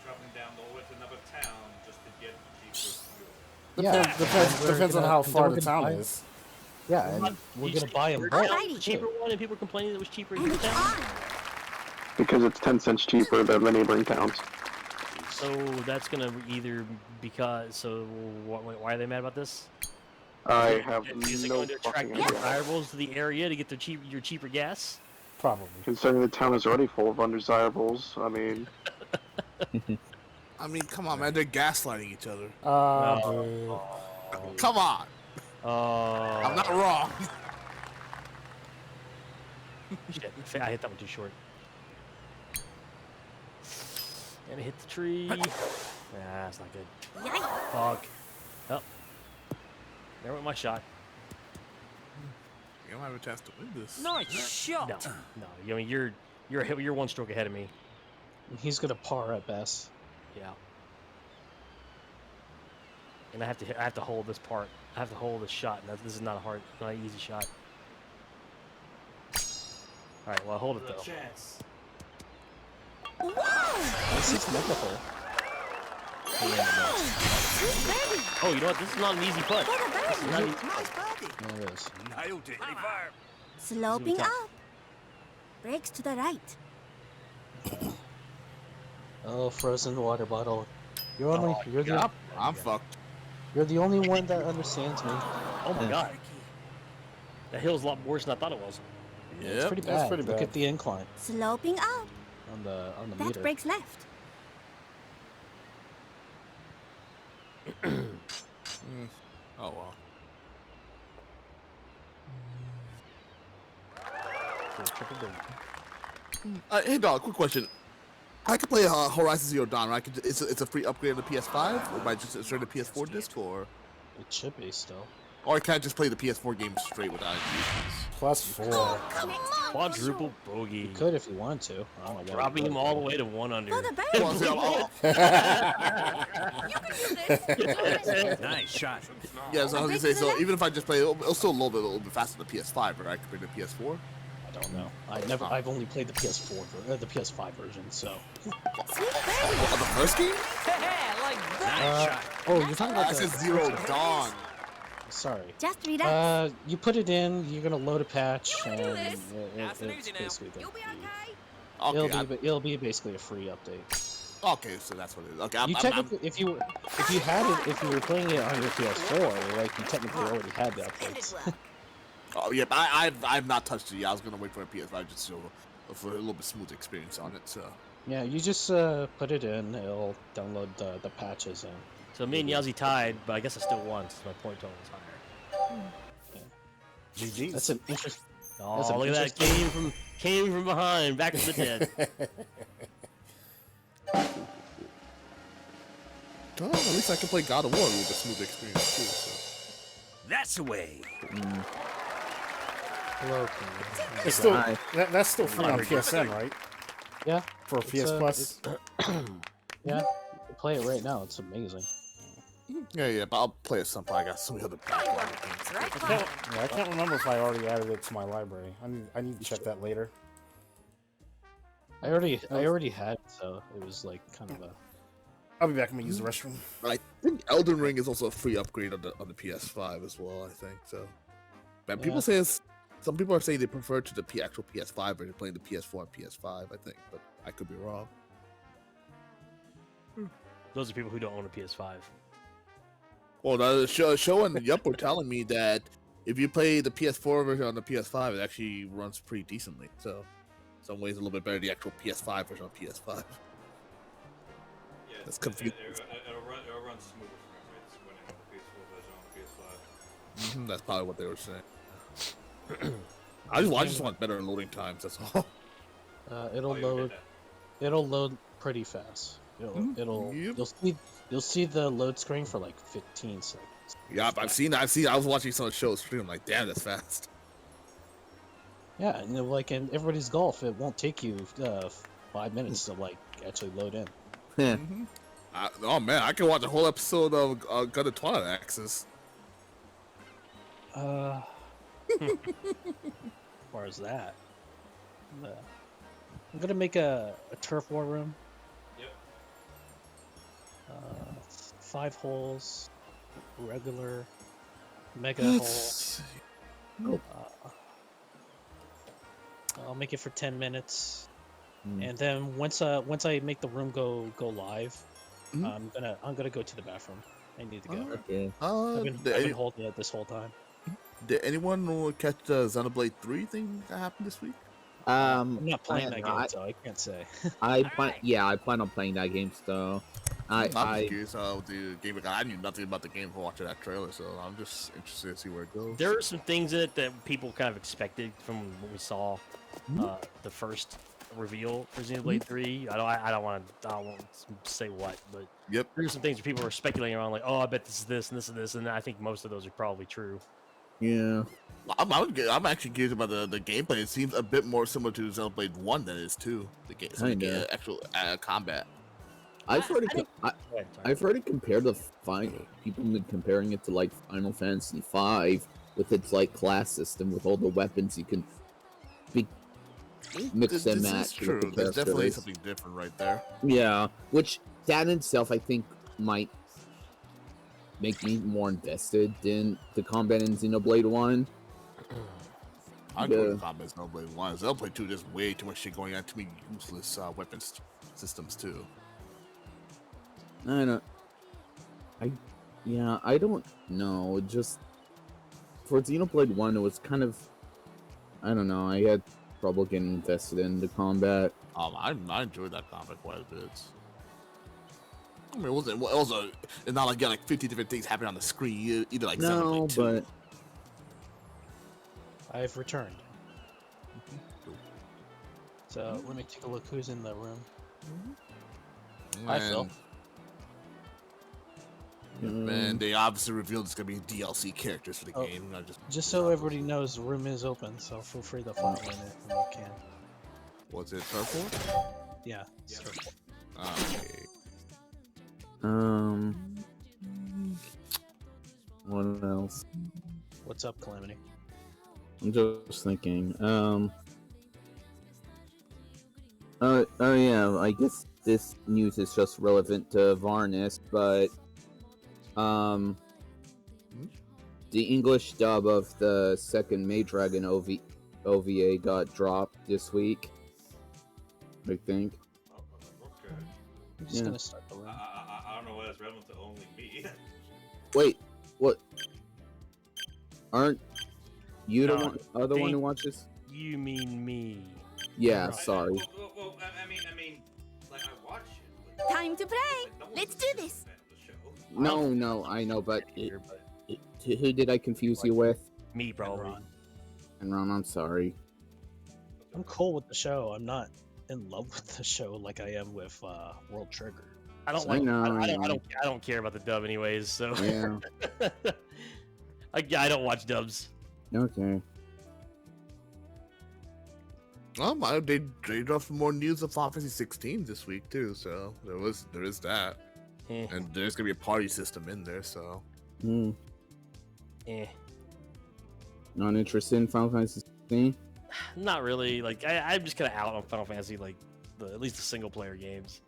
traveling down the way to another town just to get cheaper fuel. Yeah, Depends on how far the town is. Yeah, and we're gonna buy them Alright, bulk. the cheaper one, and people were complaining that it was cheaper in And your it's town. on. Because it's 10 cents cheaper than the neighboring towns. So that's gonna either why are they mad about this? I have Is it no going to attract fucking more idea. desirables to the area to get your cheaper gas? Probably. Considering the town is already full of undesirables, I mean, Come on, man. They're gaslighting each other. Boo. Come on. I'm not wrong. Shit, I hit that one too short. And it hit the tree. Nah, that's not good. Yikes. Fuck. Oh. There went my shot. You don't have a chance to win this. Nice shot. No. I mean, you're one stroke ahead of me. He's gonna par at best. Yeah. And I have to hold this part. I have to hold this shot, and this is not not an easy shot. All right, well, I'll hold it though. Chance. This is wonderful. Sweet birdie. Oh, you know what? This is not an easy putt. For the This is birdie. not an easy Nice birdie. There it is. Nailed it. Fire. Sloping tough. up. Brakes to the right. Oh, frozen water bottle. You're I'm fucked. you're the only one that understands me. Oh my god. That hill's a lot worse than I thought it was. It's Yep. pretty that's bad. pretty Look bad. at the incline Sloping up. on the That meter. brakes left. Oh well. So, triple bogey. Hey dog, quick question. I could play Horizon Zero Dawn, right? It's a free upgrade on the PS5, or by just insert a PS4 disc, or It should be still. I can't just play the PS4 game straight without it. +4. Come on. Quadruple bogey. You could if you wanted to. I don't know why Dropping you him would. all the way to 1 under. For the Well, birdie. see, I'll- You can do this. Nice shot. yeah, so I was gonna say, so even if I just play, it'll still load a little bit faster than the PS5, but I could bring the PS4. I don't know. I've only played the the PS5 version. So. Sweet birdie. On the first game? Yeah, like that shot. Oh, you're talking about I said Zero Dawn. Sorry. Just relax. You put it in. You're gonna load a patch, and do this. it, Nice and it's easy now. basically the, You'll be okay. Okay, it'll be basically a free update. okay, so that's what it is. Okay, You technically, if you were playing it on your PS4, like you technically already had the updates. oh yeah, but I've not touched it yet. I was gonna wait for a PS5 just for a little bit smooth experience on it. So Yeah, you just put it in. It'll download the patches and. So me and Yazzie tied, but I guess I still won since my point total was higher. GG's. That's an interest. Oh, That's an look at that! Came from behind, back from the dead. oh, at least I can play God of War with a smooth experience too. So. That's the way. Hello, It's still, that's still free on PSN, right? Yeah. For It's, PS Plus. Yeah. You can play it right now. It's amazing. Yeah, but I'll play it some point. I got some other backlog of games. I can't remember if I already added it to my library. I need to check that later. I already had it, so it was like kind of a. I'll be back. I'm gonna use the restroom. I think Elden Ring is also a free upgrade on the PS5 as well. I think so. But people Yeah. say it's some people are saying they prefer to the actual PS5 version, playing the PS4 and PS5. I think, but I could be wrong. Those are people who don't own a PS5. Well, the show and Yup were telling me that if you play the PS4 version on the PS5, it actually runs pretty decently. So, in some ways, a little bit better than the actual PS5 version on PS5. Yeah, That's confusing. It'll run smoother frame rates when you have the PS4 version on the PS5. That's probably what they were saying. I just want better loading times. That's all. It'll Oh, you load. did that. It'll load pretty fast. Yep. You'll see the load screen for like 15 seconds. Yeah, I've seen. I was watching some of the shows stream. I'm like, damn, that's fast. Yeah, and like in everybody's golf, it won't take you 5 minutes to like actually load in. Oh man, I can watch a whole episode of God of Twilight Axis. As far as that, I'm gonna make a turf war room. Yep. 5 holes, regular, mega hole. I'll make it for 10 minutes, and then once I make the room go live, I'm gonna go to the bathroom. I need to go. Okay. I've been holding it this whole time. Did anyone catch the Xenoblade 3 thing that happened this week? I'm not playing that I- game, so I can't say. I plan on playing that game. So I'm just curious how the game. I knew nothing about the game for watching that trailer, so I'm just interested to see where it goes. There are some things in it that people kind of expected from what we saw the first reveal for Xenoblade 3. I don't want to say what, but Yep. there's some things where people are speculating around like, oh, I bet this is this and this and this, and I think most of those are probably true. Yeah. I'm actually curious about the gameplay. It seems a bit more similar to Xenoblade 1 than it is 2. The game, Kinda. actual combat. I've already Go ahead, sorry. I've already compared the people have been comparing it to like Final Fantasy V with its like class system with all the weapons you can mix and This match. is true. with the There's definitely characters. something different right there. Yeah, which that in itself I think might make me more invested in the combat in Xenoblade 1. I go Yeah. to combat Xenoblade 1. Xenoblade 2, there's way too much shit going on. Too many useless weapons systems too. I don't know. It just for Xenoblade 1 it was kind of, I don't know, I had trouble getting invested in the combat. I enjoyed that combat quite a bit. I mean, it's not like you got like 50 different things happening on the screen. Either like No, Xenoblade 2. but I've returned. So let me take a look who's in the room. Hi, Phil. And they obviously revealed it's gonna be DLC characters for the Oh. game. Just so everybody knows, the room is open, so feel free to follow in it when you can. Was it Turtle? Yeah. it's turf war. Okay. what else? What's up, Calamity? I'm just thinking. Oh yeah, I guess this news is just relevant to Varnis, but the English dub of the second Maydragon OVA got dropped this week, I think. Okay. I'm just Yeah. gonna start the room. I don't know why that's relevant to only me. Wait, what? Aren't you the No, one, other one who think- watches? You mean me? Yeah, Right, sorry. Well, I mean, like I watch it. But, Time to play. like, no one's Let's a do fan this. of the show. No, I know, but Here, but who did I confuse you with? me probably. Ron. And Ron, I'm sorry. I'm cool with the show. I'm not in love with the show like I am with World Trigger. I don't I like. know, I don't care about the dub anyways. So Yeah. I don't watch dubs. Okay. They dropped some more news of Final Fantasy 16 this week too, so there is that, Eh, and there's gonna be a party system in there. So Hmm. eh. Not interested in Final Fantasy 16? Not really. Like I'm just kind of out on Final Fantasy. Like at least the single player games.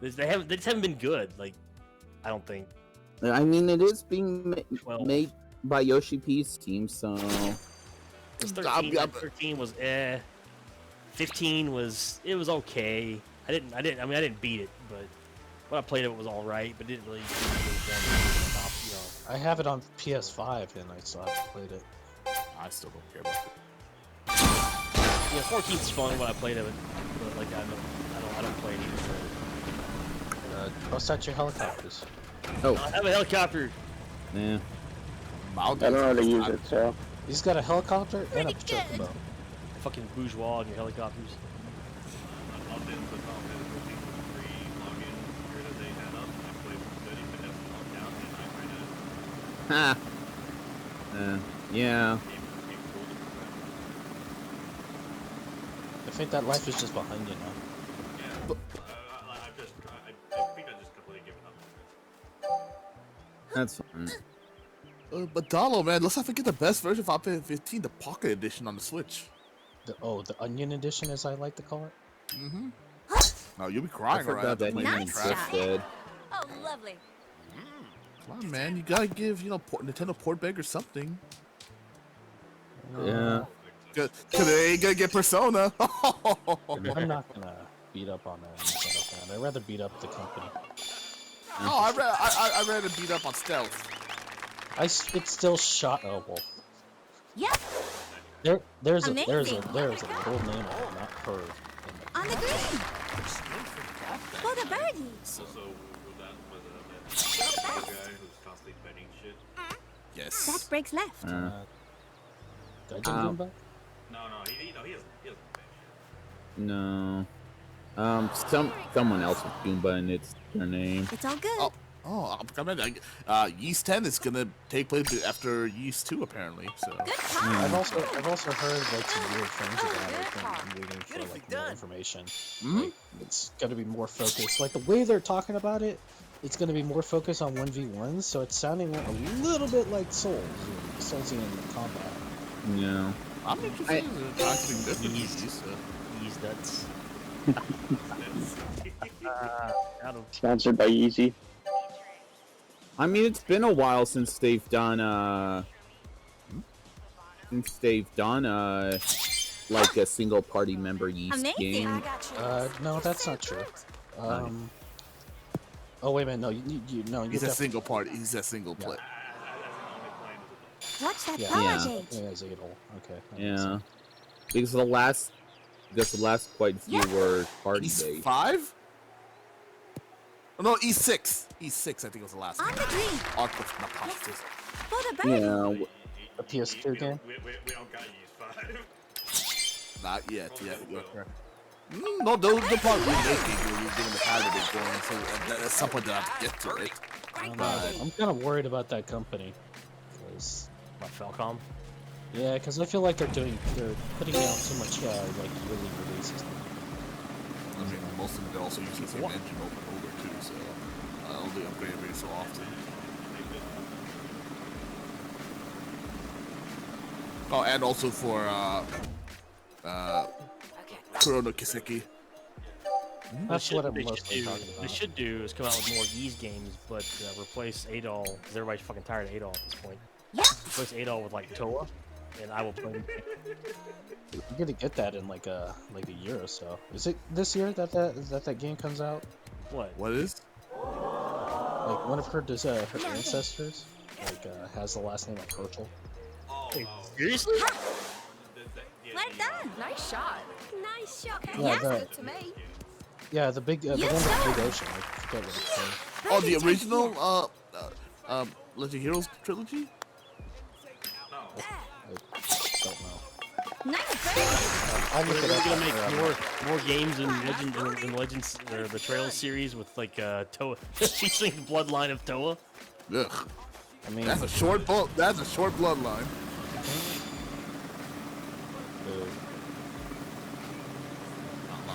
They just haven't been good. Like I don't think. I mean, it is being Well- made by Yoshi P's team, so 'Cause 13 was 15 was okay. I didn't beat it, but when I played it was all right, but didn't really top, you know. I have it on PS5 and I still haven't played it. I still don't care about it. Yeah, 14's fun when I played it, but like I don't play it either. Bust out your helicopters. Oh, I have a helicopter. yeah. I don't know how to use it, so. He's got a helicopter and a Pretty good. chocobo. Fucking bourgeois and your helicopters. I logged into the Final Fantasy 14 login here that they had up. I played for 30 minutes, logged out, and I kind Ha. Yeah. of came cool to I think that life is just behind you now. Yeah. I think I just completely given up. That's fine. But Donald, man, let's not forget the best version of Final Fantasy 15, the Pocket Edition on the Switch. The Onion Edition, as I like to call it. Mm-hmm. No, you'll be I crying right forgot after that playing even that Nice crap. existed. Oh, lovely. Come on, man, you gotta give Nintendo Portbag or something. Yeah. Cause they ain't gonna get Persona. I'm not gonna beat up on that. I'd rather beat up the company. Oh, I rather beat up on Stealth. It's still shot. Oh well. Yep, There's a Amazing. little name not heard. on the green. For the birdies. Also, with that guy who's constantly betting shit. That Yes. breaks left. Did I get Um, him back? No, he doesn't bet shit. No. Someone else with Goomba and it's their name. It's all good. Oh, I'm coming. Yeast 10 is gonna take place after Yeast 2, apparently. So. Good call. I've also heard like some weird things about it. good I'm waiting for Beautifully like more done. information. Hmm? Like, it's gonna be more focused. Like the way they're talking about it, it's gonna be more focused on 1v1s. So it's sounding a little bit like Soulsian combat. No. I'm interested in acting different. These nuts. Got him. Sponsored by Yeezy. I mean, it's been a while since they've done like a single party member Yeast Amazing. game. No, that's not true. Oh wait a minute, no, you He's a single party. He's a single player. Watch that Yeah. power Yeah. gauge. Yeah, Zadel. Okay. that makes Yeah. sense. Because the last quite few Yeah. were party East based. 5? Oh, no, E6. E6, I think was the last On one. the green. Arc not Positive. For the birdies. Yeah. A PS2 game? We don't got Yeast 5. Not yet. Yeah, you're correct. No, they'll probably remake it. You're given the time that they're going, so at some point they'll have to get to it. I'm kind of worried about that company. 'Cause- About Falcom. yeah, because I feel like they're putting out too much like yearly releases. I mean, most of them they're also using the same engine over and over too, so only upgrade every so often. Oh, and also for Kurono Kiseki. That's what I'm They mostly should do- talking about. They should do is come out with more Ys games, but replace Adol because everybody's fucking tired of Adol at this point. Yep. Replace Adol with like Toa, and I will play him. You're gonna get that in like a year or so. Is it this year that game comes out? What? What is? Like one of her ancestors has the last name like Herschel. Seriously? Well done. Nice shot. Nice shot. Yeah, Yeah. Good to me. Yeah, the one with the big ocean. I forget what it's called. Oh, the Birdie take original Legend Heroes trilogy? I don't know. Nice birdie. I'll look They're it up. gonna make after more games in Legends or the Trails series with like Toa featuring the bloodline of Toa. Ugh. I mean, That's a short bloodline.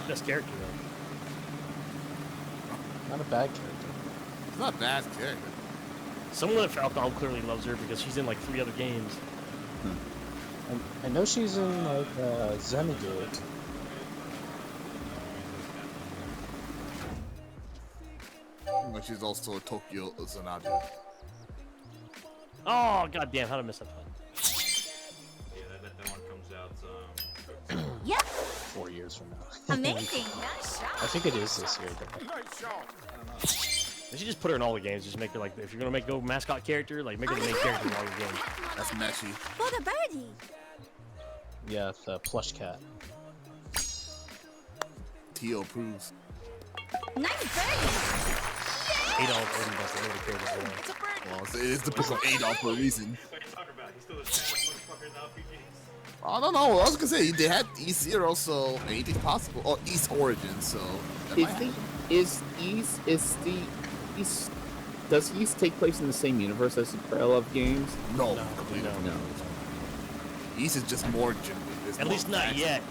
Best character though. not a bad character. It's not bad character. Someone at Falcom clearly loves her because she's in like 3 other games. I know she's in like Xenogears. But she's also a Tokyo Xanadu. Oh goddamn! How did I miss that one? Yeah, that one comes Yep. 4 years from now. Amazing. Nice shot. I think it is this year, though. They should just put her in all the games. Just make her like, if you're gonna make go mascot character, like make her the main character in all the games. That's meshy. For the birdie. Yeah, the plush cat. Tio approves. Nice birdie. Adolf Odin does the little character as well. It's a birdie. Well, it's the pick of Adolf for a reason. What are you talking about? He's still a sad motherfucker in RPGs. I don't know. I was gonna say they had East Zero, so anything's possible. Or East Origin, so. that Is might the happen. East does East take place in the same universe as the Trail of games? No, No, completely. no. No. East is just more. At least not yet.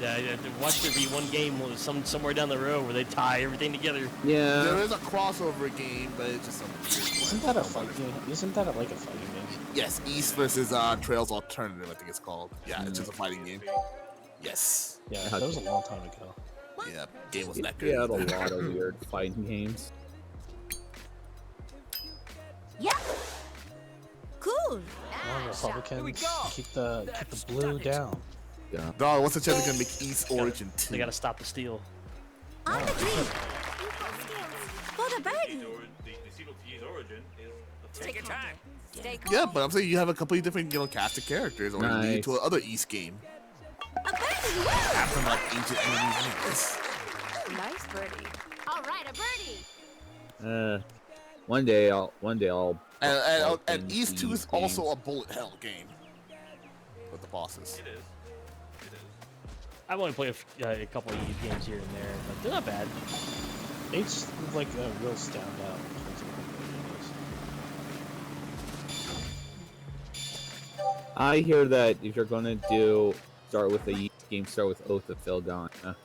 Watch there be one game somewhere down the road where they tie everything together. There Yeah. is a crossover game, but it's just some weird Isn't one. that a fight game? Isn't that like a fighting game? Yes, East versus Trails Alternative, I think it's called. Yeah, it's just a fighting game. Yes. Yeah, that was a long time ago. Yeah, game was that We good. had a lot of weird fighting games. Yep. Cool. Come on, Nice shot. Republicans, keep the blue down. Yeah. Dog, what's the chance they're gonna make East Origin 2? They gotta stop the steal. On the green. For the birdie. The sequel to Ye's Origin is the Take your time. Stay calm. Yeah, but I'm saying you have a completely different, cast of characters, or lead Nice. to another East game. A birdie. Woo. Have some like ancient enemies anyways. Nice birdie. All right, a birdie. One day I'll. And fucking East 2 is East also a bullet hell game with the bosses. It is. It is. I've only played a couple of games here and there, but they're not bad. It's like a real standout. I hear that if you're gonna start with the East game, start with Oath of Felghana.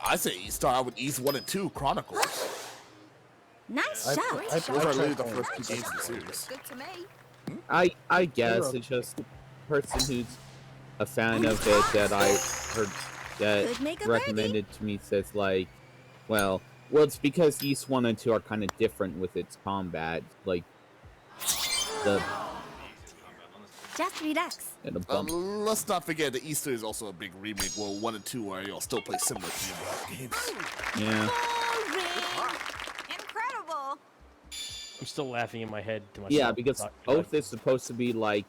I say East start with East 1 and 2 Chronicles. Nice I- shot. I- Those are tried really the playing first two it. games in the series. Good to me. I guess it's just a person who's a fan of it that I heard that Could make a recommended to me says like, well, it's because East 1 and 2 are kind of different with its combat, like the Just relax. and the bump. Let's not forget the Easter is also a big remake. Well, 1 and 2 are still play similar to the games. Yeah. Incredible. I'm still laughing in my head to myself. Yeah, because Like, Oath is supposed to be like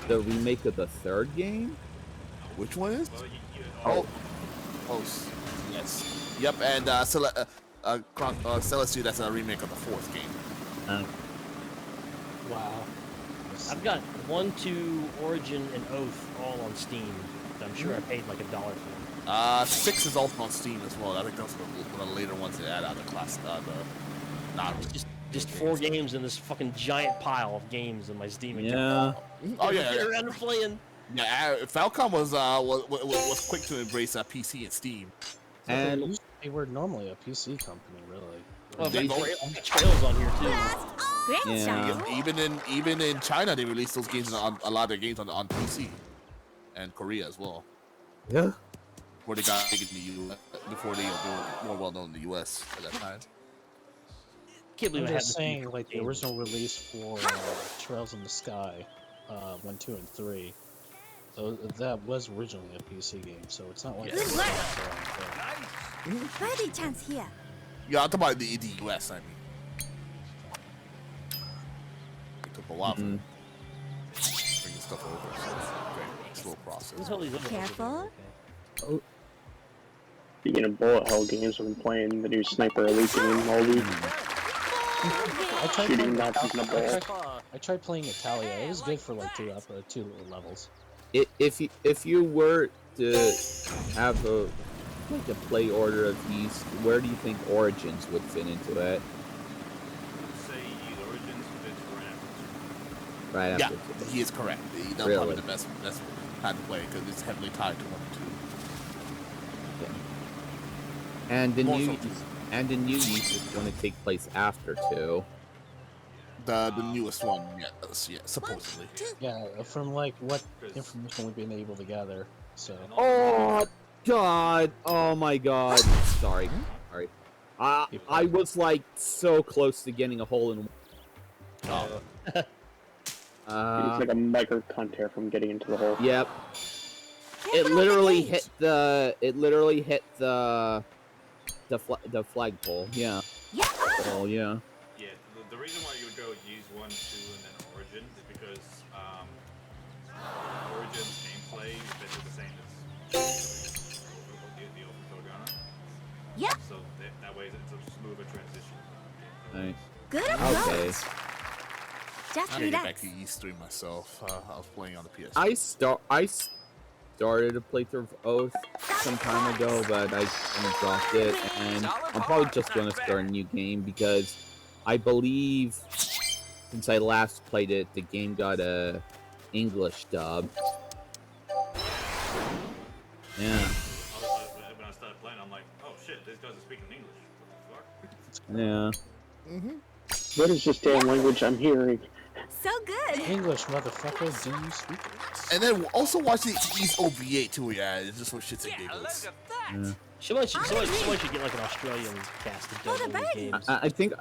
the remake of the third game. Which one is? Well, Oh, yes. Yep, and Celestia, that's a remake of the fourth game. Wow. I've got 1, 2, Origin, and Oath all on Steam. I'm sure I paid like $1 for them. 6 is also on Steam as well. I think that's one of the later ones they add out of the class. Just 4 games in this fucking giant pile of games in my Steam account. Yeah. Oh yeah, Get around to playing. yeah. Falcom was quick to embrace PC and Steam. And They were normally a PC company, really. Well, They- Trails on here too. Great Yeah. shot. Even in China, they released those games on a lot of their games on PC, and Korea as well. yeah. Before they got big in the US, before they were more well known in the US at that time. Can't believe I'm I had just this saying, like the game. original release for Trails in the Sky, 1, 2, and 3. That was originally a PC game, so it's not like Good it's work. not their own thing. Birdie chance here. Yeah, I'm talking about the US. I mean, it took a while for them bringing stuff over, so it's a very slow process. What's all these other ones Careful. over Speaking of bullet hell games, I've been playing the new Sniper Elite game all week. I tried Shooting playing, Nazis in the ball. I tried playing Italia. It was good for like two levels. If you were to have a play order of these, where do you think Origins would fit into it? say Ye's Origins fits right after. Right Yeah, after. he is correct. That's Really? probably the best time to play because it's heavily tied to 1 and 2. And the More new so. and the new Yeast is going to take place after 2. The newest one, yeah, supposedly. Yeah, from like what information we've been able to gather. So Oh God! Oh my God! Sorry. I was like so close to getting a hole in. Oh. It's like a micro cunt here from getting into the hole. Yep. it literally hit the the flagpole. Yeah. Yeah. Oh yeah. Yeah, the reason why you would go use 1, 2, and then Origin is because Origin's gameplay is basically the same as the Open Photogana. Yeah. So that way it's a smoother transition. Nice. Good Okay. approach. Just I need to get back relax. to E3 myself. I was playing on the PS. I started a playthrough of Oath some time ago, but I dropped it, and I'm probably just gonna start a new game because I believe since I last played it, the game got a English dub. Yeah. When I started playing, I'm like, oh shit, these guys are speaking English. What the fuck? Yeah. What is this damn language I'm hearing? So good. English, motherfucker, do you speak it? And then also watch the East OVA too. Yeah, it's just for shits and Yeah, giggles. look at that. Yeah. Someone should get like an Australian cast to dub all these games. I think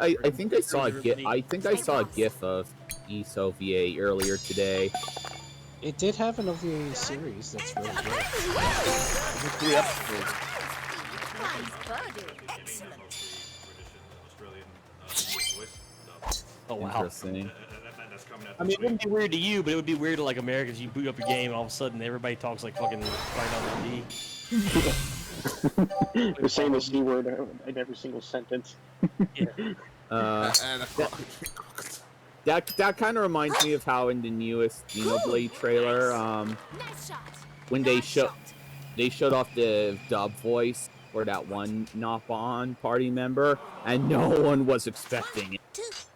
I saw a gif. I think I saw a gif of East OVA earlier today. It did have an OVA series that's really good. 3 episodes. Nice birdie. Excellent. Oh wow. Interesting. That's coming out I mean, this it wouldn't week. be weird to you, but it would be weird to like Americans. You boot up your game, and all of a sudden everybody talks like fucking Final D. They're saying the C word in every single sentence. And That kind of reminds me of how in the newest Xenoblade trailer, Nice shot. when they Nice shot. showed off the dub voice for that one Nopon party member, and no one was expecting it.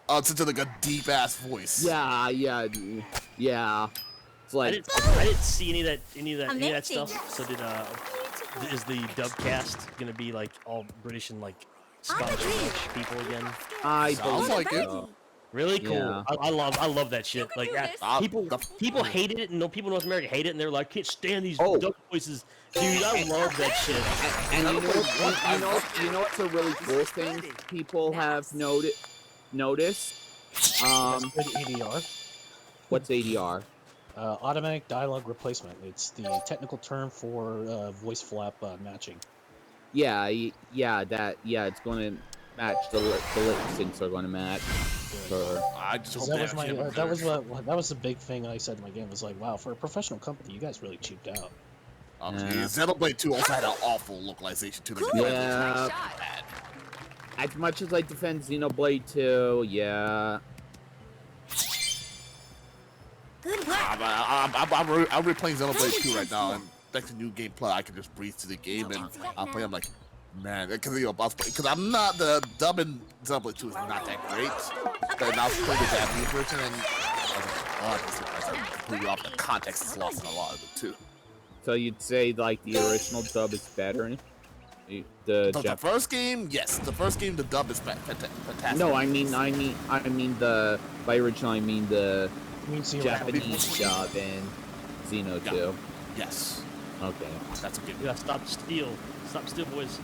it's into like a deep ass voice. Yeah. It's I like, didn't see any of that Amazing. stuff. So is the dub cast gonna be like all British and like Scottish and Welsh people again? I Sounds believe like it. so. Really cool. Yeah. I love that shit. Like do this. people hated it, and no people in North America hate it, and they're like, can't stand these Oh. dub voices. Dude, I love that shit. And you know what's a really cool thing people have noticed? That's good ADR. What's ADR? Automatic dialogue replacement. It's the technical term for voice flap matching. It's going to match the lip syncs are going to match. For, I just hope That was that my shit that was works. that was the big thing I said in my game. Was like, wow, for a professional company, you guys really cheaped out. Yeah. Xenoblade 2 also had an awful localization to the Cool. game. Yeah. Nice shot. as much as I defend Xenoblade 2, yeah. Good work. I'm replaying Xenoblade 2 right now, and thanks to new gameplay, I can just breathe through the game and I'll play. I'm like, man, because I'm not the dub in Xenoblade 2 is not that great. But I was playing the Japanese version, and I was like, oh, this is completely off. The context is lost in a lot of it too. So you'd say like the original dub is better? The first game, yes. The first game, the dub is fantastic. No, I mean the by original I mean the Zero. Japanese dub in Xeno 2. Yes, Okay. that's a good. Yeah, stop steal, boys.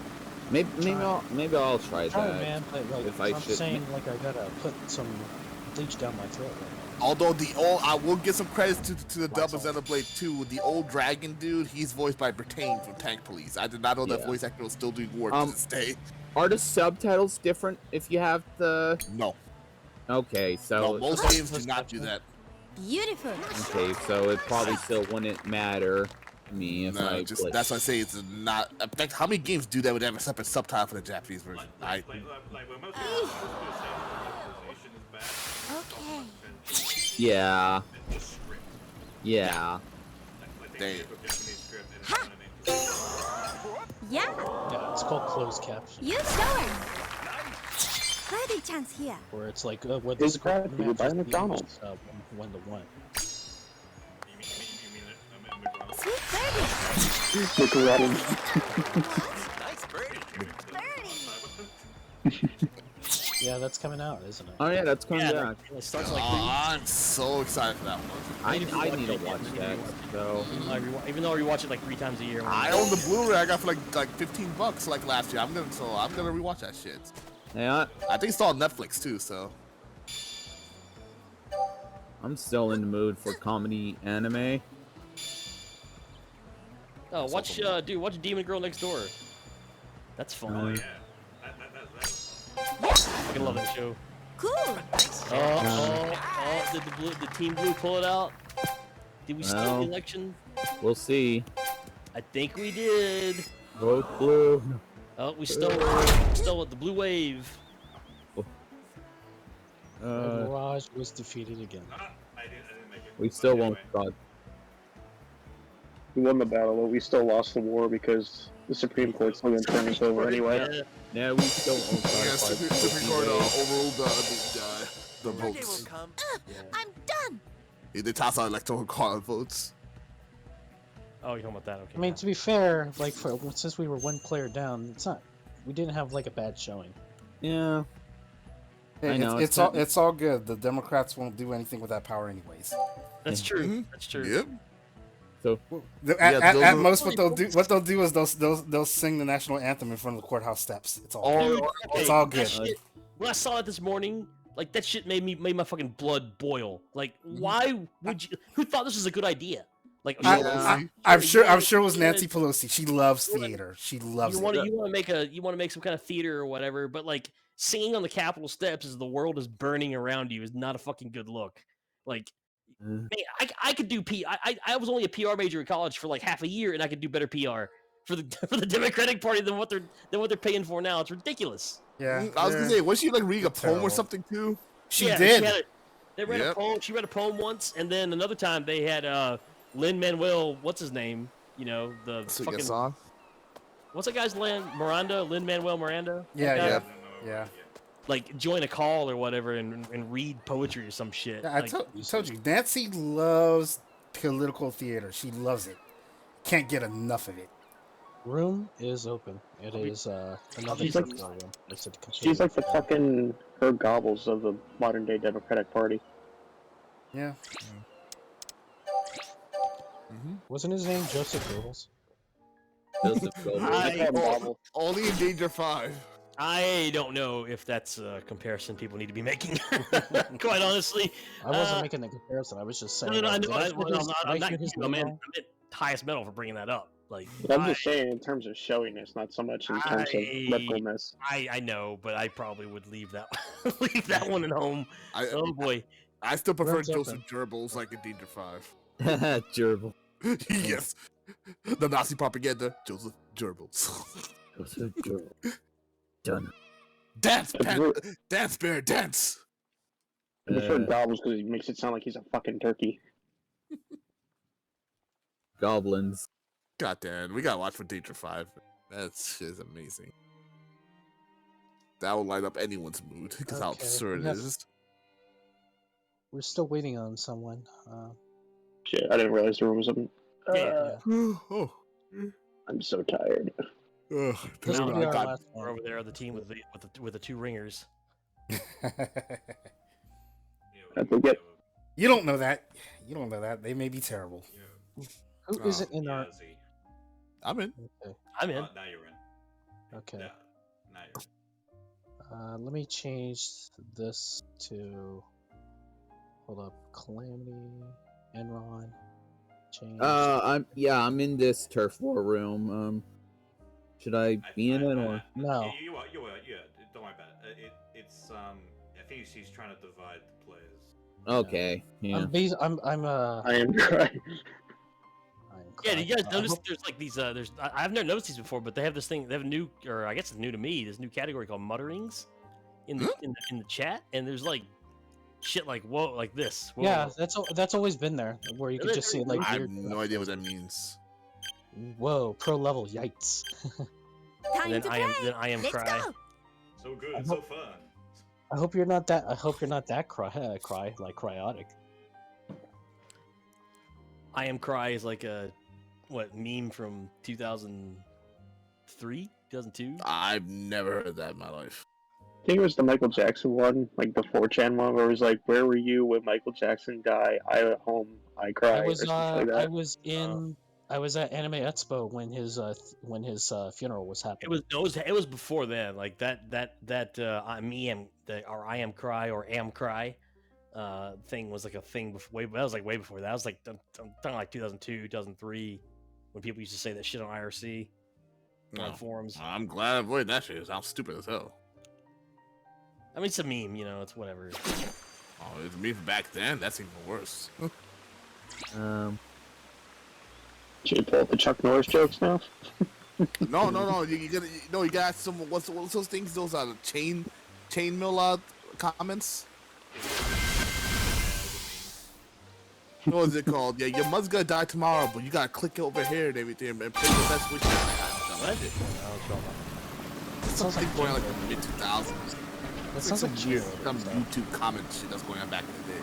Maybe I'll try Try it, that. man. But like, if I I'm should- saying, like, I gotta put some bleach down my throat right now. Although I will give some credits to the dub of Xenoblade 2. The old dragon dude, he's voiced by Brittain from Tank Police. I did not know that Yeah. voice actor was still doing work to this day. Are the subtitles different if you have the? No, Okay, so no, most games do not do that. Beautiful. okay, so it probably still wouldn't matter to me if No, I just like, that's why I say it's not. In fact, how many games do that would have a separate subtitle for the Japanese version? Like when most people say the localization is bad, Okay. yeah, it's just script. yeah. Like They- they take a Japanese script and it's kind of Yeah. Yeah, it's called closed caption, You show him. Birdie chance here. where it's like what Hey, the script Brad, you buy matches the McDonald's? English, 1-to-1. You mean McDonald's? Sweet birdie. Nickelodeon. Nice birdie. Yeah, that's coming out, isn't it? Oh yeah, that's coming Yeah, back. it starts like I'm so excited for that one. I need to watch that. So even though I rewatch it like 3 times a year. I own the Blu-ray. I got for like $15 like last year. I'm gonna rewatch that shit. yeah, I think it's on Netflix too. So I'm still in the mood for comedy anime. Oh, That's watch, awesome. dude, watch Demon Girl Next Door. That's fun. Oh Uh, yeah. That's I fucking love that show. Cool. Did the Team Blue pull it out? Did we steal Well. the election? We'll see. I think we did. Vote blue. Oh, we stole it. The blue wave. Mirage was defeated again. I didn't make it. We But still anyway. won't start. We won the battle, but we still lost the war because the Supreme Court's still gonna turn us over anyway. Yeah. Yeah, we still won't start. Yeah, Supreme Court overruled the One day will votes. come. I'm done. Yeah, they toss out electoral college votes. Oh, you're talking about that? Okay. I mean, to be fair, like since we were one player down, it's not. We didn't have like a bad showing. Yeah. Hey, I know, it's all good. The Democrats won't do anything with that power anyways. That's true. Mhm. That's true. Yep. So At most, what they'll do is they'll sing the national anthem in front of the courthouse steps. It's all good. It's all good. That shit, when I saw it this morning, like that shit made my fucking blood boil. Like, why would you? Who thought this was a good idea? Like, I'm sure it was Nancy Pelosi. She loves theater. She loves you want it. to make some kind of theater or whatever, but like singing on the Capitol steps as the world is burning around you is not a fucking good look. Like, man, I could do I was only a PR major in college for like half a year, and I could do better PR for the for the Democratic Party than what they're paying for now. It's ridiculous. Yeah, I was gonna say, was she like reading a poem Terrible. or something too? she Yeah, did. They read a Yep. poem. She read a poem once, and then another time they had Lin Manuel. What's his name? You know the So fucking. yes, song. What's that guy's name? Lin Manuel Miranda. That Yeah, guy? yeah. No, Yeah. Like join a call or whatever and read poetry or some shit. Yeah, I Like, told you, Nancy loves political theater. She loves it. Can't get enough of it. Room is open. It is another She's like- control room. It's a control She's like the room. fucking Herb Gobbles of the modern day Democratic Party. Yeah. Wasn't his name Joseph Goebbels? Joseph Goebbels. They call him Gobble. Only in Danger 5. I don't know if that's a comparison people need to be making. Quite honestly, I wasn't making the comparison. I was just saying. no, I like, know. did I hear his- I'm did I not. hear his I meant name wrong? highest medal for bringing that up. Like, I'm just saying in terms of showiness, not so much in terms of literalness. I know, but I probably would leave that leave that one at home. Oh boy. I still prefer Room's Joseph open. Goebbels like in Danger 5. Gerbil. Yes. The Nazi propaganda, Joseph Goebbels. Joseph Gerbil. Done. Dance, Yeah, Ger- dance, bear, dance. I prefer Gobbles because he makes it sound like he's a fucking turkey. Goblins. God damn, we gotta watch for Danger 5. That shit is amazing. That will light up anyone's mood because how Okay, absurd it yes. is. We're still waiting on someone. Shit, I didn't realize the room was open. Yeah. Oh. I'm so tired. Ugh, This damn will it, be I our got- last We're one. over there, the team with the two ringers. I forget. You don't know that. You don't know that. They may be terrible. Who Oh. isn't in our? Z. I'm in. Okay. I'm in. Now you're in. Okay. Yeah, now you're in. Let me change this to. Hold up, Calamity, Enron. Change. I'm in this turf war room. Should I be in it or? No. You are. Yeah. Don't worry about it. It's I think he's trying to divide the players. Okay. Yeah. I am crying. Yeah, do you guys I notice hope- there's like these I've never noticed these before, but they have this thing. They have a new, or I guess it's new to me. This new category called mutterings in the in the chat, and there's like shit like whoa, like this. Whoa. Yeah, that's always been there, where you could just see like I have weird no idea what that means. Whoa, pro level, yikes! And then I am Let's cry. go. So good, so fun. I hope you're not that. I hope you're not that cry like cryotic. I am cry is like a what meme from 2003, 2002. I've never heard that in my life. I think it was the Michael Jackson one, like the 4chan one, where it was like, "Where were you when Michael Jackson died? I at home, I cried," I or was something like I that. was in I was at Anime Expo when his funeral was happening. It was before then. Like that I am cry or am cry thing was like a thing before. That was like way before that. That was like I'm talking like 2002, 2003. when people used to say that shit on IRC on forums. I'm glad I avoided that shit. It sounds stupid as hell. I mean, it's a meme, you know. It's whatever. Oh, it's me from back then. That's even worse. Should you pull up the Chuck Norris jokes now? No. You got some. What's those things? Those are chain mill comments. What is it called? Yeah, your mother's gonna die tomorrow, but you gotta click over here and everything and play the best with you. Something going on like in the mid 2000s. That sounds like weird some YouTube comment shit that's going on back in the day.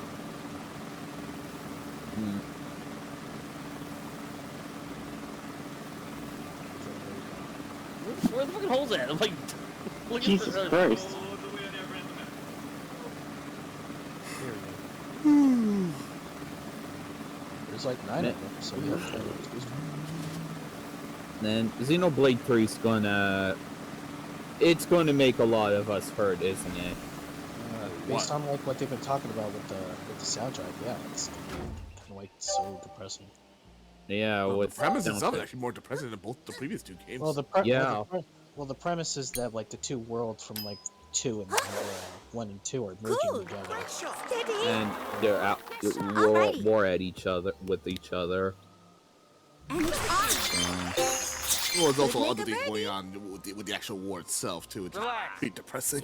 Where the fucking holes at? I'm like, look Jesus at Christ. There's like 9 of them, so yeah. Then Xenoblade 3 is gonna... It's going to make a lot of us hurt, isn't it? Based on like what they've been talking about with the soundtrack, yeah, it's kind of like so depressing. Yeah, Well, with the premise itself is actually more depressing than both the previous two games. Well, Yeah. well, the premise is that like the two worlds from like 2 and 1 and 2 are merging Cool. together. Great shot. Steady. and they're out Alrighty. war at each other with each other. And it's on. Well, there's also Make other a things birdie. going on with the actual war itself too. It's pretty depressing.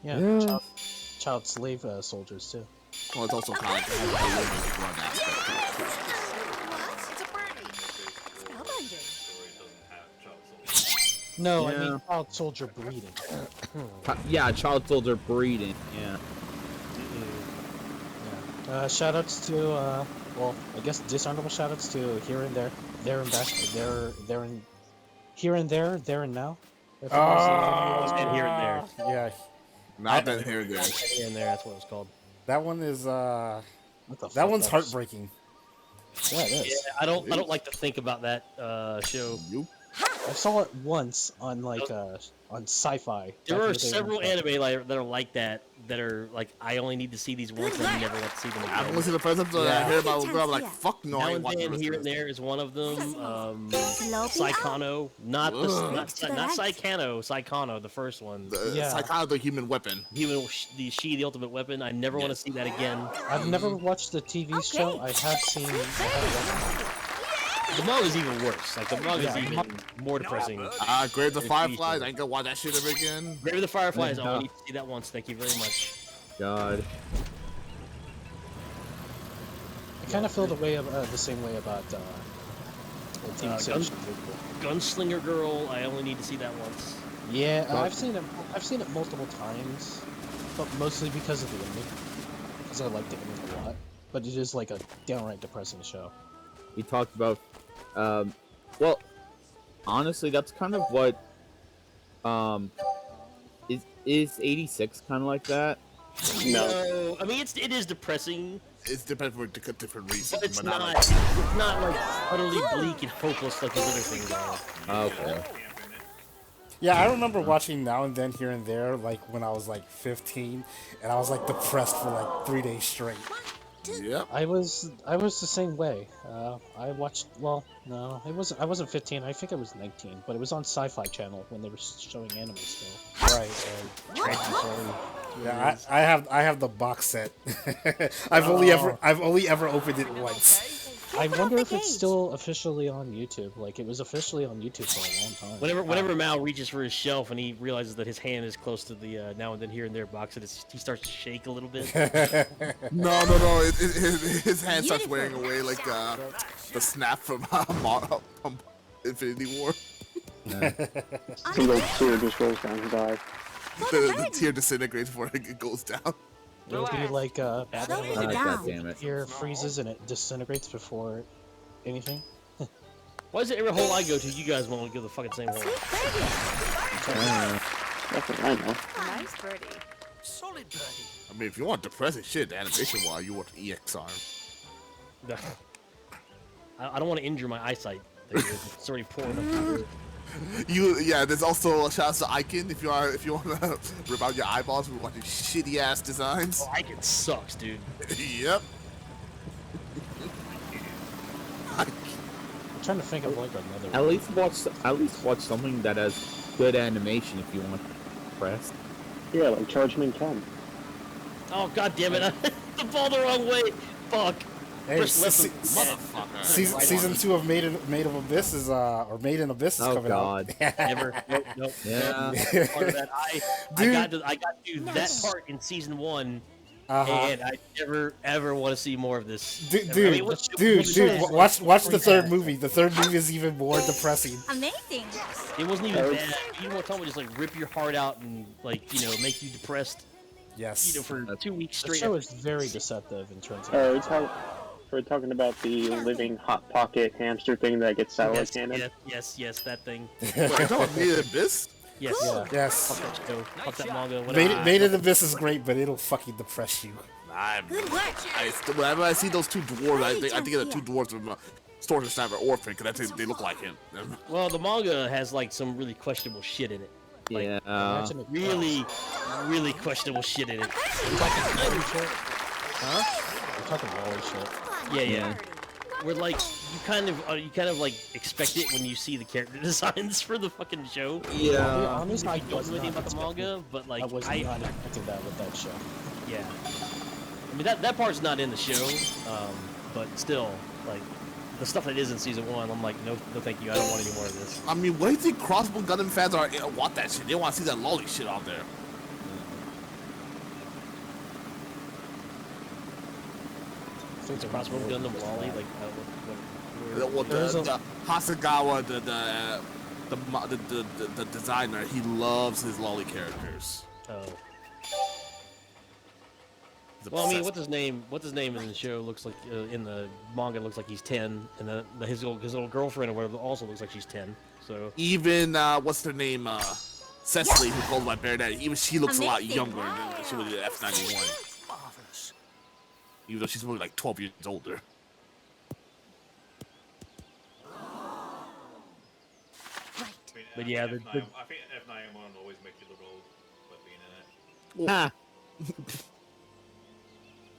Yeah, child slave soldiers too. Well, it's also kind of has a limited run aspect to it too. What? It's a birdie. Spellbinding. Story doesn't have child soldiers. No, I Yeah. mean child soldier breeding. Yeah, child soldier breeding. Yeah. Yeah. Shoutouts to well, I guess dishonorable shoutouts to here and there and back, there and here and there and now. And here and there. Yeah, Not that here and there. Here and there, that's what it was called. that one is What the that fuck, one's that's- heartbreaking. Yeah, it is. Yeah, I don't like to think about that show. Nope. I saw it once on like on Sci-Fi. There back in are the day several when- anime that are like that are like I only need to see these once and I never want to see them I haven't again. listened to the first episode. I hear about it, I'm like, Yeah. fuck no, Now I ain't and watching the then rest here of and this. there is one of them. Slopey Saikano, not Ugh. Next to the not right. Saikano, the first one. Yeah. Saikano, the human weapon. The ultimate weapon. I never want to see that again. I've never watched the TV show. I have seen. I have The manga is even worse. Like the manga is Yeah. even more depressing. Graves of It's Fireflies. easy. I ain't gonna watch that shit ever again. Grave of the Fireflies. I Yeah. only need to see that once. Thank you very much. God. I kind of feel the same way about the TV series. Gunslinger Girl. I only need to see that once. Yeah, I've seen it. I've seen it multiple times, but mostly because of the ending. Because I like the ending a lot. But it is like a downright depressing show. We talked about, well, honestly, that's kind of what, is 86 kind of like that? No. I mean it is depressing, It's depends for different reasons. but it's but not. like, It's not like utterly bleak and hopeless like these other things are. Okay. Yeah, I remember watching Now and Then, Here and There, like when I was like 15, and I was like depressed for like 3 days straight. Yep. I was the same way. I watched. Well, no, it wasn't. I wasn't 15. I think I was 19. But it was on Sci-Fi Channel when they were showing anime still. Right. Right. Yeah, I have the box set. I've only ever opened it once. I wonder if it's still officially on YouTube. Like it was officially on YouTube for a long time. Whenever Mal reaches for his shelf and he realizes that his hand is close to the Now and Then Here and There box, and he starts to shake a little bit. No. His hand starts wearing away like the snap from Infinity War. Single tear just rolls down his eye. The tear disintegrates before it goes down. It'll be like Batman Slow when it the down. Damn it. ear freezes and it disintegrates before anything. Why is it every hole I go to, you guys won't go the fucking same hole? That's what I know. Nice birdie. Solid birdie. I mean, if you want depressing shit, the animation while you watch EX Arm. I don't want to injure my eyesight. It's already pouring up. There's also a shout out to Icon if you want to rip out your eyeballs with watching shitty ass designs. Oh, Icon sucks, dude. Yep. trying to think of like another. At least watch something that has good animation if you want to press. Yeah, like Chargeman Ken. Oh god damn it! The ball the wrong way. Fuck. Hey, First left Motherfucker. season 2 of Made of Abyss is or Made in Abyss is Oh coming God. out. Never. Nope. Yeah. Part of that. I got to do that part in season 1, and I never ever want to see more of this. Dude, watch the third movie. The third movie is even more depressing. Amazing. It wasn't even bad. You know what? Talking just like rip your heart out and like make you depressed. Yes. For 2 weeks The straight. show is very deceptive in terms of. We're talking about the living Hot Pocket hamster thing that gets satellite cannon. Yes, that thing. Wait, you talking about Made in Abyss? Yes. Yeah. Yes. Fuck that show. Fuck that manga. Whatever. Made in Abyss is great, but it'll fucking depress you. Good work. Whenever I see those two dwarves, I think of the two dwarves from Sword and Sniper Orphan, because they look like him. Well, the manga has like some really questionable shit in it. Like, Imagine it- really questionable shit in it. We're talking Wally shit. Yeah. Where like you kind of like expect it when you see the character designs for the fucking show. Yeah. Honestly, I I don't was know anything not about the manga, but like I was not expecting that with that show. yeah. I mean that part's not in the show, but still like the stuff that is in season 1, I'm like no thank you, I don't want any more of this. I mean, what do you think Crossbone Gundam fans want that shit? They want to see that lolly shit out there. It's Crossbow Gundam Wally, like The Hasegawa, the designer, he loves his lolly characters. oh. He's Well, I mean, obsessed. what's his name in the show looks like in the manga looks like he's 10, and his little girlfriend or whatever also looks like she's 10. So Even what's her name, Cecily, who called by Baronette, even she looks a lot Amazing. younger than she was in F91. Even though she's only like 12 years older. But yeah, I think F91 always makes you look old, but being in it. Ah.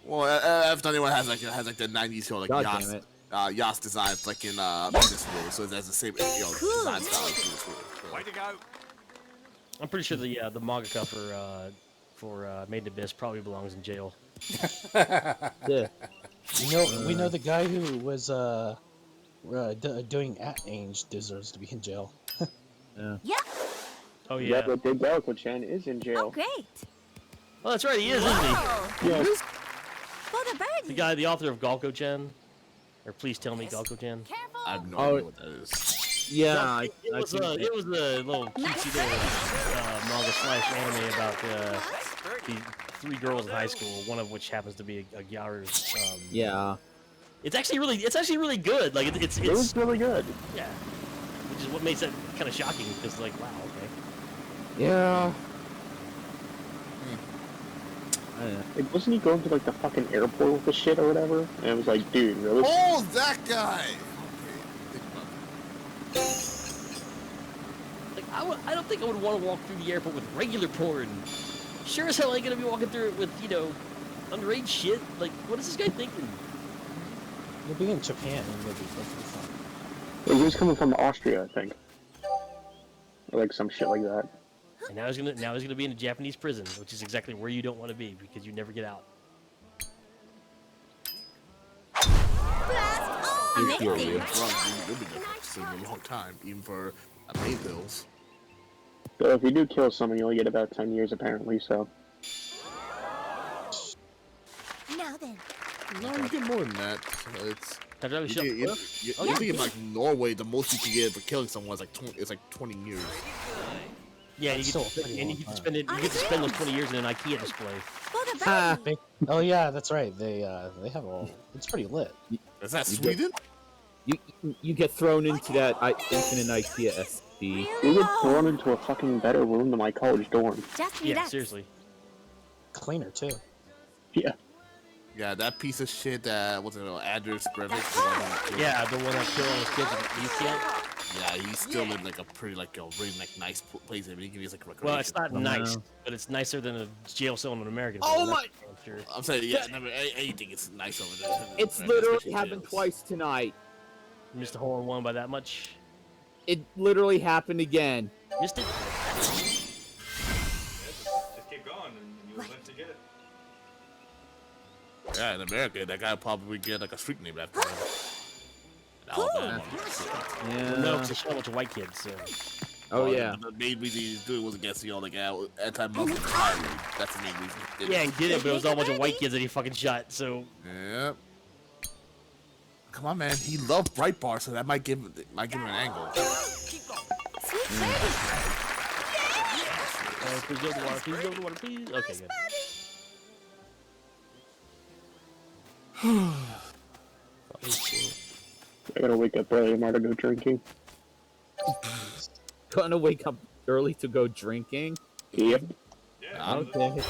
Well, F91 has like the 90s show, like God Yas, damn it. Yas designs like in Business World, so it has the same design style as Business World. So. Way to go! I'm pretty sure the mangaka for Made in Abyss probably belongs in jail. Yeah. We know the guy who was doing at Ainge deserves to be in jail. Yeah. Oh Yeah, yeah. but Big Galco-chan is in Oh, jail. great. Oh, that's right, he is, isn't he? Yes. For the birdie. The guy, the author of Galko-chan, or Please Tell Me Galko-chan. I have no Oh. idea what that is. Yeah. No, it was a little cutesy little manga slash anime about the 3 girls in high school, one of which happens to be a Gyaru's. Yeah. It's actually really good. Like it's It was really good. yeah, which is what makes it kind of shocking because like wow, okay. Yeah. Like, wasn't he going to like the fucking airport with the shit or whatever? And it was like, dude, really? Oh, that guy! Like I don't think I would want to walk through the airport with regular porn. Sure as hell I ain't gonna be walking through it with underage shit. Like what is this guy thinking? You'll be in Japan and you'll be perfectly fine. He was coming from Austria, I think. Or like some shit like that. And now he's gonna be in a Japanese prison, which is exactly where you don't want to be because you never get out. Blast. Oh, He's amazing. here, You'll be there for a long time, even for pain pills. So if you do kill someone, you only get about 10 years apparently, so. Now then. No, you get more than that. It's Have I you shut the get, cliff? you, Oh, you yeah. think in like Norway, the most you can get for killing someone is like 20 years. Yeah, you That's get to, still a pretty and you long get to time. spend it. You get to spend those 20 years in an IKEA display. For the Ah. birdie. Oh yeah, that's right. They have all. It's pretty lit. Is that You Sweden? You get thrown into that infinite IKEA SP. We get thrown into a fucking better room than my college dorm. Just Yeah, relax. seriously. Cleaner too. Yeah. Yeah, that piece of shit. What's it? Anders Breivik. Yeah, the one that killed all his kids at the youth camp. Yeah, he's still in like a pretty like a really like nice place. I mean, he can be like recreation. Well, it's not Oh, nice, no. but it's nicer than a jail cell in an American. Oh prison, my- that's for sure. I'm saying, yeah, never anything is nice over there. It's Especially literally jails. happened twice tonight. Missed a hole in one by that much. It literally happened again. Missed it. Yeah, just keep going, and you'll eventually get it. Yeah, in America, that guy probably get like a street name after him. In Cool. Alabama. Yeah. No, because they show a bunch of white kids. So. Oh yeah. The main reason he's doing it was against, like anti-Muslim tirade. That's the main reason he did Yeah, it. he did it, but it was all a bunch of white kids that he fucking shot. So. Yep. Come on, man. He loved Breitbart, so that might give him an angle. Sweet birdie. Please go to the water. Please go to the water. Please. Okay, good. I gotta wake up early tomorrow to go drinking. Gonna wake up early to go drinking. Yep. Yeah. Okay.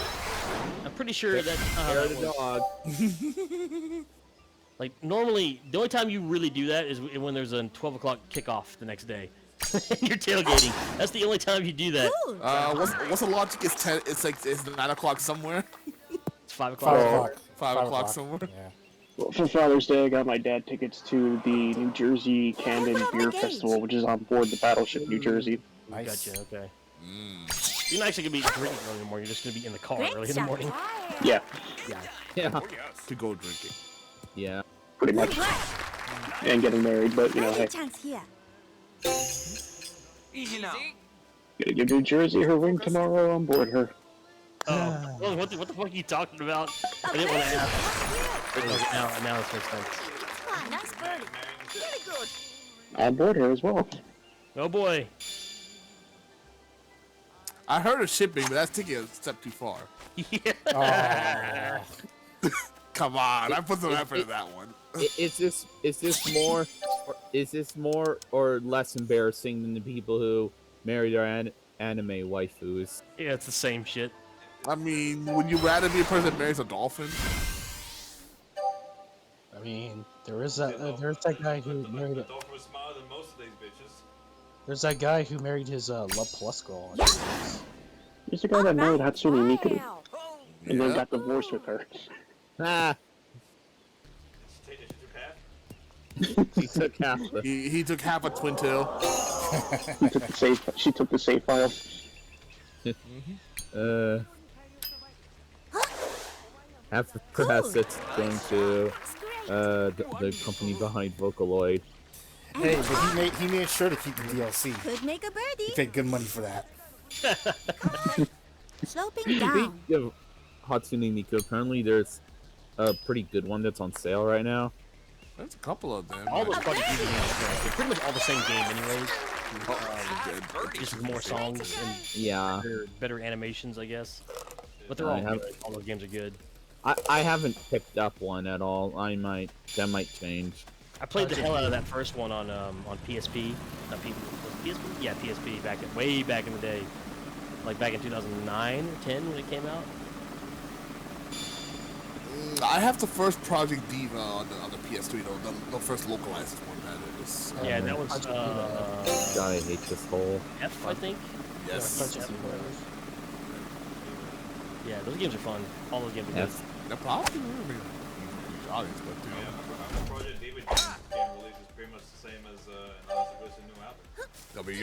I'm pretty sure that. Hair the dog. Like normally, the only time you really do that is when there's a 12 o'clock kickoff the next day. You're tailgating. That's the only time you do that. Cool. What's the logic? It's 10. It's 9 o'clock somewhere. It's 5 o'clock. 5 o'clock. 5 o'clock somewhere. Yeah. Well, for Father's Day, I got my dad tickets to the New Jersey Camden Beer Festival, which is on board the Battleship New Jersey. Nice. Gotcha. Okay. You're not actually gonna be drinking early in the morning. You're just gonna be in the car Great early in the job. morning. Yeah, Yeah. Yeah. To go drinking. Yeah. pretty much. And getting married, but you know, hey, Birdie chance here. Easy now. gotta give New Jersey her ring tomorrow on board her. Oh, well, what the fuck are you talking about? I didn't want to ask. Okay, now this makes sense. Come on, nice birdie. Really good. On board her as well. Oh boy. I heard of shipping, but that's taking a step too far. Yeah. Oh, Come on, I put some effort in that one. Is this more or less embarrassing than the people who marry their anime waifus? Yeah, it's the same shit. I mean, would you rather be a person that marries a dolphin? I mean, there's that guy who married. The dolphin was smarter than most of these bitches. There's that guy who married his Love Plus girl. On Netflix. There's the guy that married Hatsune Miku Wow. and then got divorced with her. Ah, She took half. he took half the. He took half a twin tail. She took the save file. Half the press it's going to the company behind Vocaloid. hey, but he made sure to keep the DLC. Could make a He birdie. paid good money for that. Sloping down. Speaking of Hatsune Miku, apparently there's a pretty good one that's on sale right now. There's a couple of them. All those Project Eevee games, they're pretty much all the same game anyways. Good. Just with more songs and Yeah, better animations, I guess. But they're I all have- good. All those games are good. I haven't picked up one at all. That might change. I played the hell out of that first one on PSP. Not PSP. Was it PSP? Yeah, PSP. Way back in the day, like back in 2009 or 10 when it came out. I have the first Project Diva on the PS3, though, the first localized one that is. Yeah, that was God, I hate this whole. F, I think. Yes. F, yeah, those games are fun. All those games are good. F. They're probably really audience, but you Yeah, know. the Project David game release is pretty much the same as Analysis versus New Apple. I mean,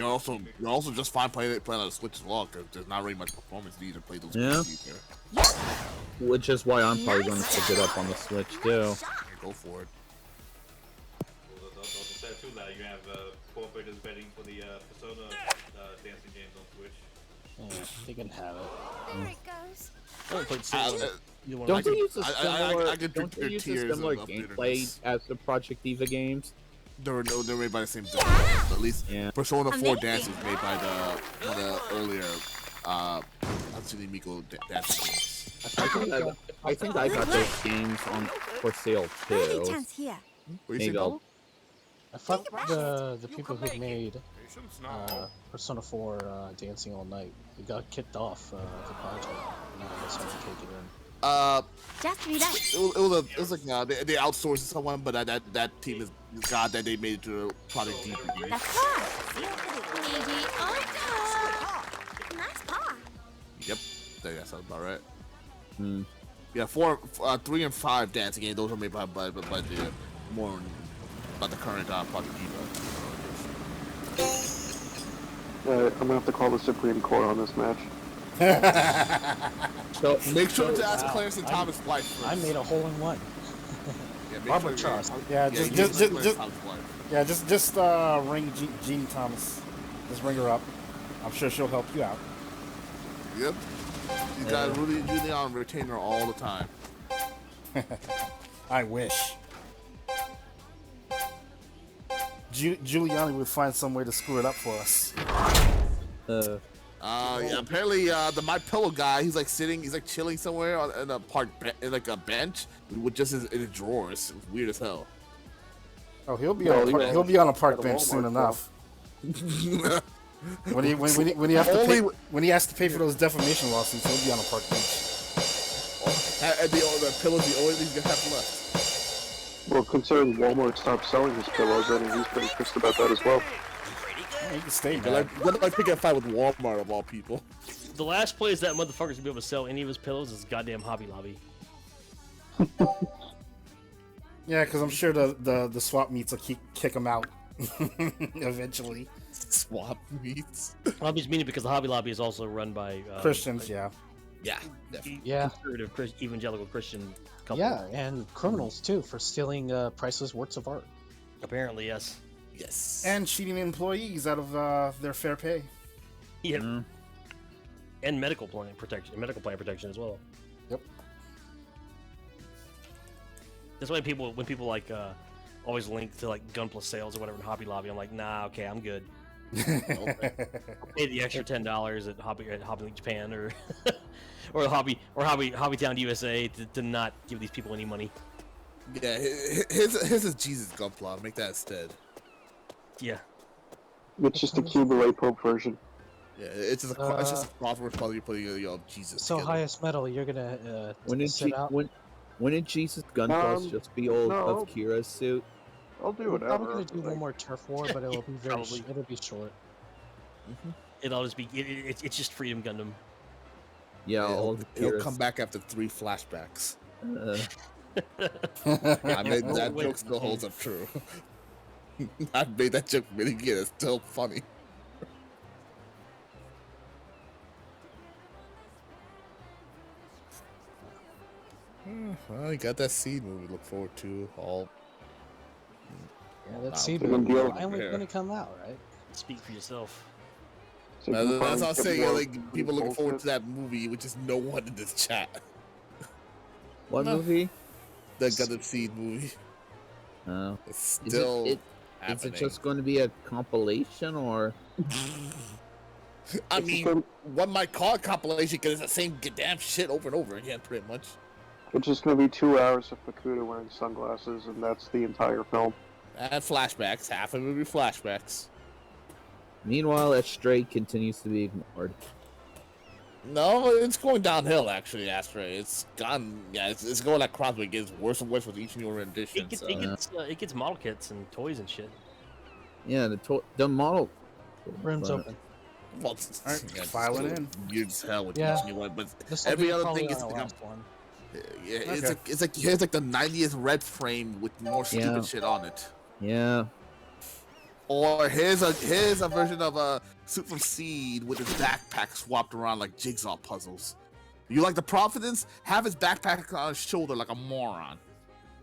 you're also just fine playing on the Switch as well, because there's not really much performance needed to play those Yeah. games either. Which is why I'm probably going to pick it up on the Switch too. Go for it. Well, also said too that you have cooperators betting for the Persona dancing games on Switch. Yeah, they can have it. There it goes. I haven't played Sailor. Either one of Don't them. they use a similar? I could Don't drink they your use a tears similar of gameplay bitterness. as the Project Diva games? They're made by the same thing. At least Yeah. Persona 4 Amazing. Dance was made by one of the earlier Hatsune Miku dancing games. I think I got those games on for sale Birdie too. chance here. What do you Maybe say, I'll- Paul? I thought the people who made Persona 4 Dancing All Night, they got kicked off the project. Now I guess I have to take it in. Just relax. It was like they outsourced to someone, but that team is God that they made it to a Project Diva game. That's fine. Easy. Oh, no. Nice par. Yep, I think that sounds about right. Hmm. Yeah, 3 and 5 dancing games. Those are made by the more about the current Project Eva. I'm gonna have to call the Supreme Court on this match. So make sure to ask Clarence and Thomas' wife first. I made a hole in one. Yeah, make Barbara sure Trust. Yeah, you just ask Clarence Thomas' wife. just ring Jeannie Thomas. Just ring her up. I'm sure she'll help you out. Yep. You guys really on retainer all the time. I wish. Giuliani would find some way to screw it up for us. Yeah, apparently the My Pillow guy, he's like chilling somewhere in a in like a bench with just in his drawers. It's weird as hell. Oh, he'll be on a park bench soon enough. when he has to pay for those defamation lawsuits, he'll be on a park bench. And the pillow's the only thing he's gonna have left. Well, considering Walmart stopped selling his pillows, I mean, he's pretty pissed about that as well. Yeah, he can stay They're mad. like picking a fight with Walmart of all people. The last place that motherfucker's gonna be able to sell any of his pillows is goddamn Hobby Lobby. Yeah, because I'm sure the swap meets will kick him out eventually. Swap meets. I'm just meaning because the Hobby Lobby is also run by Christians, yeah. Yeah, definitely. Yeah. Conservative evangelical Christian couple. Yeah, and criminals too for stealing priceless works of art. Apparently, yes. Yes. And cheating employees out of their fair pay. Yeah. And medical plan protection as well. Yep. That's why when people like always link to like Gunpla sales or whatever in Hobby Lobby, I'm like, nah, okay, I'm good. Okay. Pay the extra $10 at Hobby Japan or or Hobby Town USA to not give these people any money. Yeah, his is Jesus Gunpla. Make that instead. Yeah. It's just a Cuba Pope version. Yeah, it's just a crossword puzzle you're putting Jesus. So together. highest metal, you're gonna sit out. Wouldn't Jesus Gunpla just be old of Kira's suit? I'll do We're whatever. probably gonna do one more turf war, but it'll be it'll be short. It'll just be it's just Freedom Gundam. Yeah, he'll come back after 3 flashbacks. I mean, that joke still holds up true. I made that joke really good. It's still funny. Well, you got that Seed movie to look forward to. Yeah, that's Wow. finally gonna come out, right? Speak for yourself. That's what I'm saying. Like, people looking forward to that movie, which is no one in this chat. What movie? The Gundam Seed movie. Oh. It's still Is happening. it just going to be a compilation, or? I mean, one might call it compilation because it's the same damn shit over and over again, pretty much. It's just going to be 2 hours of Fukuda wearing sunglasses, and that's the entire film. And flashbacks. Half of it will be flashbacks. Meanwhile, Astray continues to be ignored. No, it's going downhill, actually, Astray. It's gone. Yeah, it's going like Crossway. It gets worse and worse with each new rendition. It gets model kits and toys and shit. Yeah, the model. Room's open. Well, Alright, file it in. Weird as hell with Yeah. each new one, but This will every be other probably thing is our become. last one. Yeah, Okay. it's like here's like the 90th red frame with more stupid shit on it. Yeah. Or here's a version of a Suit from Seed with his backpack swapped around like jigsaw puzzles. You like the Providence? Have his backpack on his shoulder like a moron.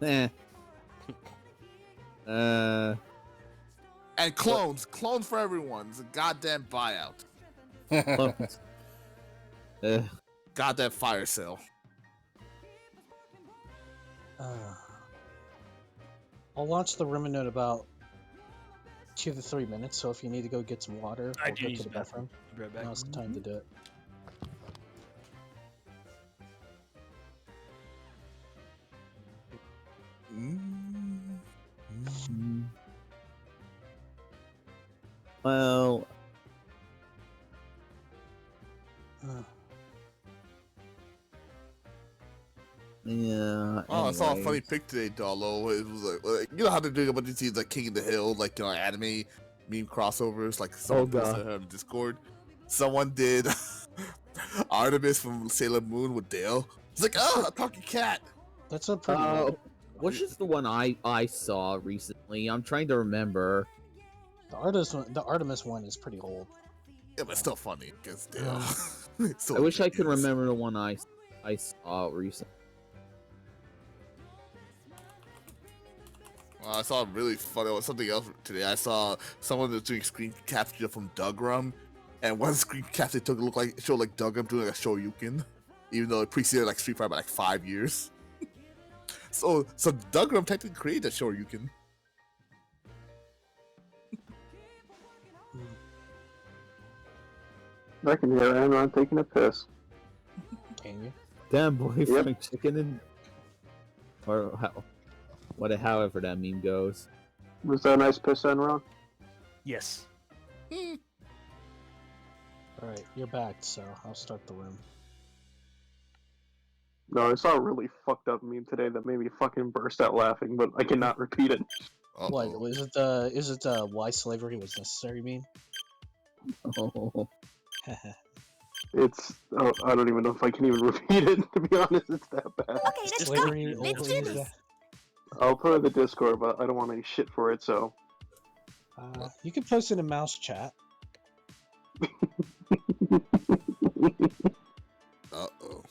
Eh. And clones for everyone. It's a goddamn buyout. Goddamn fire sale. I'll launch the room in about 2 to 3 minutes. So if you need to go get some water I or do go use to the the bathroom. bathroom, Be right back. now's the time to do it. Well. Yeah. Oh, I saw a anyways. funny pic today, Dolo. It was like you know how they do a bunch of these like King of the Hill, like anime meme crossovers, like someone posted on Discord. Someone did Artemis from Sailor Moon with Dale. It's like, oh, a talking cat. That's a pretty one. Which is the one I saw recently? I'm trying to remember. The Artemis one is pretty old. Yeah, but still funny. Cause damn. I wish I could remember the one I saw recently. I saw really funny. Something else today. I saw someone was doing screen capture from Dougram, and one screen capture took showed like Dougram doing like a Shoryuken, even though it preceded like Street Fighter by like 5 years. so Dougram technically created a Shoryuken. I can hear Amron taking a piss. Can you? Damn boy, Yep. fried chicken and or however that meme goes. Was that a nice piss, Amron? Yes. Alright, you're back, so I'll start the room. No, I saw a really fucked up meme today that made me fucking burst out laughing, but I cannot repeat it. Uh-oh. What is it why slavery was necessary meme? Oh, It's I don't even know if I can even repeat it. To be honest, it's that bad. Okay, let's go. Slavery Let's do overused. this. I'll put it in the Discord, but I don't want any shit for it. So You can post it in mouse chat. Uh-oh.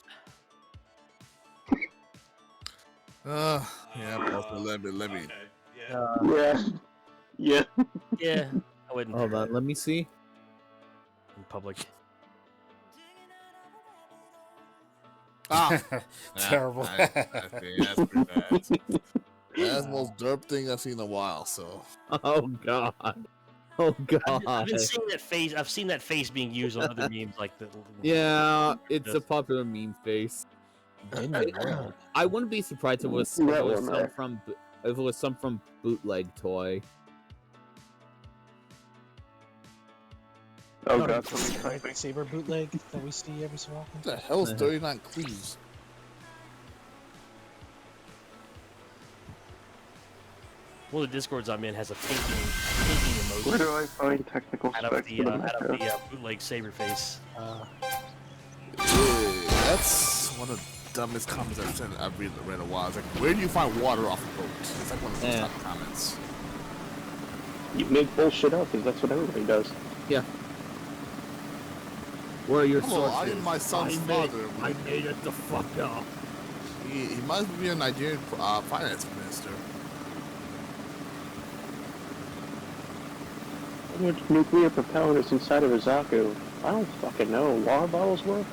Yeah, also, let me. Okay, yeah. yeah. Yeah. I wouldn't. hold on, let me see. In public. Ah! Terrible. I think that's pretty bad. That's the most derp thing I've seen in a while, so. Oh god. Oh I've god. been seeing that face. I've seen that face being used on other memes, like the. Yeah, it's a popular meme face. In the world. I wouldn't be surprised if it was, That one, some from Bootleg Toy. Oh Not god, a somebody's typing. Saber bootleg that we see every so often. What the hell is 39 Cleaves? One of the discords I'm in has a pinking Where emoji do I find technical out of specs the for the bootleg saber face. That's one of the dumbest comments I've read in a while. It's like, where do you find water off a boat? It's like one of those Yeah. type of comments. You make bullshit up, because that's what everybody does. Yeah. Where are your Hello, sources? I am my son's father. I made it the fuck up. He must be a Nigerian finance minister. How much nuclear propellant is inside of a Zaku? I don't fucking know. Water bottles worth?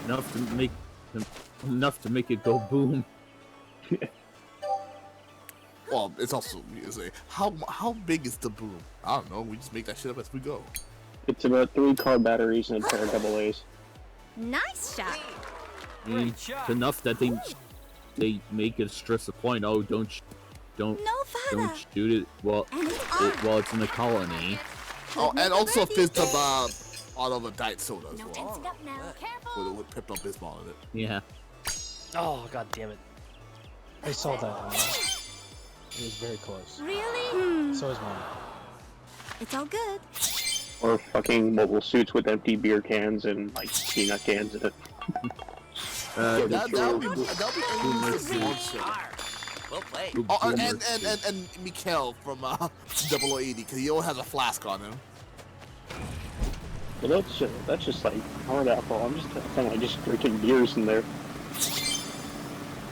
Enough to make it go boom. Well, it's also how big is the boom? I don't know. We just make that shit up as we go. It's about 3 car batteries and a pair of double A's. Nice shot. It's enough that they make it stress a point. Oh, don't No father. don't shoot it while And it's on. while it's in the colony. Oh, and also a fist of out of a diet soda as No well, tensing up now. Careful. with Pepto Bismol in it. Yeah. Oh god damn it! I saw that. It was very close. Really? So is mine. It's all good. Or fucking mobile suits with empty beer cans and like peanut cans in it. That would be Boomer Well played. Oh, Boomer and Mikhail from 0080, because he always has a flask on him. Well, that's just like hard alcohol. I'm just kind of just drinking beers in there.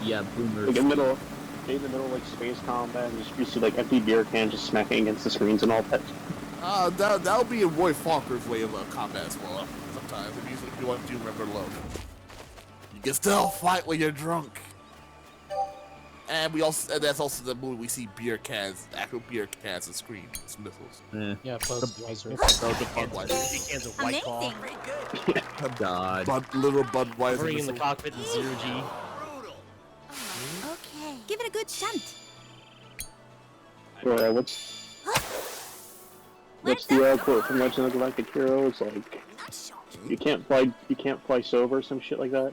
Yeah, boomers. Like in the middle of like space combat, and just you see like empty beer cans just smacking against the screens and all that. That would be a Roy Falker's way of combat as well. Sometimes, if you want to remember love, you can still fight when you're drunk. And that's also the movie we see beer cans, actual beer cans and screens, missiles. Yeah, Budweiser. Cans of White Claw. Amazing. Very good. God. Little Budweiser Hovering in the missile. cockpit in zero G. Okay. Give it a good shunt. Or what's the quote from Legend of the Galactic Hero? It's like Nice shot. you can't fly sober, some shit like that.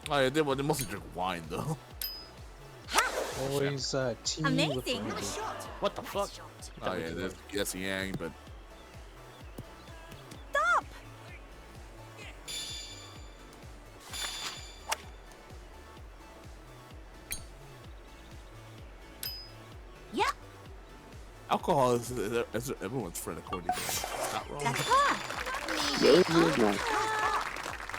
Oh yeah, they mostly drink wine though. Always tea with Amazing. brandy. What the fuck? Oh yeah, that's Yang, but Stop. Alcohol is everyone's friend, according to me. Not wrong. That's hot. Yeah, you're wrong.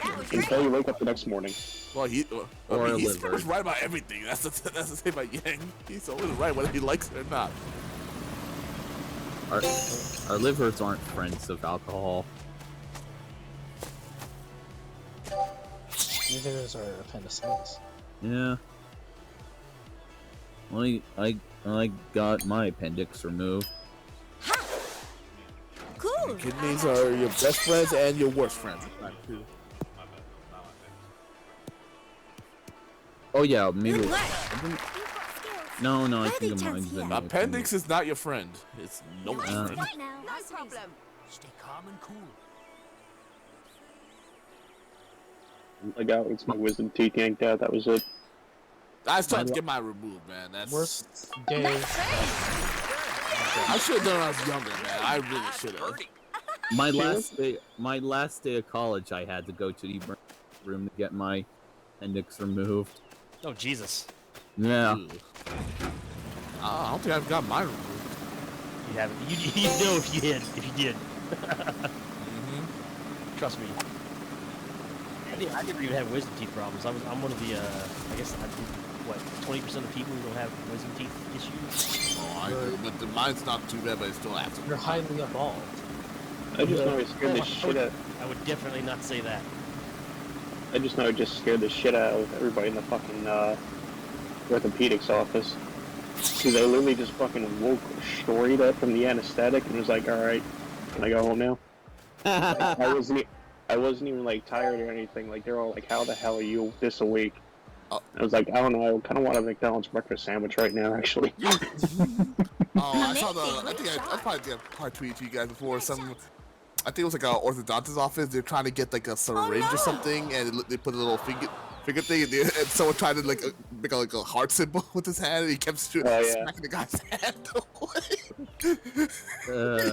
That was Until great. you wake up the next morning. Well, he's liver. always right about everything. That's the thing about Yang. He's always right whether he likes it or not. Our livers aren't friends of alcohol. Neither is our appendicitis. Yeah. I got my appendix removed. Cool. Kidneys are your best friends and your worst friends. Oh yeah, maybe. Good work. No, I Ready, think of Chance, mine's the yeah. new Appendix is not your friend. It's no one's Uh. friend. Right now. No problem. Stay calm and cool. I got it's my wisdom teeth yanked out. That was it. I still have to get mine removed, man. That's Worst day. I should have done it when I was younger, man. I really should have. My last day of college, I had to go to the emergency room to get my appendix removed. Oh Jesus! Yeah. I don't think I've got mine removed. You haven't. You know if you did. If you did. Trust me. I never even had wisdom teeth problems. I'm one of the I guess 20% of people who don't have wisdom teeth issues. Oh, I do, but mine's not too bad, but I still have to. You're highly evolved. I just know it scared the shit out. I would definitely not say that. I just know it just scared the shit out of everybody in the fucking orthopedics office. Because I literally just fucking woke straight up from the anesthetic and was like, "All right, can I go home now?" I wasn't even like tired or anything. Like they're all like, "How the hell are you this awake?" I was like, "I don't know. I kind of want a McDonald's breakfast sandwich right now, actually." Oh, I saw I think I probably tweeted to you guys before. I think it was like an orthodontist office. They're trying to get like a syringe or something, and they put a little finger thing, and someone tried to like make a heart symbol with his hand, and he kept smacking the guy's hand away.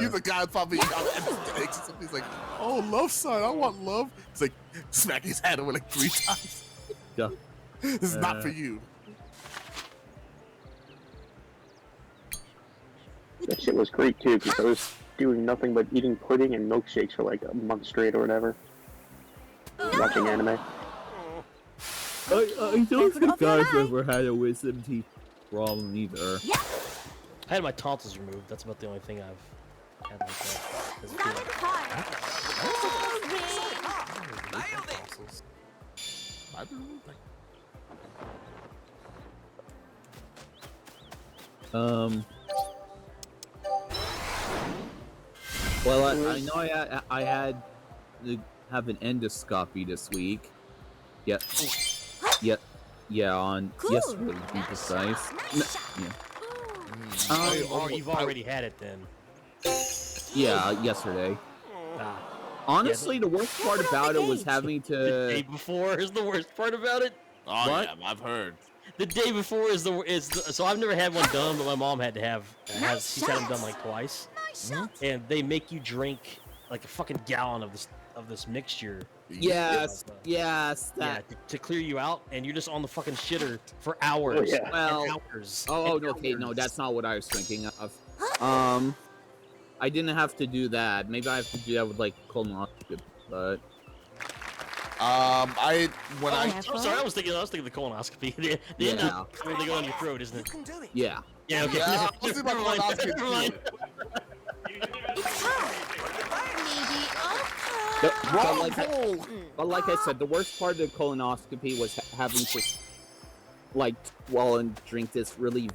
He's the guy probably on anesthetics or something. He's like, "Oh, love, son, I want love." He's like smacking his hand away like 3 times. Yeah. This is not for you. That shit was great too, because I was doing nothing but eating pudding and milkshakes for like a month straight or whatever. Watching anime. I don't think I've ever had a wisdom teeth problem either. I had my tonsils removed. That's about the only thing I've had like that. as a Not kid. in the car. Nailed it. I don't know. Well, I know I had to have an endoscopy this week. Yeah, on Cool. yesterday to be precise. Nice shot. You've already had it then. Yeah, yesterday. Ah. Honestly, the worst part about it was having The day to. before is the worst part about it. Oh What? yeah, I've heard. The day before is the so I've never had one done, but my mom had to have Nice she's had them shot. done like twice, Nice shot. and they make you drink like a fucking gallon of this mixture. Yes, Yeah, yes, Yeah, that. to clear you out, and you're just on the fucking shitter for hours. Oh, yeah. Well, and hours. Oh, and okay, no, hours. that's not what I was thinking of. I didn't have to do that. Maybe I have to do that with like colonoscopy, but I'm sorry, I Careful. was thinking of the colonoscopy. the Yeah. end of where they go down your throat, isn't it? can do it. yeah. Yeah, okay. Yeah, I was thinking about Never mind. colonoscopy Never mind. It's hot. But like I said, the worst part of the colonoscopy was having to like swallow and drink this really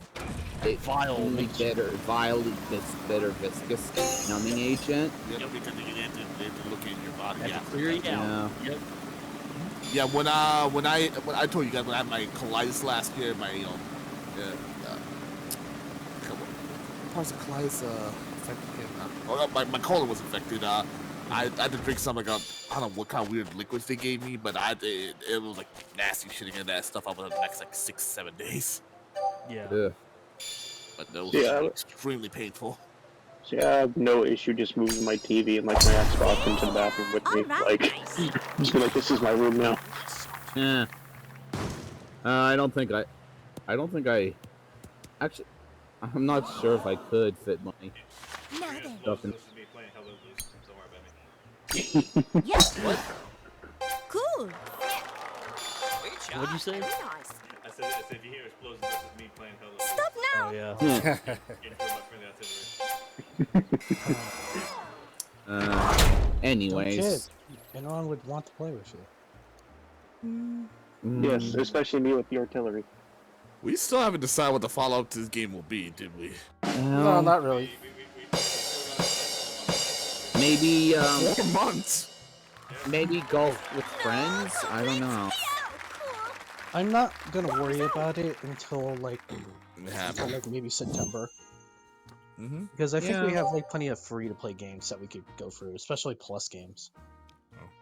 Vile mixture. bitter viscous numbing agent. Yep, because they have to look in your body. Have Yeah. to clear you out. Yeah. Yep. Yeah, when I told you guys when I had my colitis last year, my parts of colitis affected. My colon was affected. I had to drink some like I don't know what kind of weird liquids they gave me, but it was like nasty shitting in that stuff over the next like 6-7 days. Yeah. Ugh. But those Yeah, were extremely painful. See, I have no issue just moving my TV and like my Xbox into the bathroom with me. Alright, Like, nice. just be like, this is my room now. Yeah. I don't think I actually. I'm not sure if I could fit my Now then. stuff in. This is me playing Hello Loose. Don't worry about me. Yes. Cool. What'd you say? Very nice. I said if you hear explosions, this is me playing Hello Loose. Stop now. Oh yeah. Getting killed by friendly artillery. Anyways. Anyone would want to play with you. Yes, especially me with the artillery. We still haven't decided what the follow-up to this game will be, did we? No, not really. Maybe 4 months. maybe golf with friends. I don't know. I'm not gonna worry about it until It happened. maybe September, Mm-hmm. because I think we Yeah. have plenty of free-to-play games that we could go through, especially Plus games.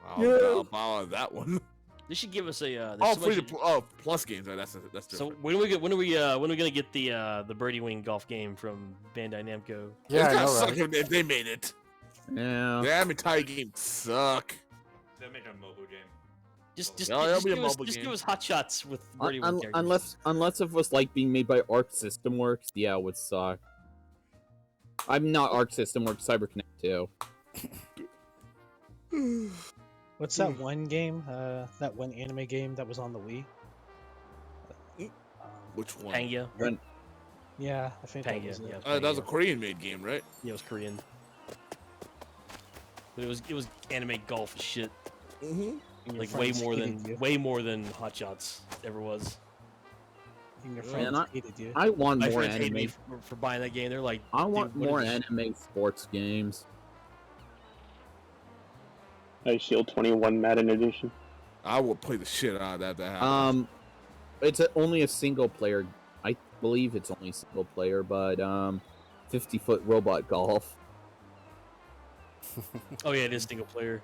I'll borrow that one. They should give us a. Oh, free to plus games. Right? That's So different. when are we gonna get the Birdie Wing golf game from Bandai Namco? Yeah, I It's know, gotta suck right? if they made it. Yeah. Damn, entire game suck. They'll make a mobile game. Just it'll be a mobile give game. us hot shots with Birdie Wing characters. Unless it was like being made by Arc System Works, yeah, it would suck. I'm not Arc System Works, CyberConnect 2. What's that one game? That one anime game that was on the Wii? Which one? Pangea. Yeah, I think that Pangea. was it. Yeah, That was a Korean-made game, right? Yeah, it was Korean. But it was anime golf and shit. Mm-hmm. And your Like way friends more than Hot Shots ever was. And your Yeah, friends and hated you. I want My more friends hated me anime. for buying that game. They're like, I want "Dude, what more is this?" anime sports games. Ice Shield 21 Madden Edition. I will play the shit out of that. That happens. It's only a single player. I believe it's only single player, but 50-foot robot golf. Oh yeah, it is single player.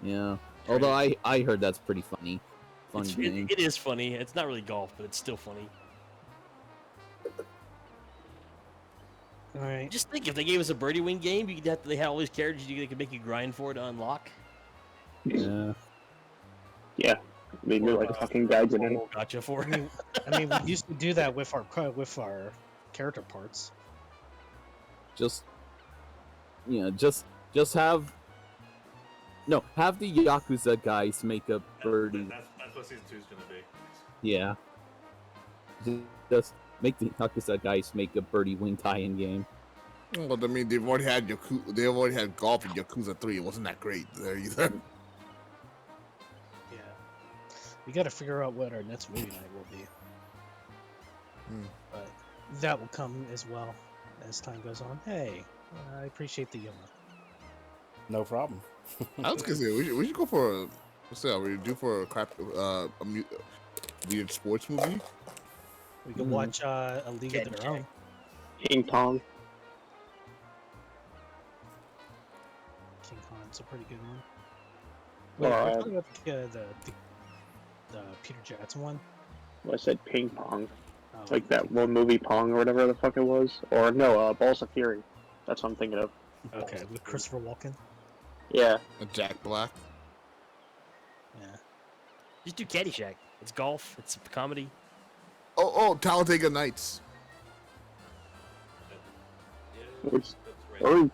Yeah. Although I heard that's pretty funny. Fun game. It is funny. It's not really golf, but it's still funny. All right. Just think, if they gave us a Birdie Wing game, they had all these characters they could make you grind for to unlock. Yeah. Yeah. Made me like a fucking guide in it. Gotcha for I mean, we used to do that with our character parts. Just have the Yakuza guys make a birdie. That's what season 2 is gonna be. Yeah. Just make the Yakuza guys make a Birdie Wing tie-in game. Well, I mean, they've already had golf in Yakuza 3. It wasn't that great there either. Yeah. We got to figure out what our next movie night will be. But that will come as well as time goes on. Hey, I appreciate the humor. No problem. I was gonna say we should go for a. What's that? We do for a crap weird sports movie. We can watch A League of Their Own. King Kong. King Kong's a pretty good one. Wait, Well, are you talking about the Peter Jackson one? Well, I said ping pong. Oh, Like that one movie Pong or whatever the fuck it was. Or no, Balls of Fury. That's what I'm thinking of. Okay, with Christopher Walken. Yeah. Jack Black. Yeah. Just do Caddyshack. It's golf. It's a comedy. Oh, Talladega Nights. Or, That's right.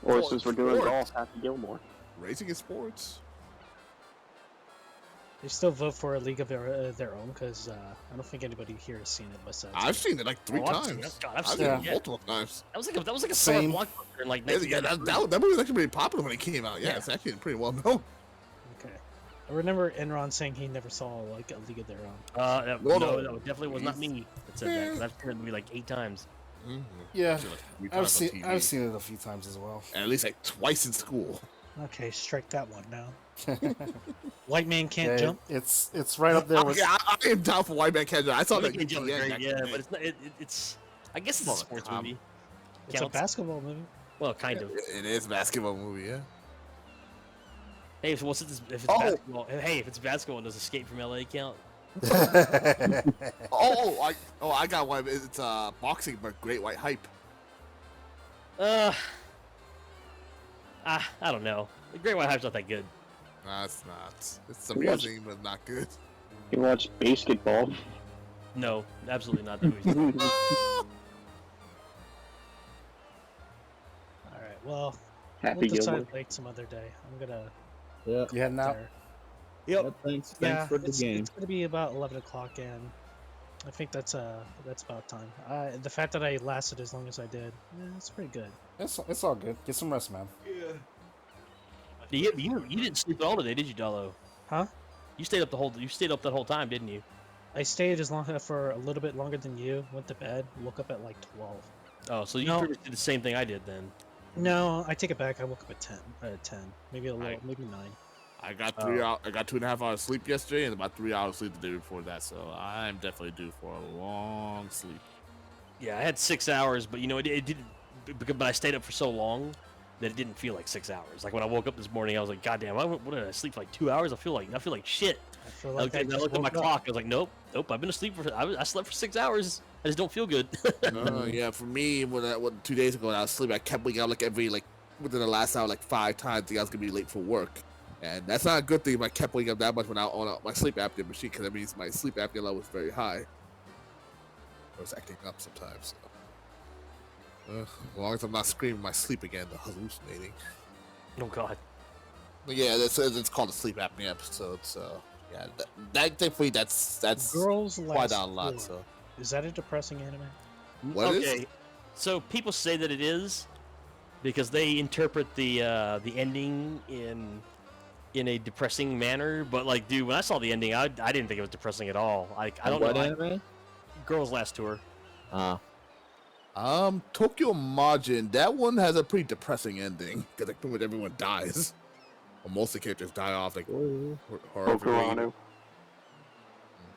or since we're doing Sports. golf, Happy Gilmore. Racing in sports. They still vote for A League of Their Own because I don't think anybody here has seen it besides. I've seen it like 3 Oh, I've seen times. it. God, I've I've seen seen it it, yeah. multiple times. That was like a Same. solid blockbuster in like Yeah, 1993. that movie was actually pretty popular when it came out. Yeah, Yeah. it's actually pretty well known. Okay. I remember Enron saying he never saw like A League of Their Own. Well, No, no. that definitely was not me that said that. 'Cause I've seen that movie like 8 times. Yeah, Seen it, like, 3 I've times on seen TV. I've seen it a few times as well. At least like twice in school. Okay, strike that one now. White man can't Yeah, jump. It's right up there with. Okay, I am down for White Man Can't Jump. I saw that. Movie Jump is ETN great, back in yeah, the but day. it's not. It's. I guess it's a Well, sports Tom. movie. It's a Counts. basketball movie. Well, kind of. It is a basketball movie, yeah. Hey, so if it's Oh. basketball, hey, if it's basketball, does Escape from LA count? I got one. It's boxing, but Great White Hype. I don't know. The Great White Hype's not that good. Nah, it's not. It's amusing, but not good. You watch basketball. No, absolutely not. That movie's Well, Happy we'll decide Gilmore. like some other day. I'm gonna Yeah. You heading out? there. Yep. Thanks for the game. It's gonna be about 11 o'clock, and I think that's about time. The fact that I lasted as long as I did, yeah, it's pretty good. It's all good. Get some rest, man. You didn't sleep at all today, did you, Dallo? Huh? You stayed up that whole time, didn't you? I stayed for a little bit longer than you. Went to bed. Woke up at like 12. Oh, so you No. pretty much did the same thing I did then. No, I take it back. I woke up at 10. Maybe a little, Right. maybe 9. I got 2.5 hours sleep yesterday and about 3 hours sleep the day before that, so I'm definitely due for a long sleep. Yeah, I had 6 hours, but it didn't. But I stayed up for so long that it didn't feel like 6 hours. Like when I woke up this morning, I was like, God damn, what did I sleep for like 2 hours? I feel like shit. I feel like I looked at my clock. I was like, nope. I've been asleep I slept for 6 hours. I just don't feel good. Yeah, for me, when 2 days ago when I was sleeping, I kept waking up within the last hour 5 times. I think I was gonna be late for work, and that's not a good thing if I kept waking up that much when I on my sleep apnea machine, because that means my sleep apnea level was very high. I was acting up sometimes. So. As long as I'm not screaming my sleep again, the hallucinating. Oh God. But yeah, it's called a sleep apnea episode. So yeah, that thankfully that's Girls quite Last down a lot. Tour. So Is that a depressing anime? what is? Okay. So people say that it is because they interpret the ending in a depressing manner. But like, dude, when I saw the ending, I didn't think it was depressing at all. I don't What know. anime? Girls Last Tour. Tokyo Majin. That one has a pretty depressing ending because like pretty much everyone dies. Well, most of the characters die off like Bokurano.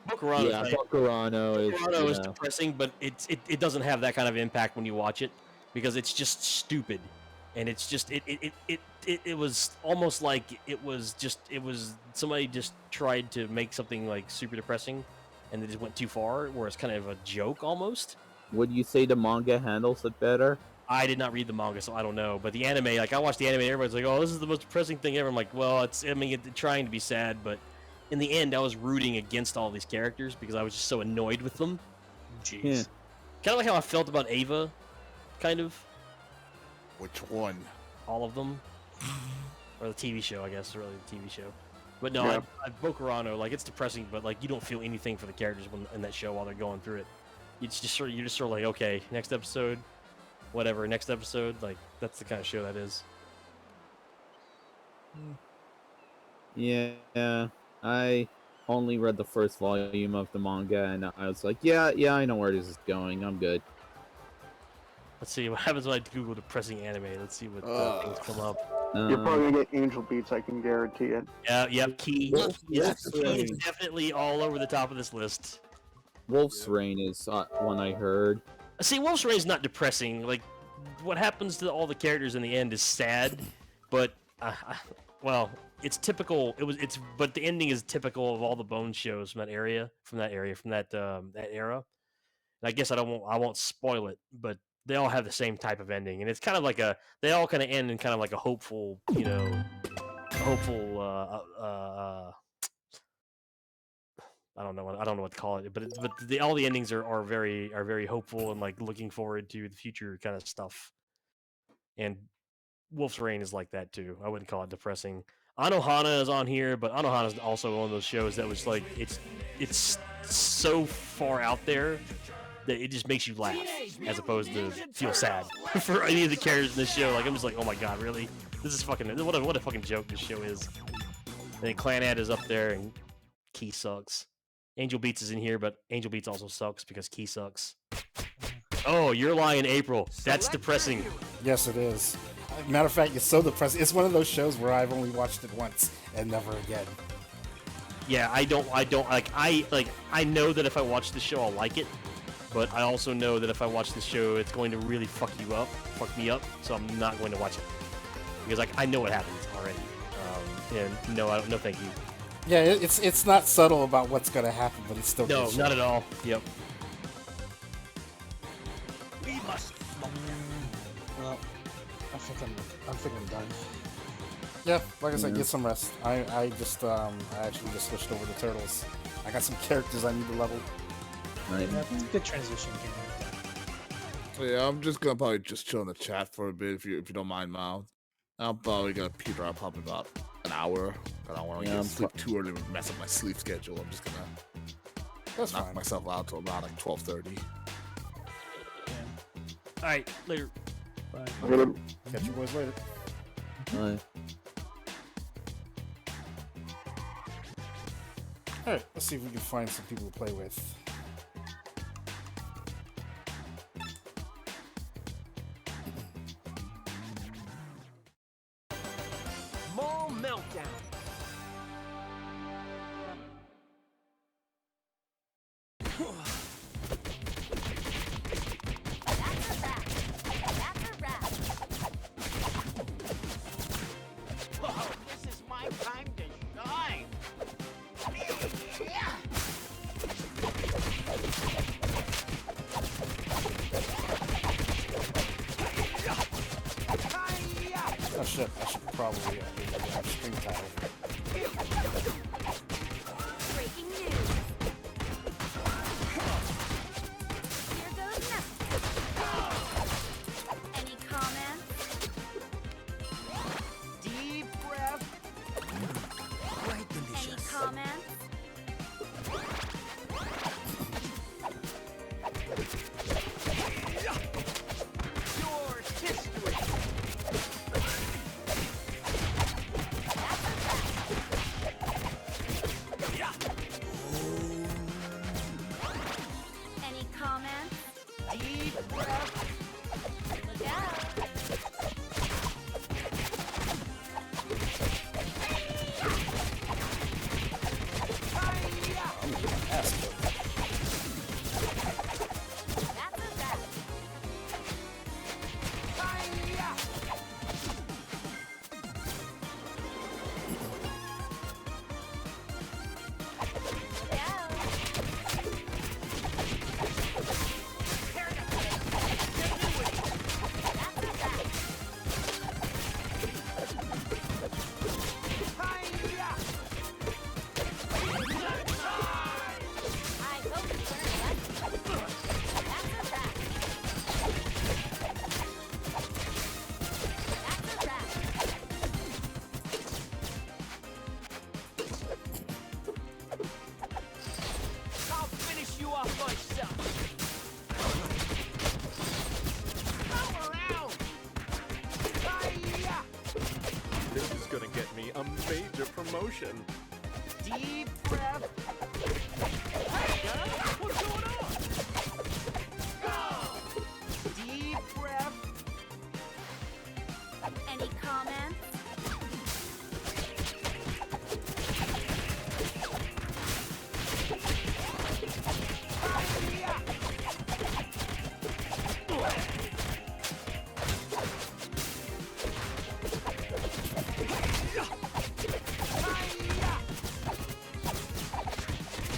Bokurano, Yeah, Bokurano is is. depressing, but it doesn't have that kind of impact when you watch it because it's just stupid, and it's just it was almost like it was somebody just tried to make something like super depressing, and they just went too far, where it's kind of a joke almost. Would you say the manga handles it better? I did not read the manga, so I don't know. But the anime, like I watched the anime, everybody's like, "Oh, this is the most depressing thing ever." I'm like, "Well, it's trying to be sad, but in the end, I was rooting against all these characters because I was just so annoyed with them." Jeez. Yeah. Kind of like how I felt about Ava, kind of which one? all of them, or the TV show, I guess, really the TV show. But no, Yeah. Bokurano, like it's depressing, but like you don't feel anything for the characters in that show while they're going through it. It's just you're just sort of like, okay, next episode. Whatever, next episode, like that's the kind of show that is. Yeah, I only read the first volume of the manga, and I was like, yeah, I know where this is going. I'm good. Let's see what happens when I Google depressing anime. Let's see what things come up. You're probably gonna get Angel Beats, I can guarantee it. Yeah, Key. Wolf's Key is Rain. definitely all over the top of this list. Wolf's Rain is one I heard. See, Wolf's Rain is not depressing. Like, what happens to all the characters in the end is sad, but well, it's typical. But the ending is typical of all the Bone shows from that era. That era. And I guess I won't spoil it, but they all have the same type of ending, and it's kind of like they all kind of end in kind of like a hopeful, I don't know what to call it, but all the endings are very hopeful and like looking forward to the future kind of stuff. And Wolf's Rain is like that too. I wouldn't call it depressing. Anohana is on here, but Anohana is also one of those shows that was like it's so far out there that it just makes you laugh as opposed to feel sad for any of the characters in this show. Like I'm just like, oh my god, really? This is fucking what a fucking joke this show is. And then Clanad is up there, and Key sucks. Angel Beats is in here, but Angel Beats also sucks because Key sucks. Oh, You're Lying April. That's depressing. Yes, it is. Matter of fact, it's so depressing. It's one of those shows where I've only watched it once and never again. Yeah, I don't like I know that if I watch this show I'll like it, but I also know that if I watch this show it's going to really fuck me up, so I'm not going to watch it. Because like I know what happens already. And no, thank you. Yeah, it's not subtle about what's gonna happen, but it's still No, good not show. at all. Yep. Well, I think I'm done. Yeah, like I said, get some rest. I actually just switched over to Turtles. I got some characters I need to level. Right. Yeah, it's a good transition game like that. Yeah, I'm just gonna probably just chill in the chat for a bit if you don't mind, Mal. I'm probably gonna peter out probably about an hour. I don't want to get sleep too early and mess up my sleep schedule. I'm just gonna knock myself out till around like 12:30. All right, later. Bye. Catch you boys later. Bye. All right, let's see if we can find some people to play with. Mall meltdown. Whoa, this is my time to shine. Oh shit, I should probably stream title. Breaking news. Here goes nothing. Any comments? Deep breath. Quite Any delicious. comments? Your history. Any comments? Deep breath. Look out. I'm gonna get my ass kicked. That's a wrap. Look out. That's a wrap. I hope you learned a lesson. That's a wrap. That's a wrap. I'll finish you off myself. Come around. This is gonna get me a major promotion. Deep breath. What's going on? Deep breath. Any comments?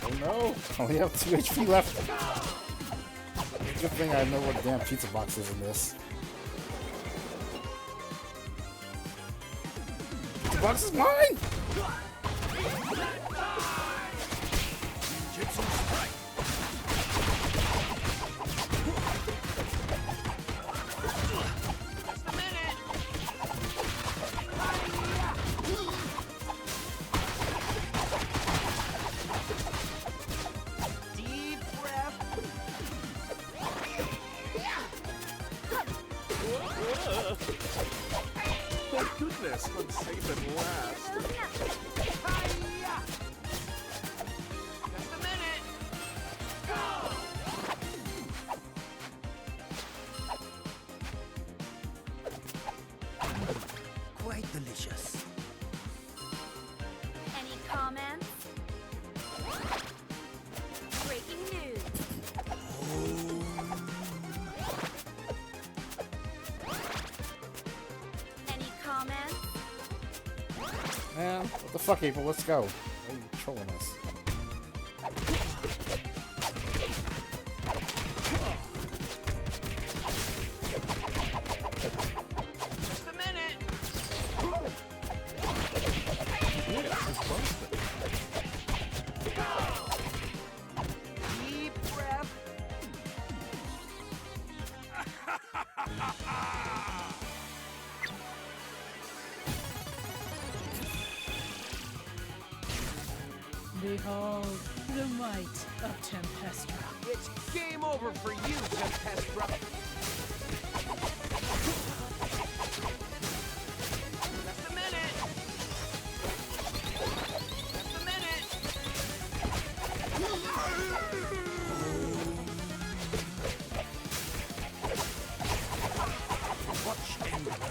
Oh no! I only have 2 HP left. Good thing I know what damn pizza box is in this. Pizza box is mine! Just a minute. Deep breath. Thank goodness, I'm safe at last. Here goes nothing. Just a minute. Quite delicious. Any comments? Breaking news. Any comments? Man, what the fuck, April? Let's go. Why are you trolling us? Just a minute. Deep breath. Behold the might of Tempestra. It's game over for you, Tempestra. Just a minute. Just a minute. Watch and learn.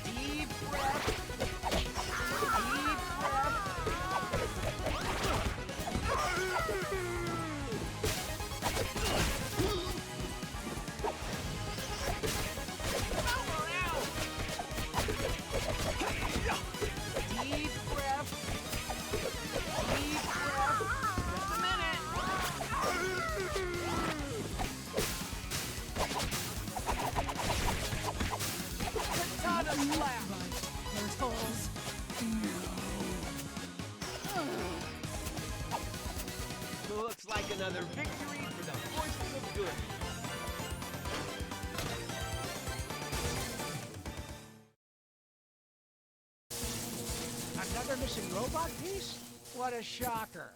Deep breath. Deep Deep breath. Deep breath. Just a minute. Katana slap. Those holes. Looks like another victory for the forces of good. Another missing robot piece? What a shocker.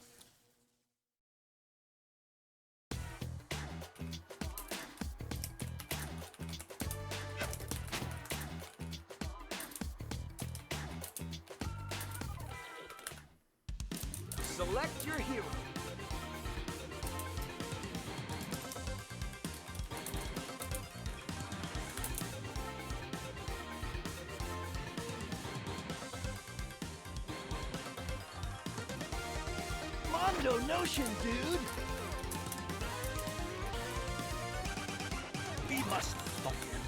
Select your hero. Mondo Notion, dude! We must stop him.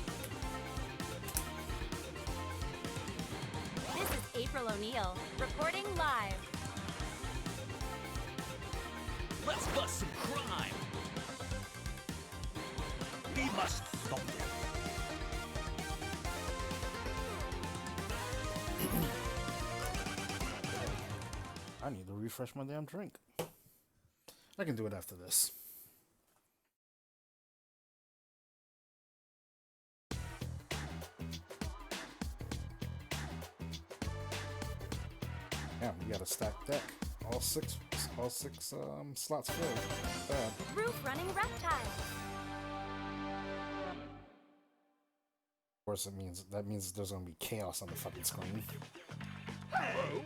This is April O'Neil, reporting live. Let's bust some crime! We must stop him. I need to refresh my damn drink. I can do it after this. Damn, we got a stacked deck. All six slots filled. Bad. Roof running reptile. Of course, that means there's gonna be chaos on the fucking screen. Hello?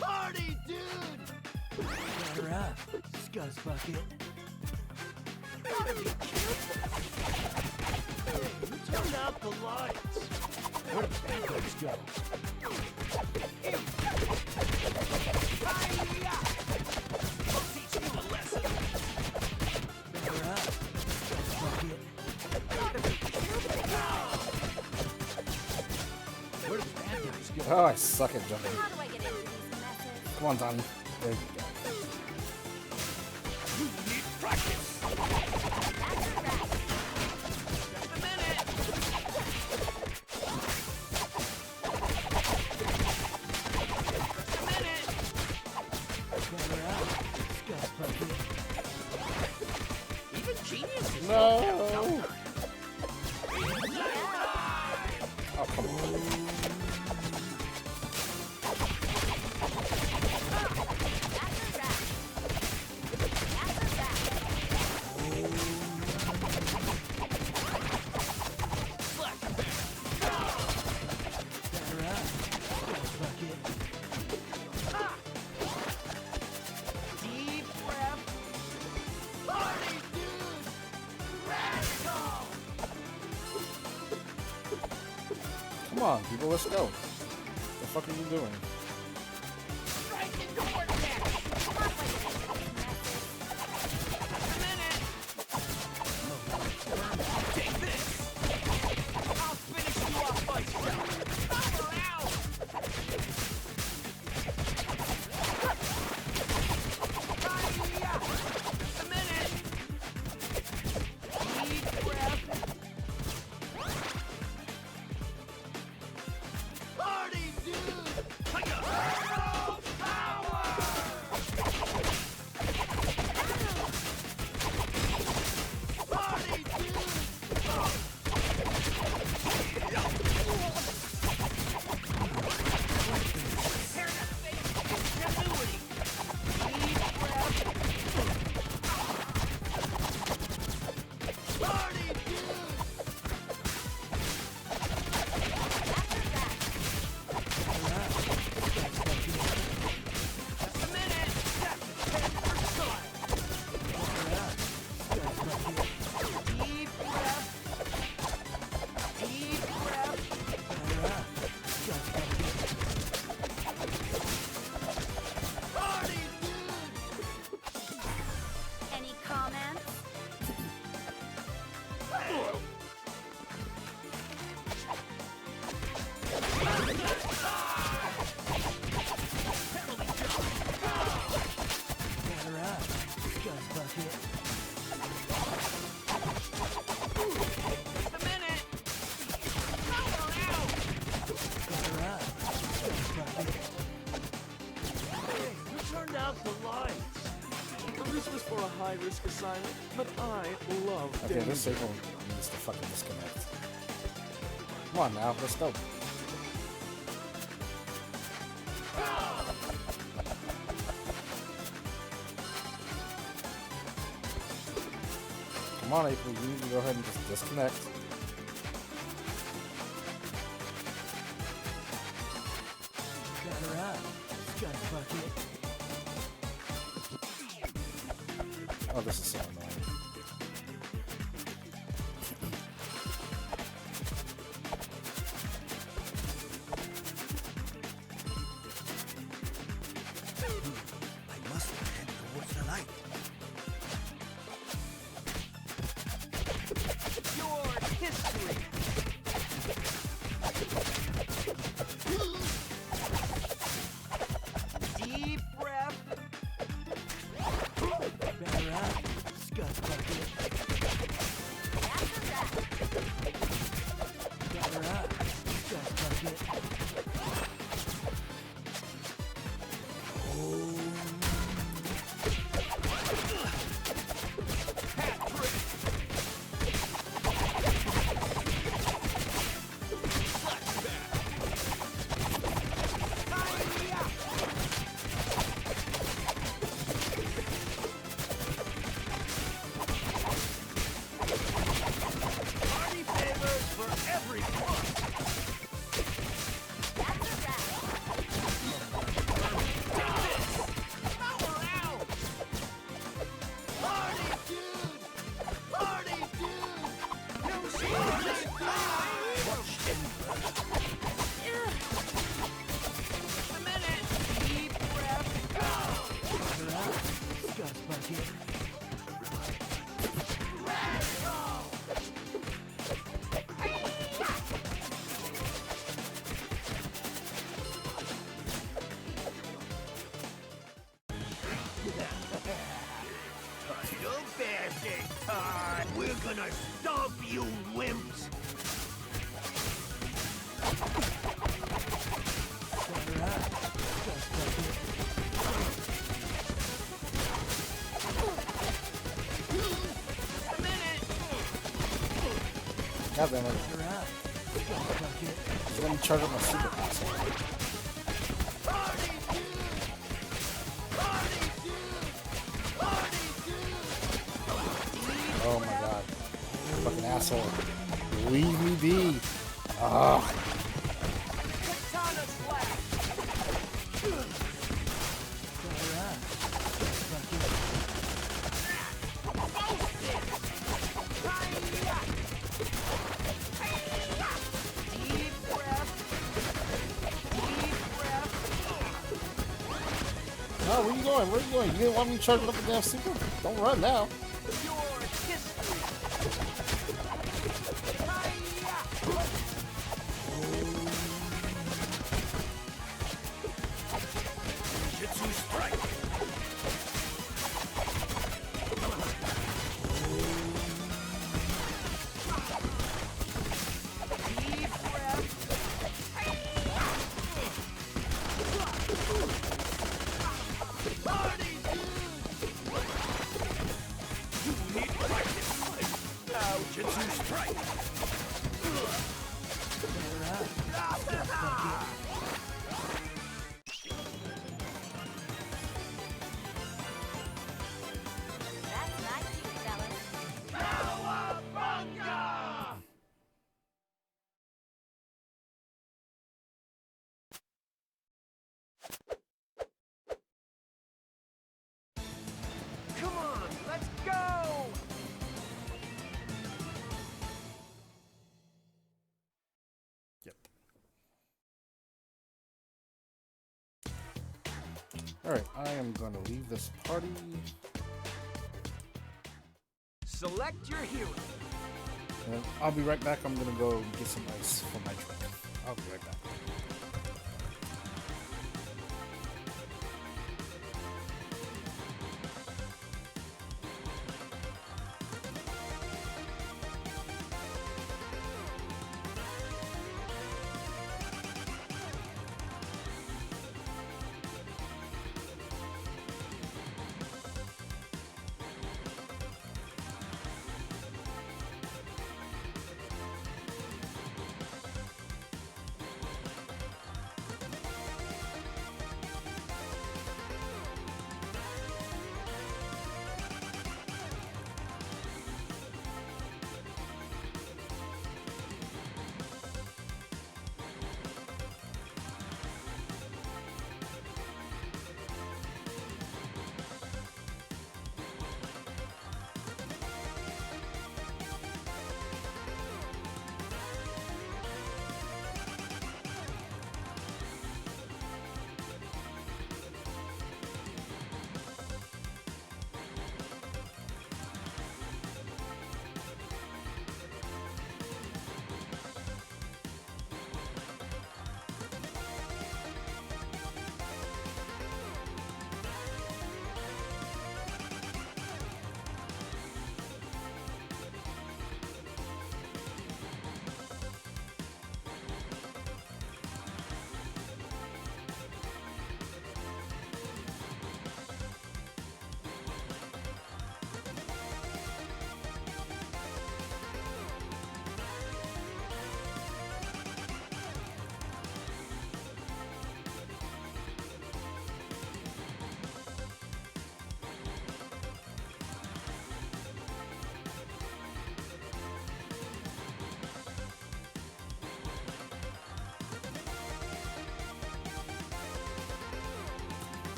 Party, dude! Butter up, Scuzz Bucket. Gotta be careful. Turn out the lights. Where do the pancakes go? I'll teach you a lesson. Butter up, Scuzz Bucket. Gotta be careful. Where do the pancakes go? Oh, I suck at jumping. How do I get into these messes? Come on, Donnie. There you go. You need practice. That's a wrap. Just a minute. Just a minute. Butter out, Scuzz Bucket. Even geniuses No. don't have jump time. Oh, come on. Deep breath. Party, dude. Radical. Come on, people, let's go. What the fuck are you doing? Strike into vortex. Just a minute. Any comments? You turned out the lights. This was for a high-risk assignment, but I love Okay, danger. this signal needs to fucking disconnect. Come on now, let's go. Come on, April, you need to go ahead and just disconnect. Oh, this is so annoying. I must head towards the light. Your history. Deep breath. Better up, Scud Bucket. Better up, Scud Bucket. Party favors for everyone. Power out. Party dude. Party dude. No shit. A minute. Deep breath. Go. Scud Bucket. Title bashing time! We're gonna stomp you wimps! A minute! God damn it. Let me charge up my super console. Party dude! Party dude! Party dude! Oh my god. Fucking asshole. Leave me be. Ugh. Katana slash! Deep breath. Deep breath. No, where you going? Where you going? You didn't want me to charge up the damn super? Don't run now. Your history. Jitsu strike. Deep breath. Party dude. You need practice. Now Jitsu strike. That's nice, you fellas. Cowabunga! Alright, I am going to leave this party. Select your hero. And I'll be right back. I'm going to go get some ice for my drink. I'll be right back.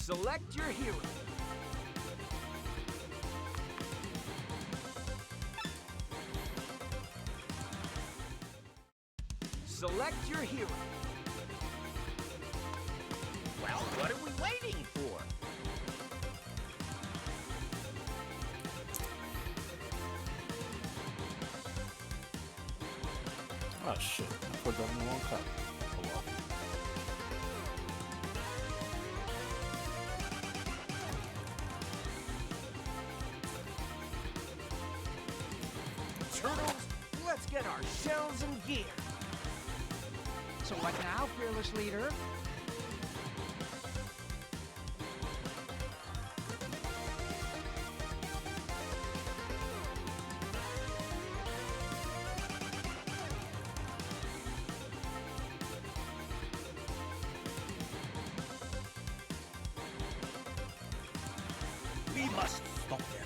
Select your hero. Select your hero. Well, what are we waiting for? Oh shit, I put that in the wrong cup. Oh well. Turtles, let's get our shells and gear. So what now, fearless leader? We must stop them.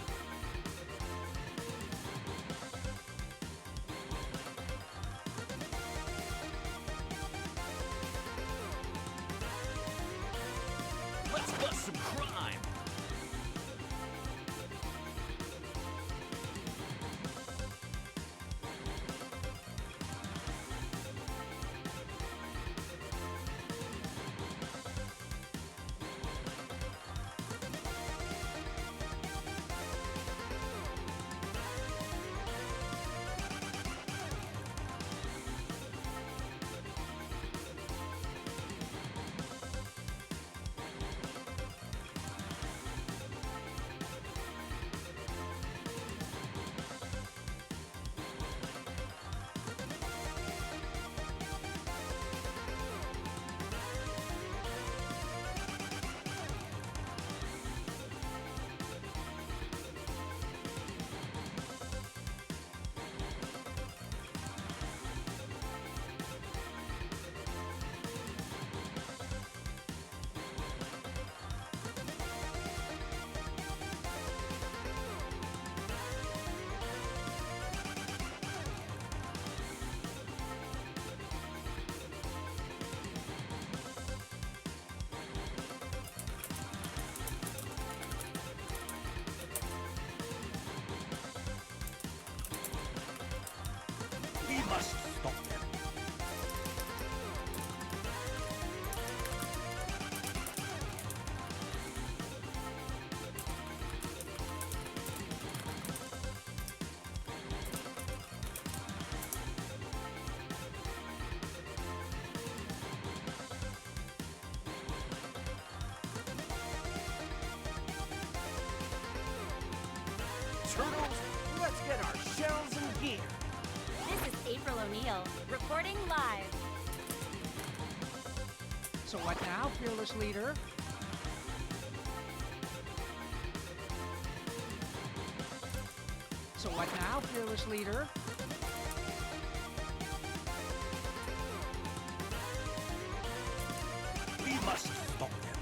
turtles, let's get our shells and gear. This is April O'Neil, reporting live. So what now, fearless leader? So what now, fearless leader? We must stop them.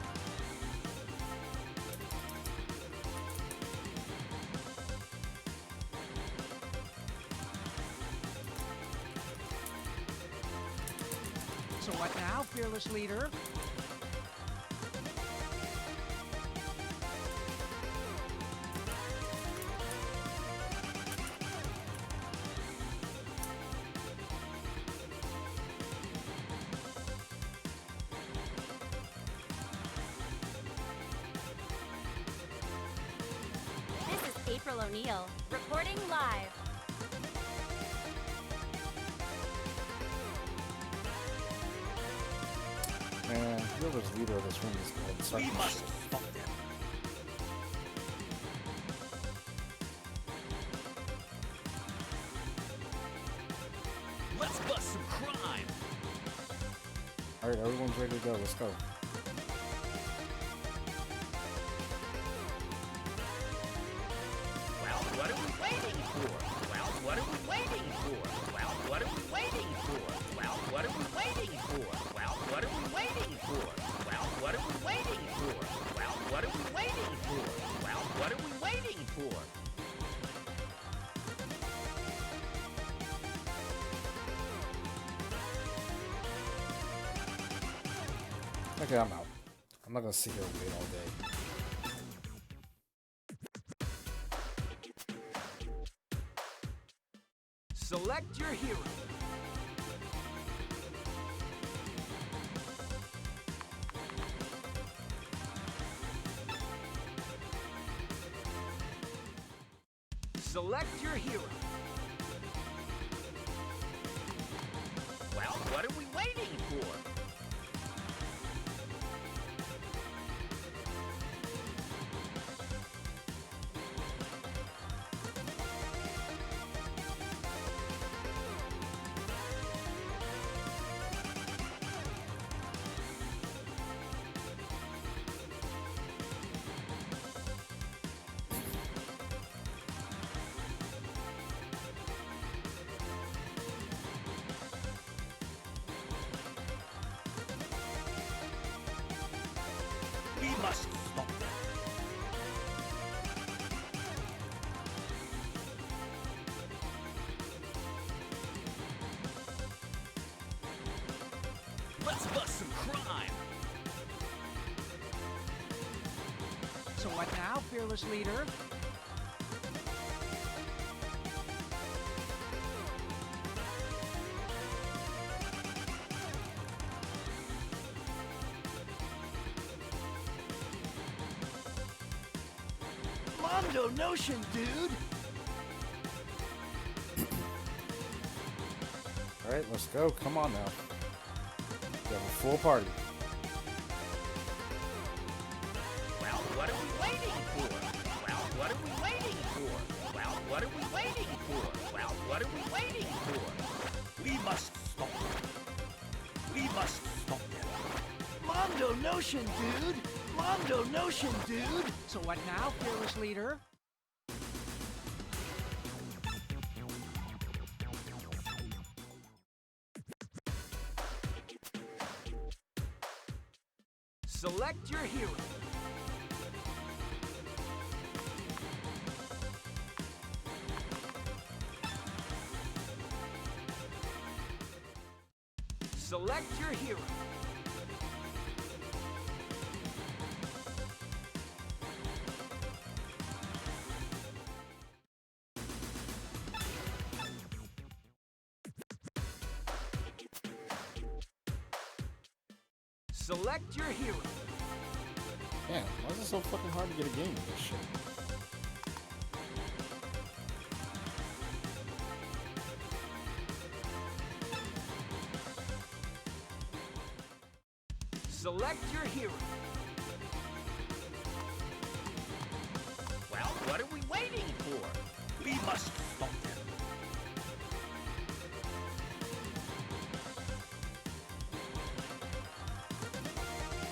So what now, fearless leader? This is April O'Neil, reporting live. Man, whoever's leader of this room is good. We must stop them. Let's bust some crime. Alright, everyone's ready to go. Let's go. Well, what are we waiting for? Well, what are we waiting for? Well, what are we waiting for? Well, what are we waiting for? Well, what are we waiting for? Well, what are we waiting for? Well, what are we waiting for? Well, what are we waiting for? Okay, I'm out. I'm not gonna sit here and wait all day. Select your hero. Select your hero. Well, what are we waiting for? We must stop them. Let's bust some crime. So what now, fearless leader? Mondo Notion, dude. Alright, let's go. Come on now. We have a full party. Well, what are we waiting for? Well, what are we waiting for? Well, what are we waiting for? Well, what are we waiting for? We must stop them. We must stop them. Mondo Notion, dude. Mondo Notion, dude. So what now, fearless leader? Select your hero. Select your hero. Select your hero. Damn, why is it so fucking hard to get a game with this shit? Select your hero. Well, what are we waiting for? We must stop them.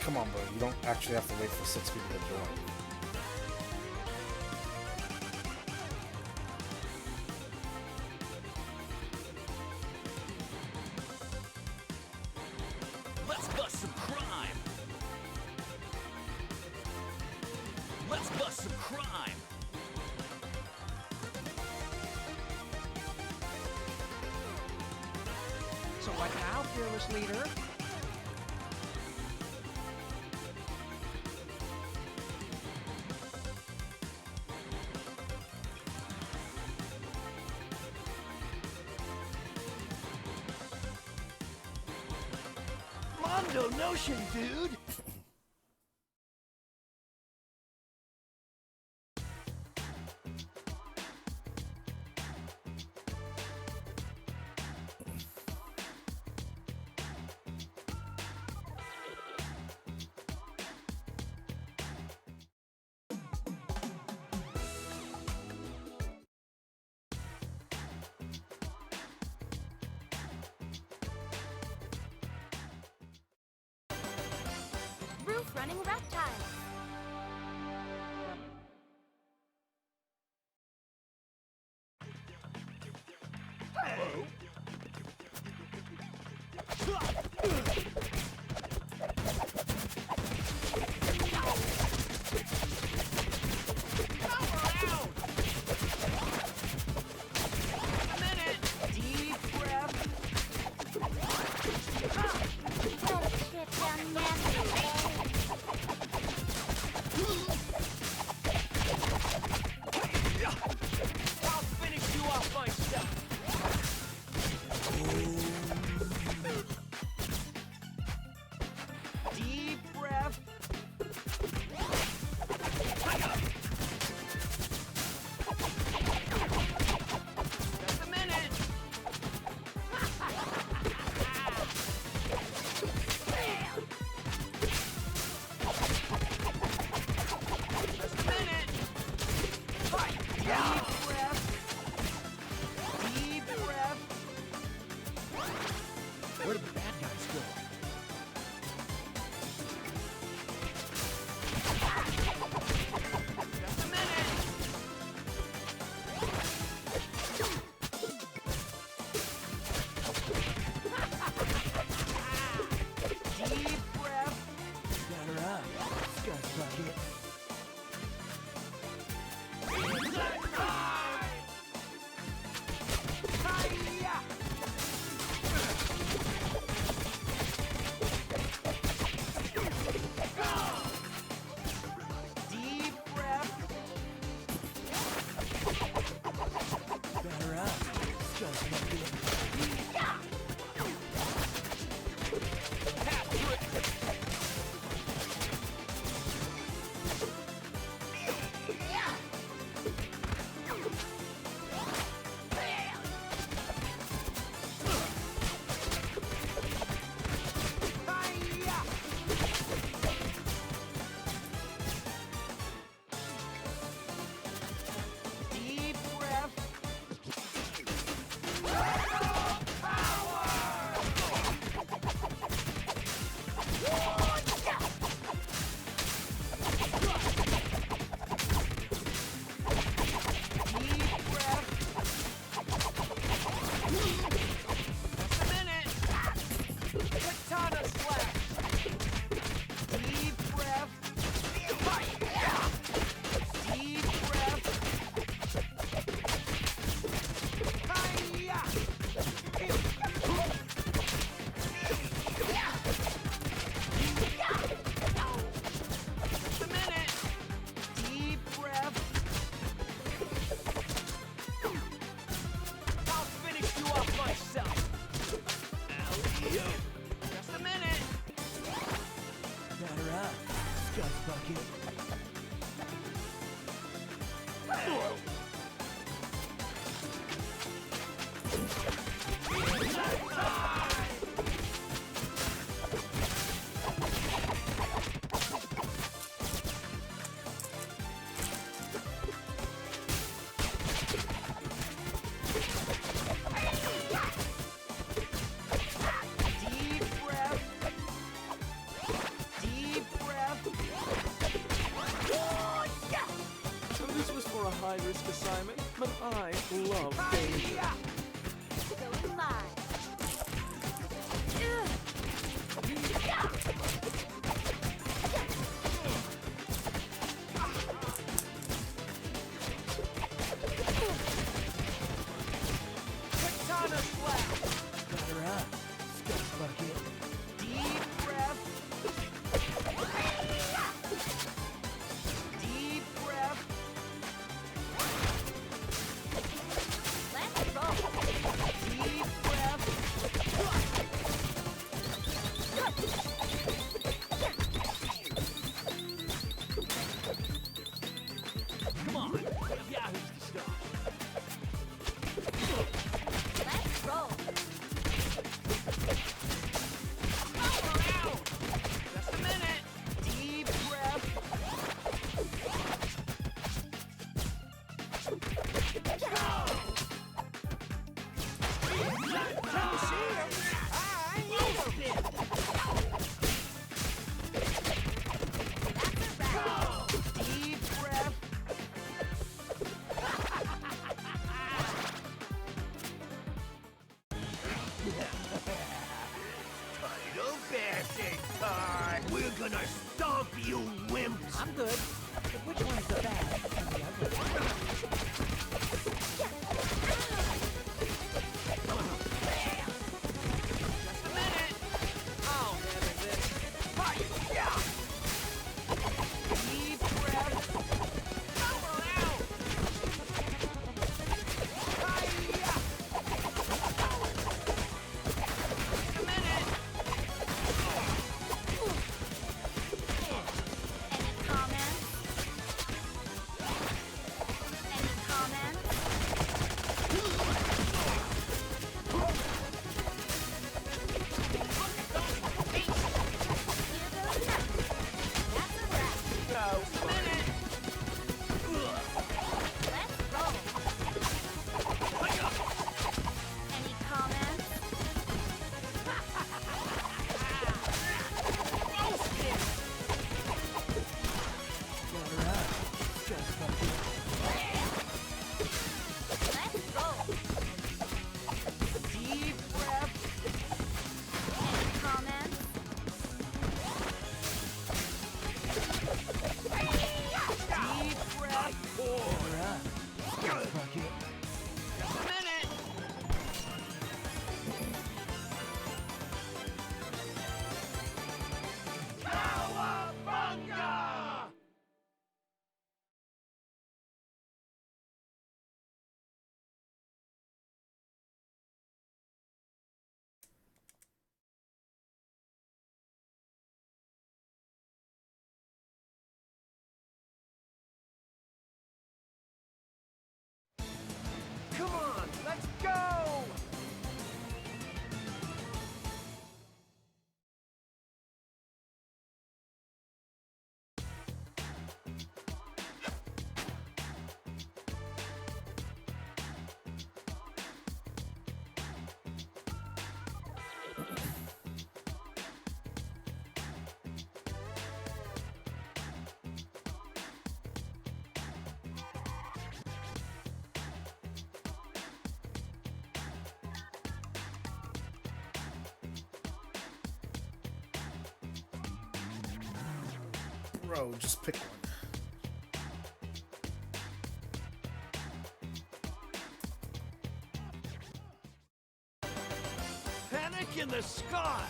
Come on, bro. You don't actually have to wait for 6 people to join. Let's bust some crime. Let's bust some crime. So what now, fearless leader? Mondo Notion, dude! Roof running reptiles. I'll finish you off myself! Deep breath. Just a minute. Just a minute. Fight. Deep breath. Deep breath. Where did the bad guys go? Just a minute. Deep breath. Batter up. Scuzz bucket. Hi-ya! Deep breath. Batter up. Scuzz bucket. Hi-ya! Deep breath. Deep breath. Just a minute. Katana slash. Deep breath. Deep breath. Hi-ya! Just a minute. Deep breath. I'll finish you off myself. Just a minute. Batter up. Scuzz bucket. high-risk assignment, but I love danger. So am I. Katana slap! Got her up. Sketch bucket. Deep breath. Deep breath. Let's go. Deep breath. Come on. Yahoo's the stop. Let's roll. Just a minute. Deep breath. Deep breath. Title bashing time! We're gonna stomp you wimps! I'm good. But which one's the bad and the ugly? Just a minute. I'll handle this. Hi-ya! Deep breath. Power out. Hi-ya! Just a minute. Any comments? Any comments? Here goes nothing. That's a wrap. Just a minute. Let's roll. Any comments? Roasted. Got her up. Just bucket. Let's roll. Deep breath. Any comments? Deep breath. Got her up. Just bucket. Just a minute. Cowabunga! Come on, let's go! Bro, just pick one. Panic in the sky!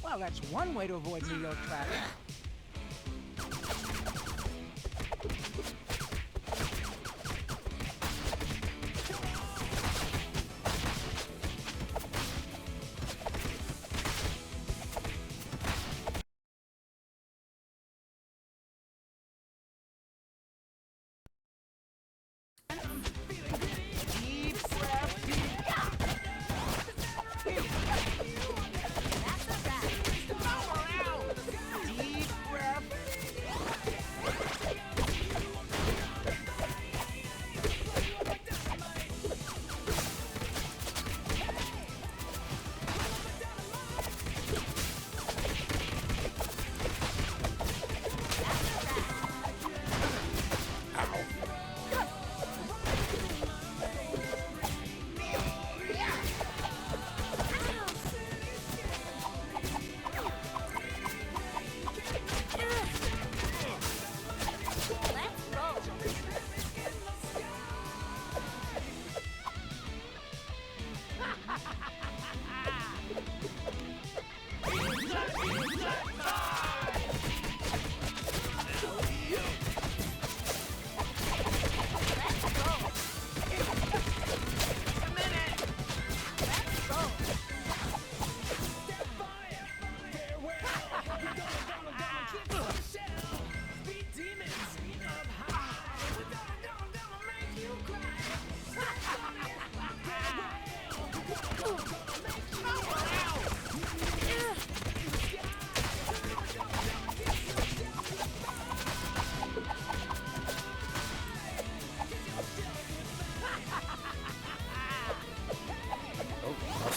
Well, that's one way to avoid New York traffic. Deep breath. That's a wrap. Power out! Deep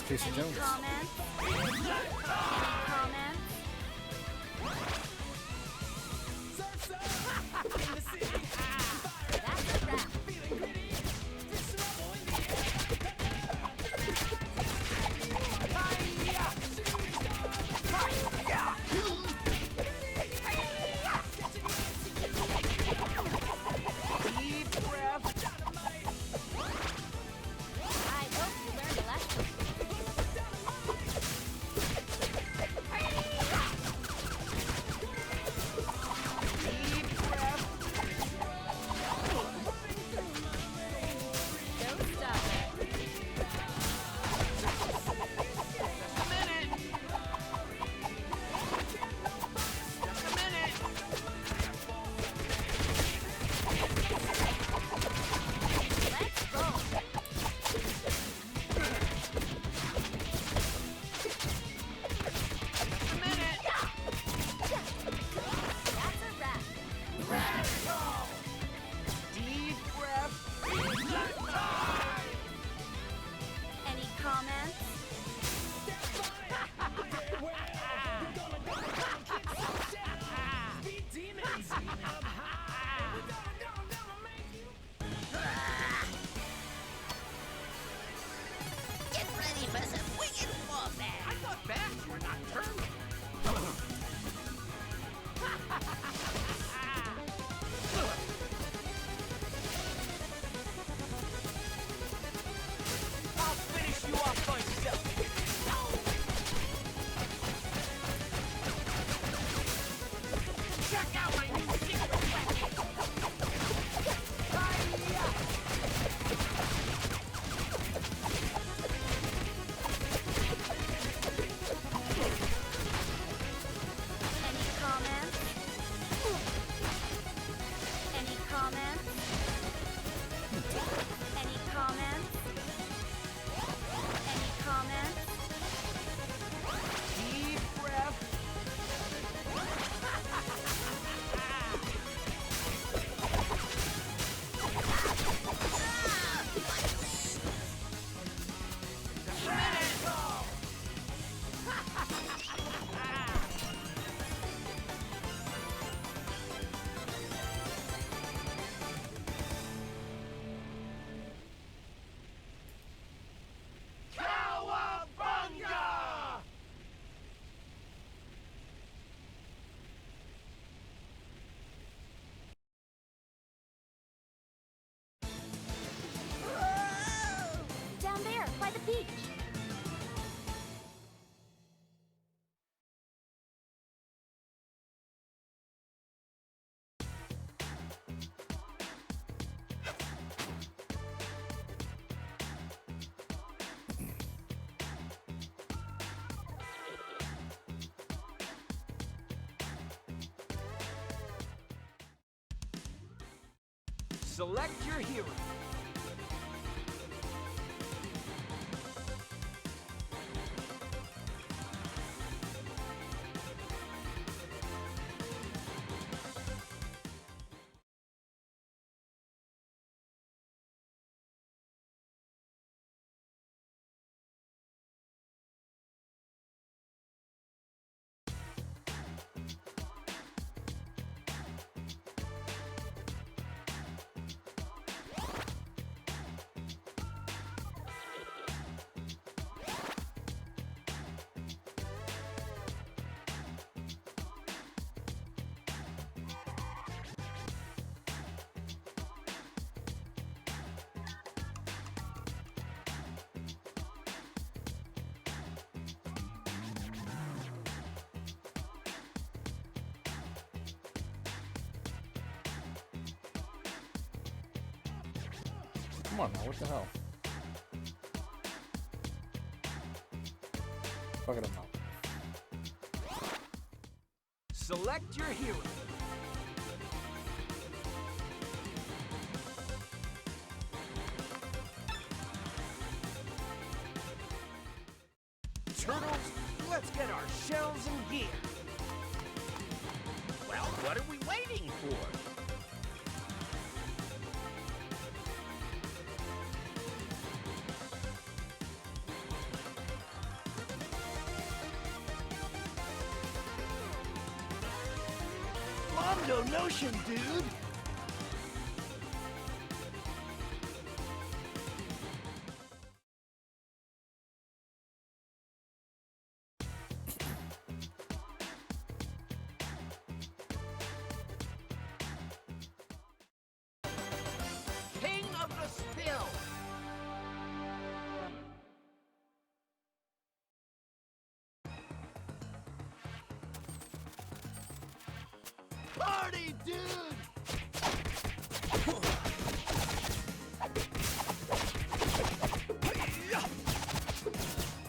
Casey Jones. Comments? Comments? That's a wrap. Deep breath. I hope you learned a lesson. Deep breath. Don't stop. Just a minute. Just a minute. Let's go. Just a minute. That's a wrap. Deep breath. Any comments? Get ready for some wicked warfare. I thought bats were nocturnal. I'll finish you off myself. Check out my new secret weapon. Any comments? Any comments? Any comments? Any comments? Deep breath. Just a minute. Cowabunga! Down there, by the beach. Select your hero. Come on now, what the hell? Fucking him out. Select your hero. Turtles, let's get our shells and gear. Well, what are we waiting for? No notion, dude. King of the Spill. Party, dude!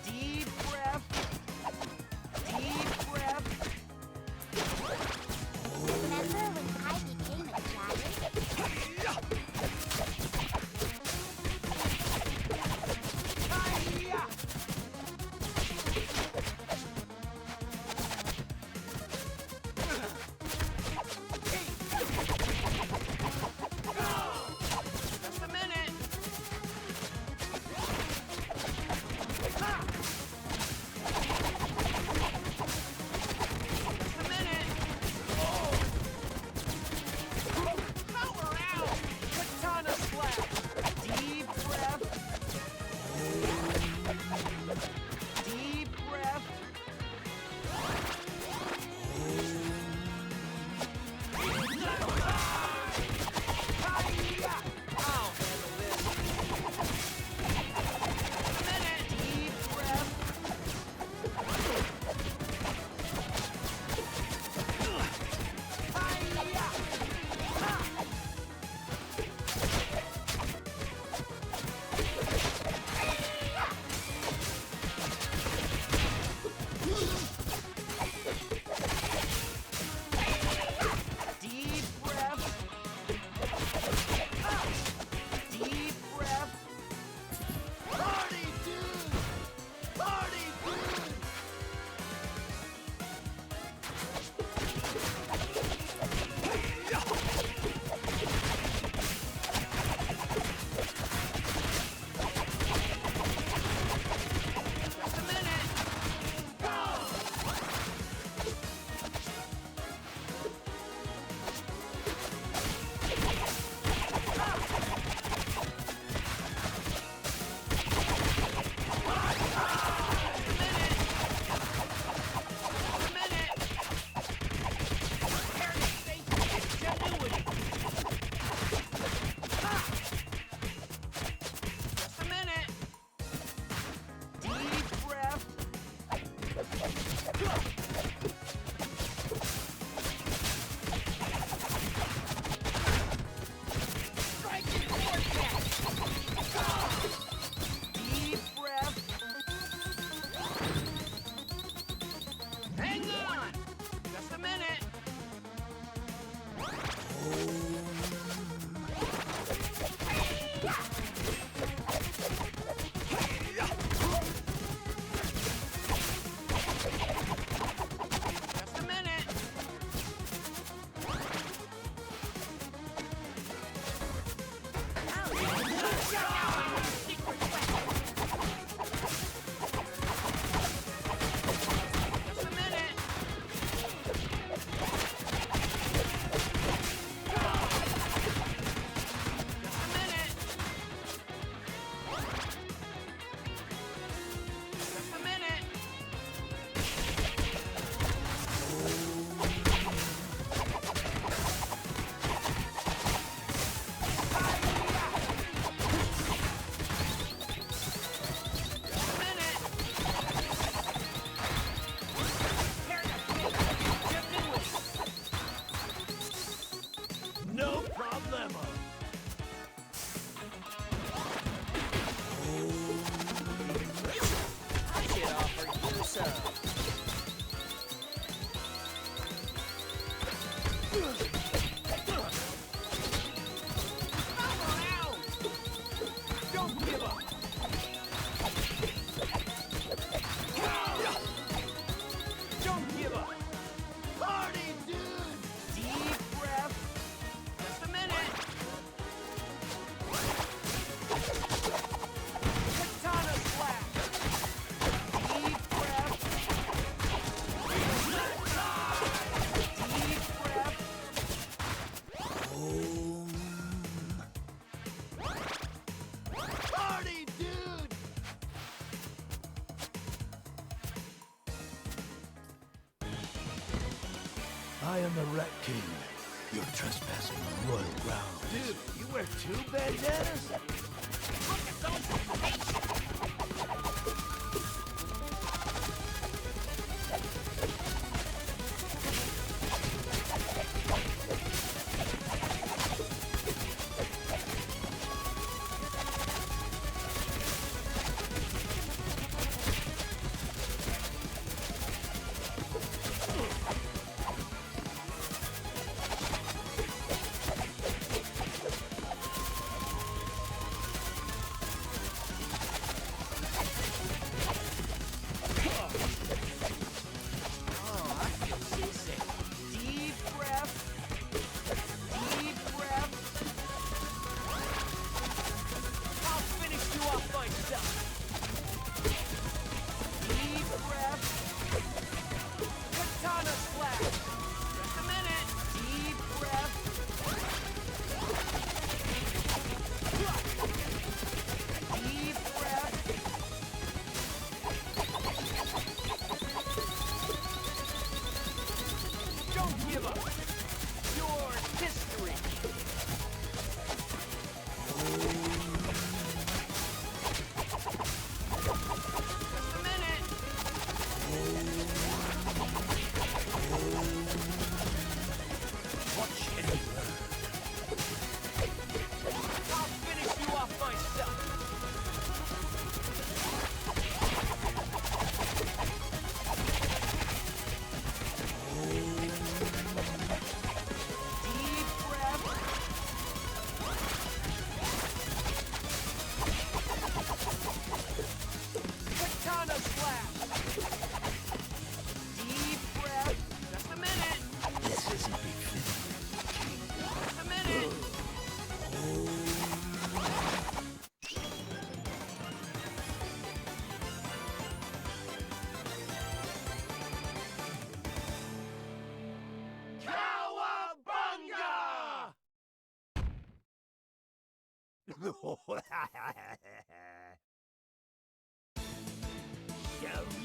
Deep breath. Deep breath. Remember when I became a giant? I am the Rat King. You're trespassing on royal ground. Dude, you wear 2 bandanas? Look at those faces!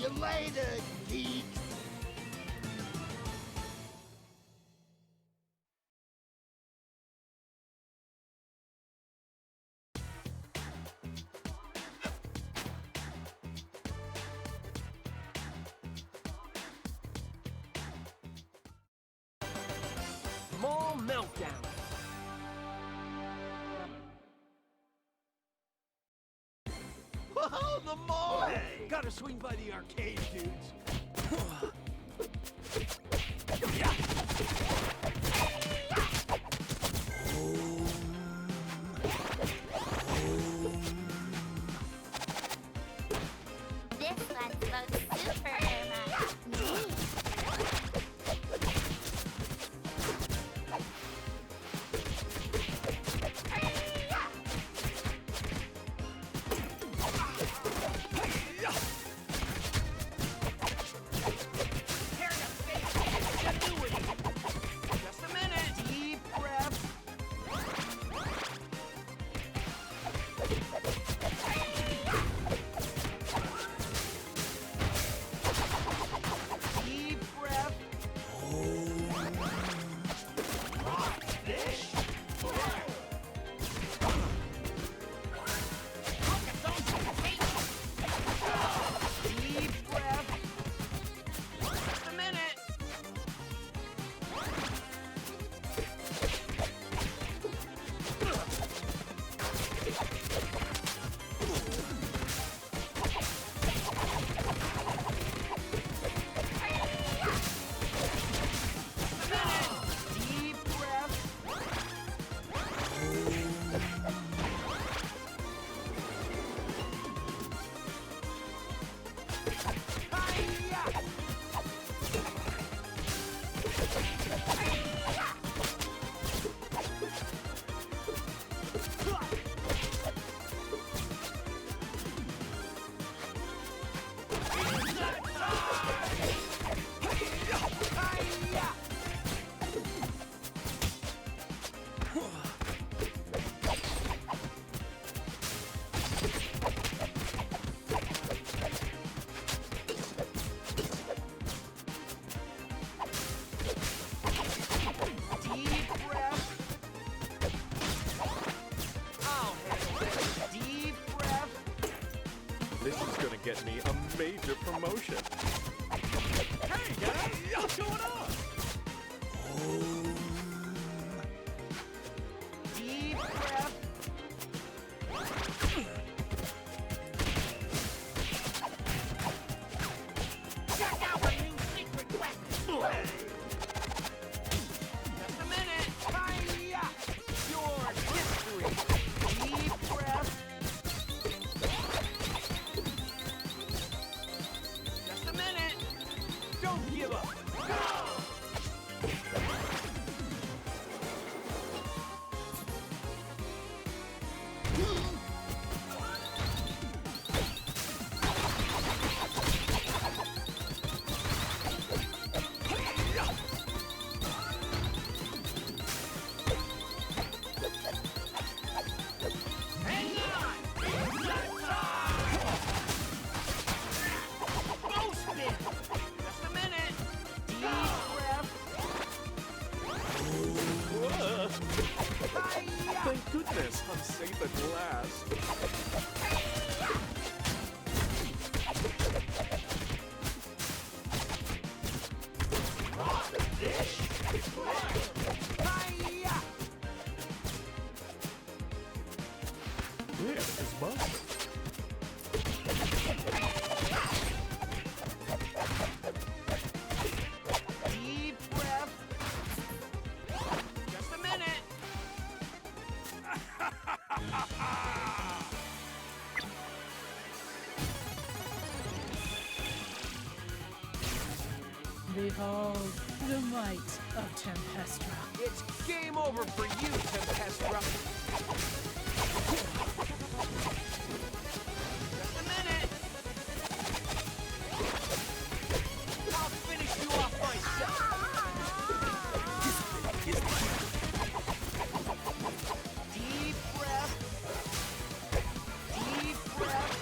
See you later, geeks. Mall meltdown. Whoa, the mall! Hey, gotta swing by the arcade, dudes. This one looks super much neat. Just a minute. Deep breath. get me a major promotion. Hey, guys! What's going on? Deep breath. Check out my new secret weapon. Just a minute. Hiya! Your history. Deep breath. Just a minute. Don't give up. Go! Hang on! It's that time! Ghost spin! Just a minute! Deep breath. Hiya! Thank goodness I'm safe at last. Hiya! Where is mine? Deep breath. Just a minute. Behold the might of Tempestra. It's game over for you, Tempestra. Just a minute. I'll finish you off myself. Deep breath. Deep breath.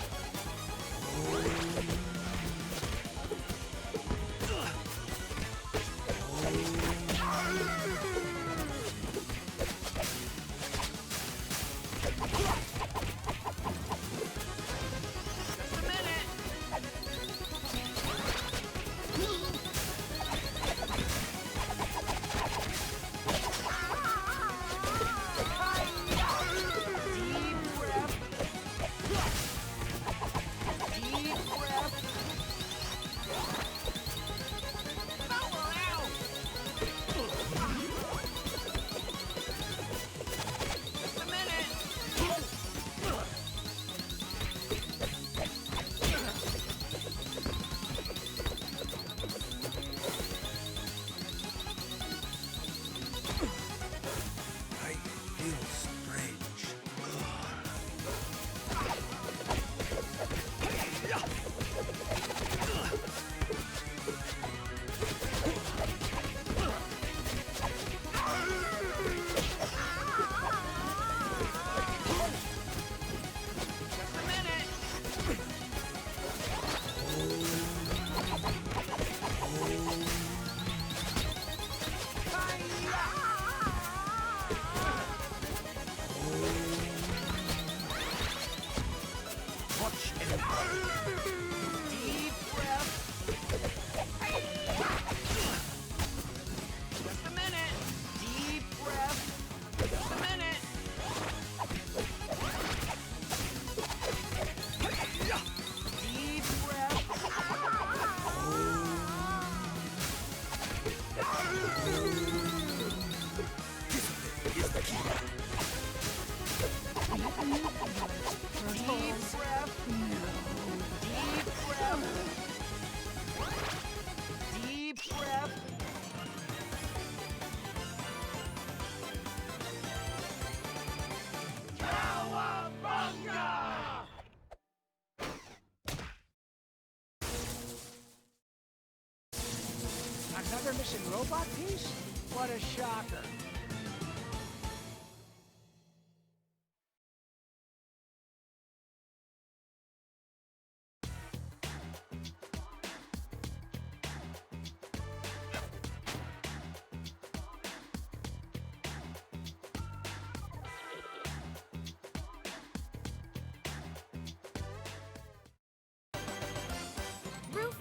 Just a minute. Deep breath. Deep breath. Power out. Just a minute. I feel strange. Just a minute. Watch and Deep breath. Just a minute. Deep breath. Just a minute. Deep breath. Deep breath. Deep breath. Deep breath. Cowabunga! Another missing robot piece? What a shocker.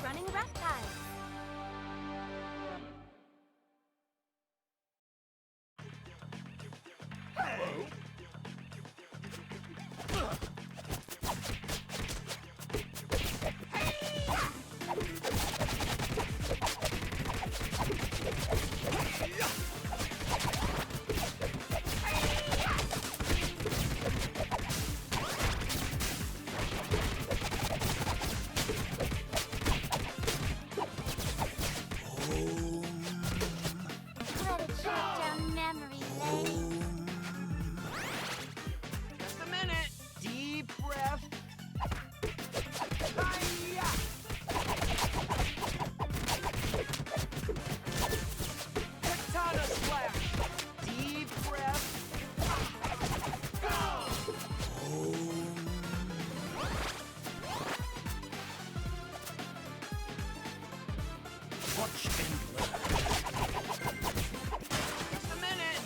running reptiles. What a trip down memory lane. Just a minute. Deep breath. Hi-ya! Katana slash. Deep breath. Watch and learn. Just a minute.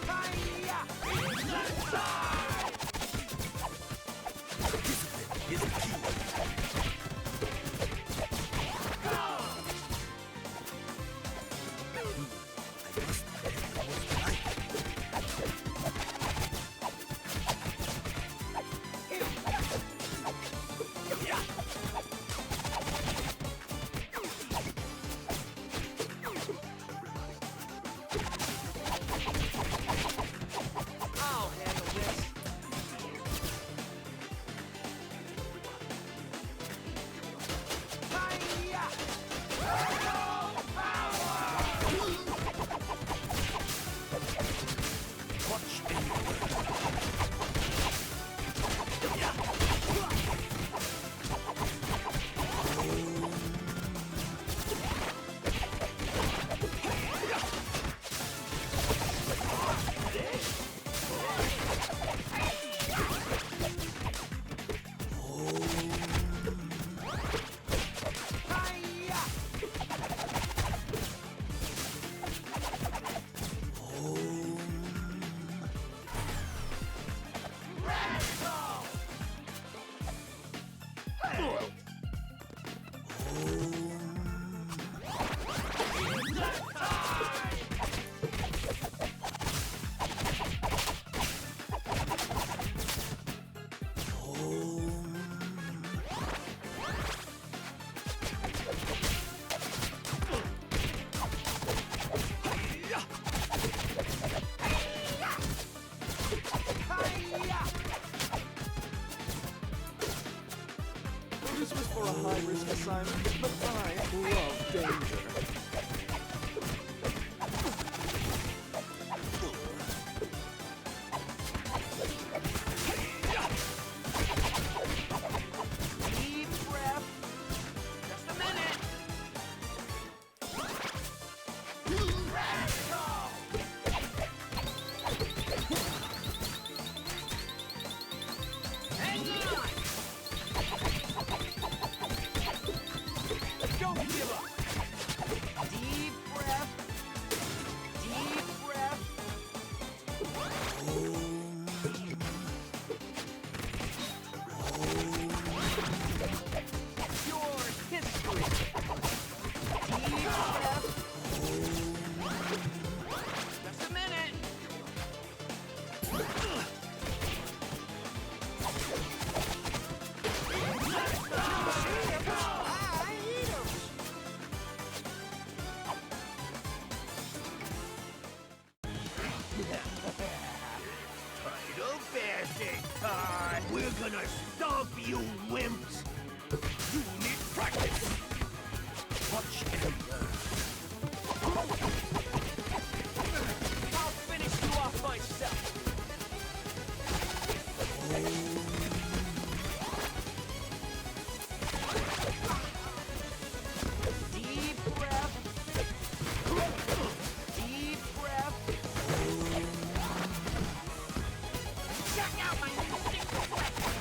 Hi-ya! Discipline is the key. I must have the most life. I'll handle this. Hi-ya! Watch and learn. Hi-ya! Hi-ya! Well, this was for a high-risk assignment, but I love danger. Deep breath. Just a minute. Hang on. Don't give up. Deep breath. Deep breath. Your history. Deep breath. Just a minute. Title bashing time. We're gonna stomp you wimps. You need practice. Watch and learn. I'll finish you off myself. Deep breath. Deep breath. Check out my new secret weapon.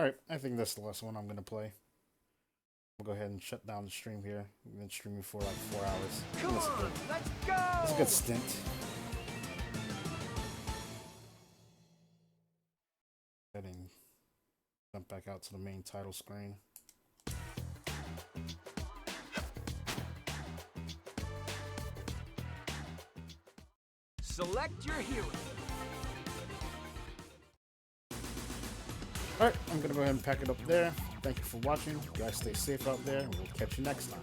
Alright, I think that's the last one I'm gonna play. We'll go ahead and shut down the stream here. We've been streaming for like 4 hours. Come on, let's go! It's a good stint. Heading jump back out to the main title screen. Select your hero. Alright, I'm gonna go ahead and pack it up there. Thank you for watching. You guys stay safe out there, and we'll catch you next time.